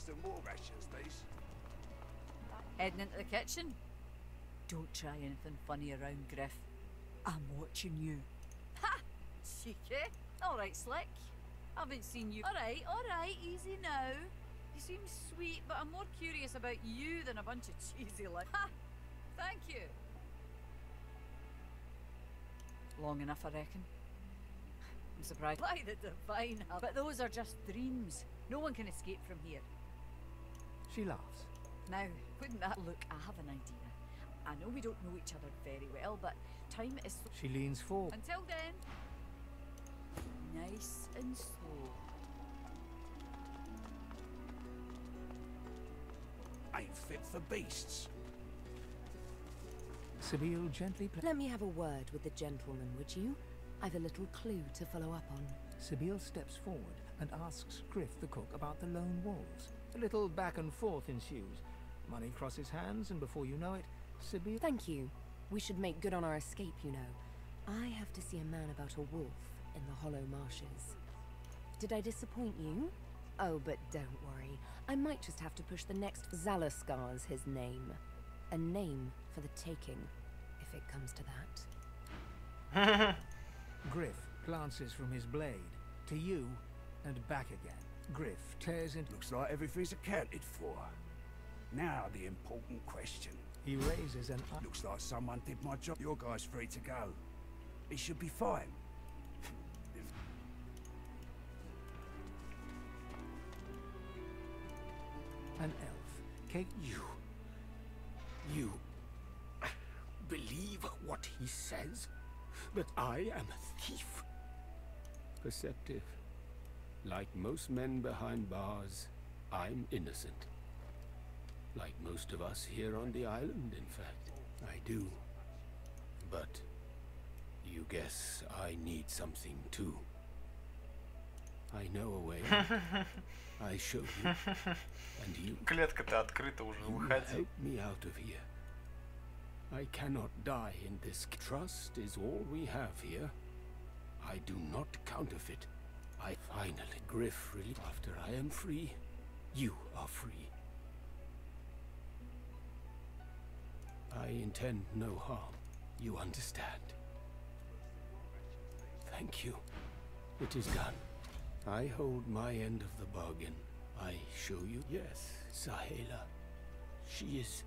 Some more rations, please. Heading into the kitchen? Don't try anything funny around, Griff. I'm watching you. Ha! Cheeky. Alright, Slick. Haven't seen you. Alright, easy now. You seem sweet, but I'm more curious about you than a bunch of cheesy lies. Ha! Thank you. Long enough, I reckon. I'm surprised by the divine, but those are just dreams. No one can escape from here. She laughs. Now, wouldn't that look? I have an idea. I know we don't know each other very well, but time is... She leans forward. Until then, nice and slow. Ain't fit for beasts. Sabine gently... Let me have a word with the gentleman, would you? I've a little clue to follow up on. Sabine steps forward and asks Griff the cook about the lone wolves. A little back and forth ensues. Money crosses hands, and before you know it, Sabine... Thank you. We should make good on our escape, you know. I have to see a man about a wolf in the Hollow Marshes. Did I disappoint you? Oh, but don't worry. I might just have to push the next. Zalaskar's his name. A name for the taking, if it comes to that. Griff glances from his blade to you and back again. Griff tears into... Looks like everything's accounted for. Now the important question. He raises an... Looks like someone did my job. Your guy's free to go. He should be fine. An elf. Kate... You believe what he says? That I am a thief? Perceptive. Like most men behind bars, I'm innocent. Like most of us here on the island, in fact. I do. But you guess I need something too. I know a way. I show you. And you... Клетка-то открыта уже, выходи. Help me out of here. I cannot die in this. Trust is all we have here. I do not counterfeit. I finally Griff really. After I am free, you are free. I intend no harm. You understand. Thank you. It is done. I hold my end of the bargain. I show you. Yes, Sahela. She is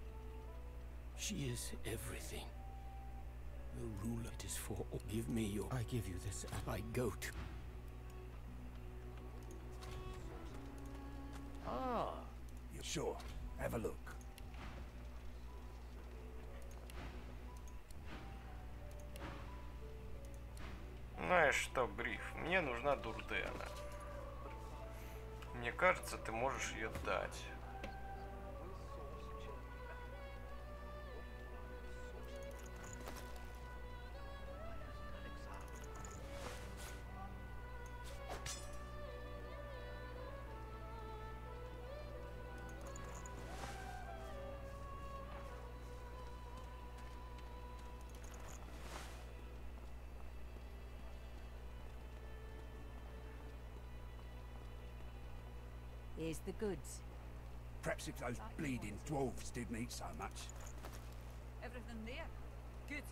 everything. The ruler, it is for all. Give me your... I give you this. I go to... Ah. You're sure. Have a look. Знаешь что, Гриф, мне нужна дурдена. Мне кажется, ты можешь ее дать. Here's the goods. Perhaps if those bleeding dwarves didn't eat so much. Everything there. Good.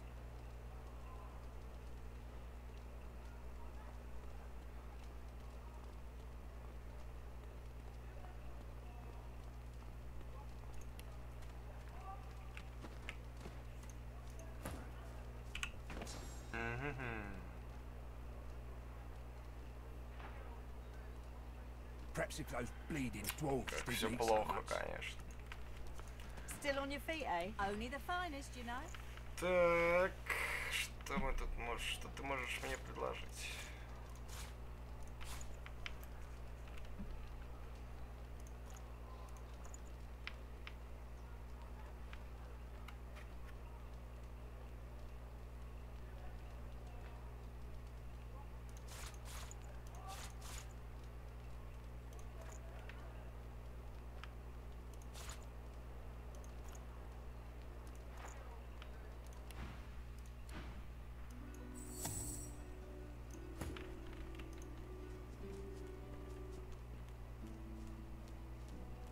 Perhaps if those bleeding dwarves didn't Все eat плохо, so much. конечно. Still on your feet, eh? Only the finest, you know. Так, что мы тут можем, что ты можешь мне предложить?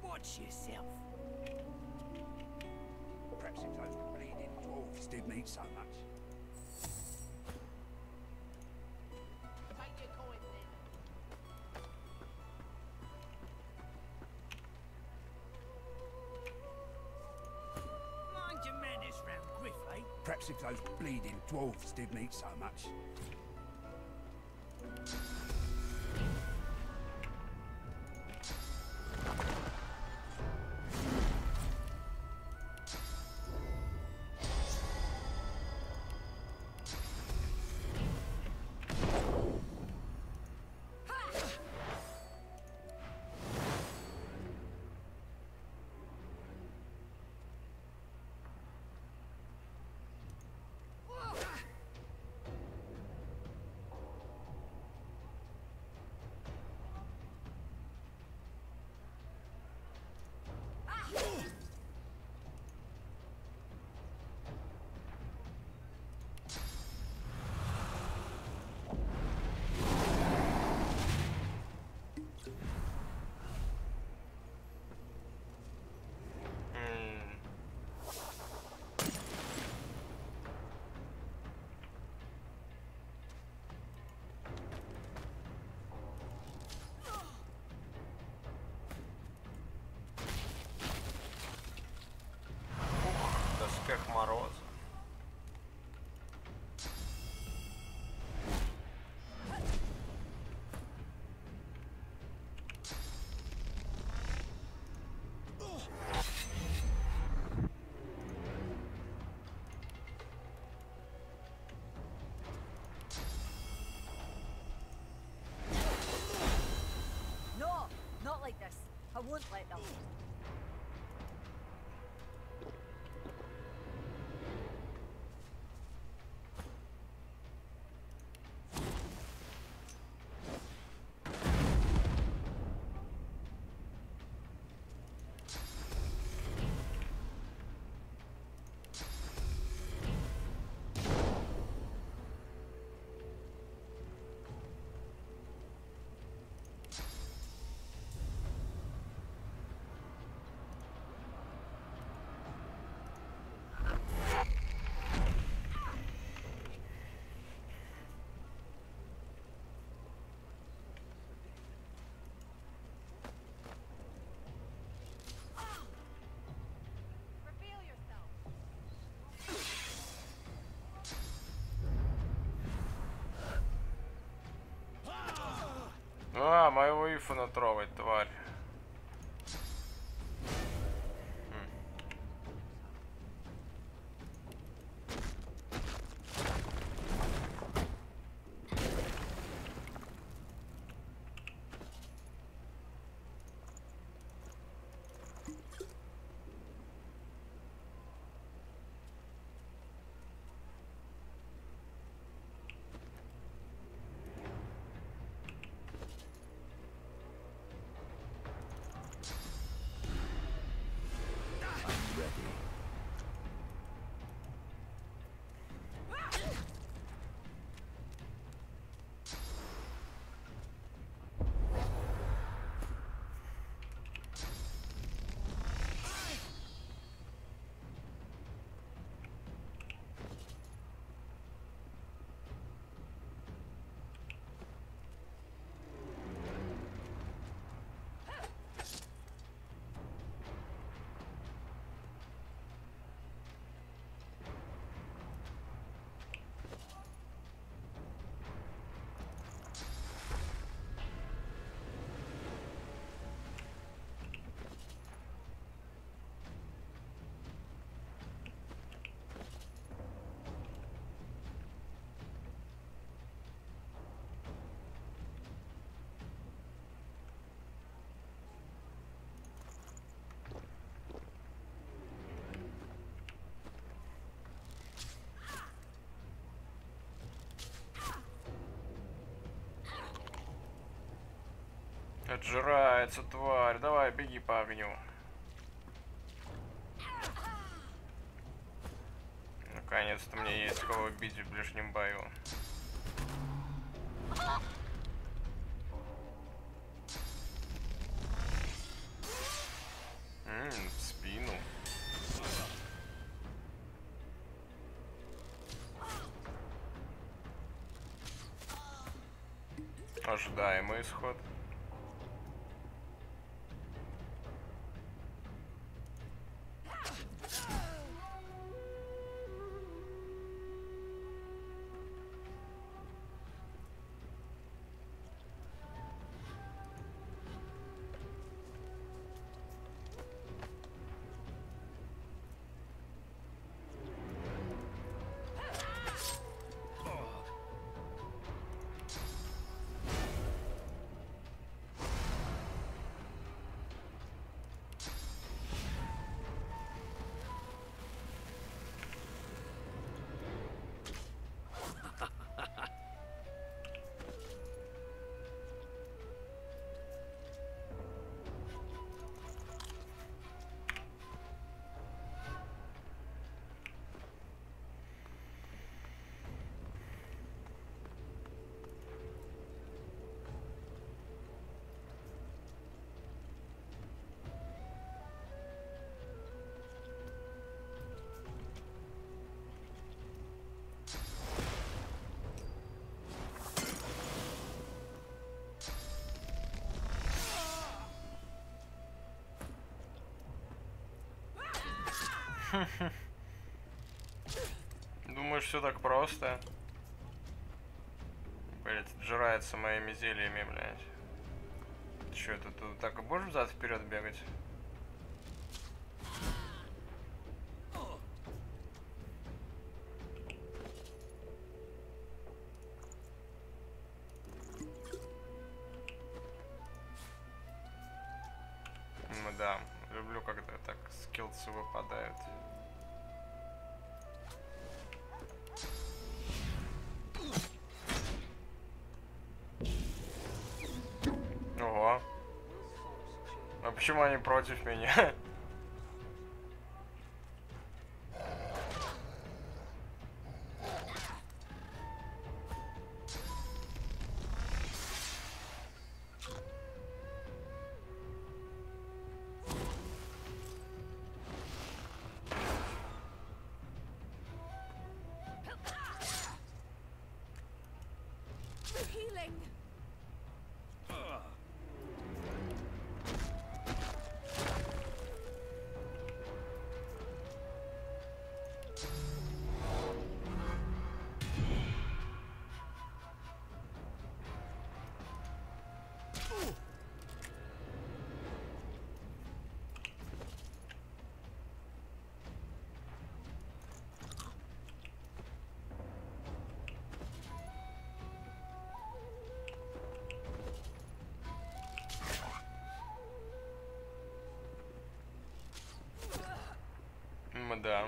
Watch yourself. Perhaps if those bleeding dwarves didn't eat so much. Take your coin then. Mind your manners round Griff, eh? Perhaps if those bleeding dwarves didn't eat so much. эх, мороз. No, not like this. I won't let them. А, моего Ифана трогать, тварь. Отжирается, тварь. Давай, беги по огню. Наконец-то мне есть кого бить в ближнем бою. В спину. Ожидаемый исход. Думаешь, все так просто? Блять, отжирается моими зельями, блять. Ты что, ты так и будешь взад вперед бегать? Ну да, люблю, когда так скиллсы выпадают. Ого. А почему они против меня? Да.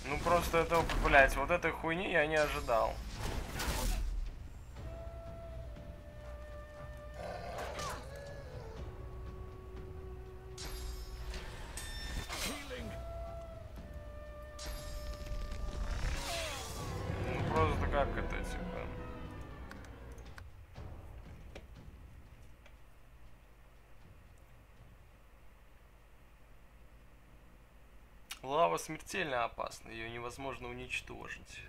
Ну просто это, блять, вот этой хуйни я не ожидал. Ну просто как это, типа... Лава смертельно опасна, ее невозможно уничтожить.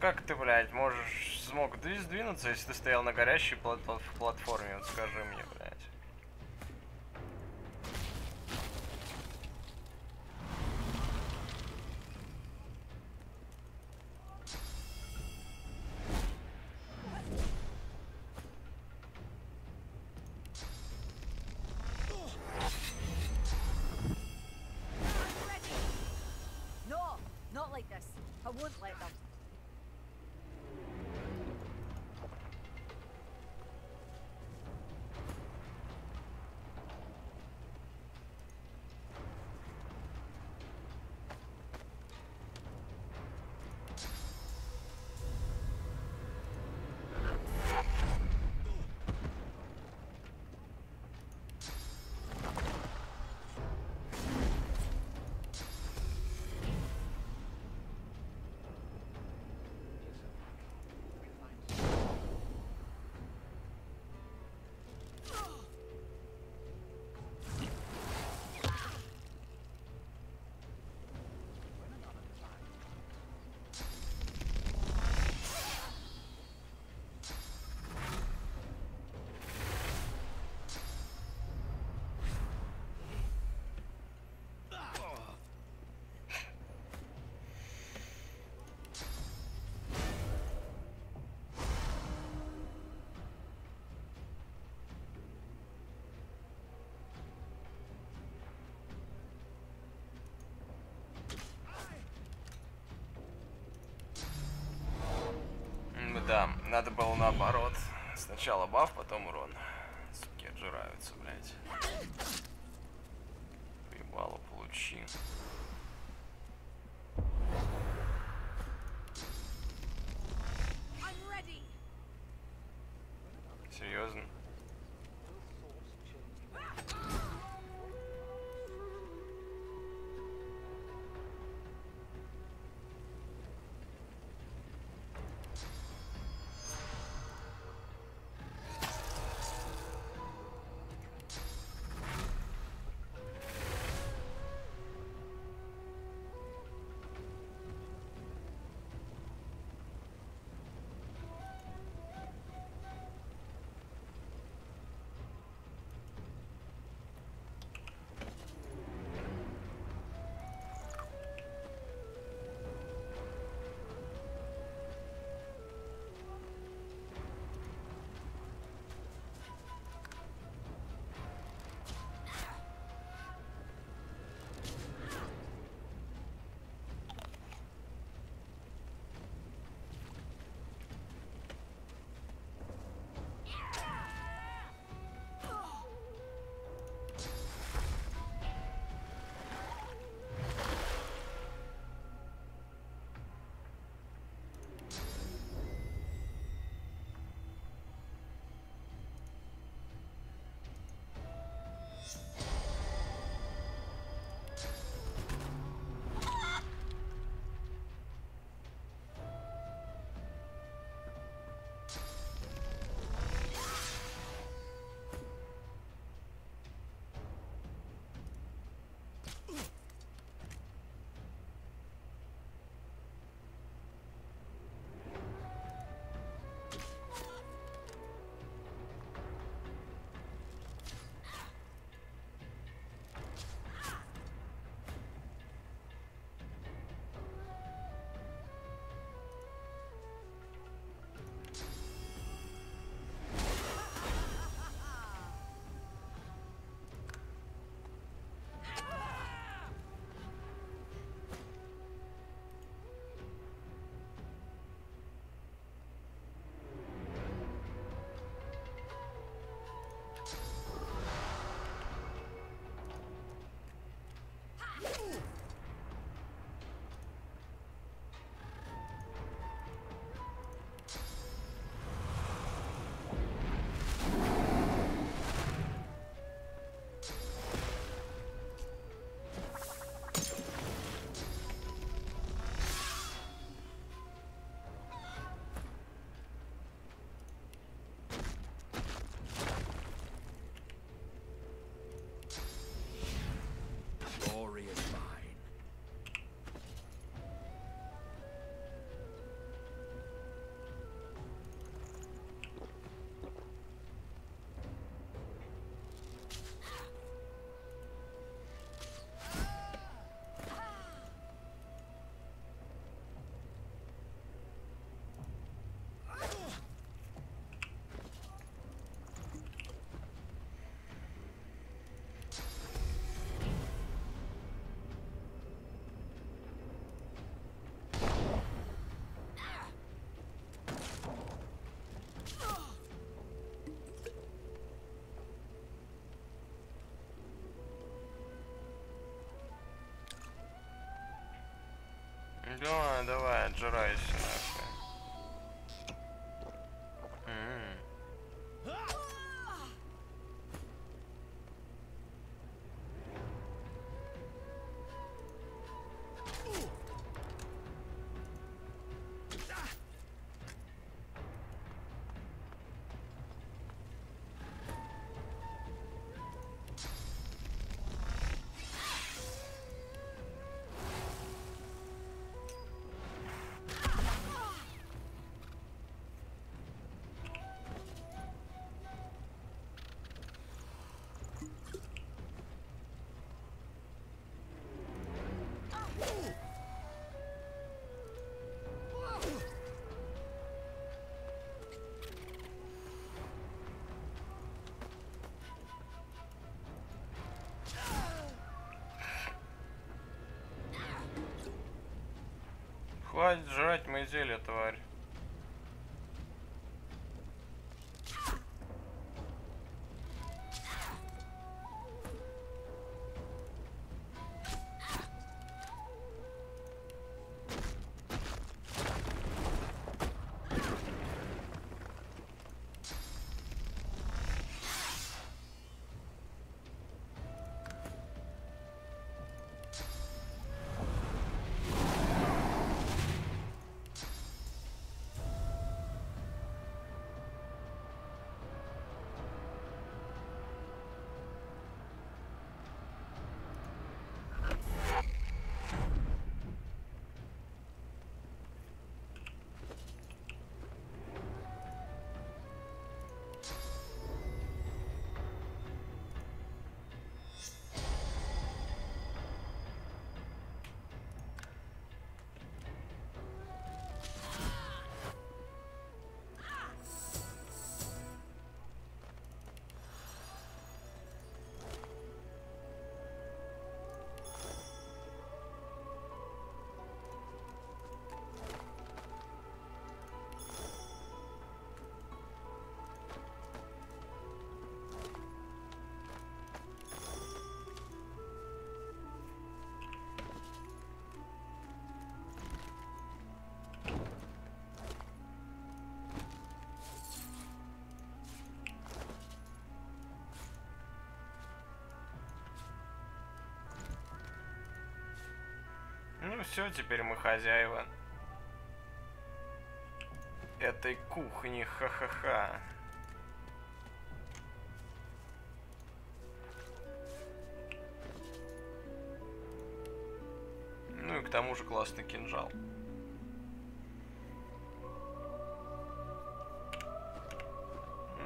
Как ты, блядь, смог сдвинуться, если ты стоял на горящей платформе, вот скажи мне, блядь. No, not like this. I won't let them. Да, надо было наоборот. Сначала баф, потом урон. Суки отжираются, блядь. Поебало получи. Да, давай, отжирайся нахуй. Хватит жрать мои зелья, тварь. Ну все, теперь мы хозяева этой кухни, ха-ха-ха. Ну и к тому же классный кинжал.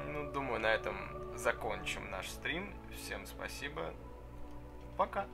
Ну, думаю, на этом закончим наш стрим. Всем спасибо. Пока.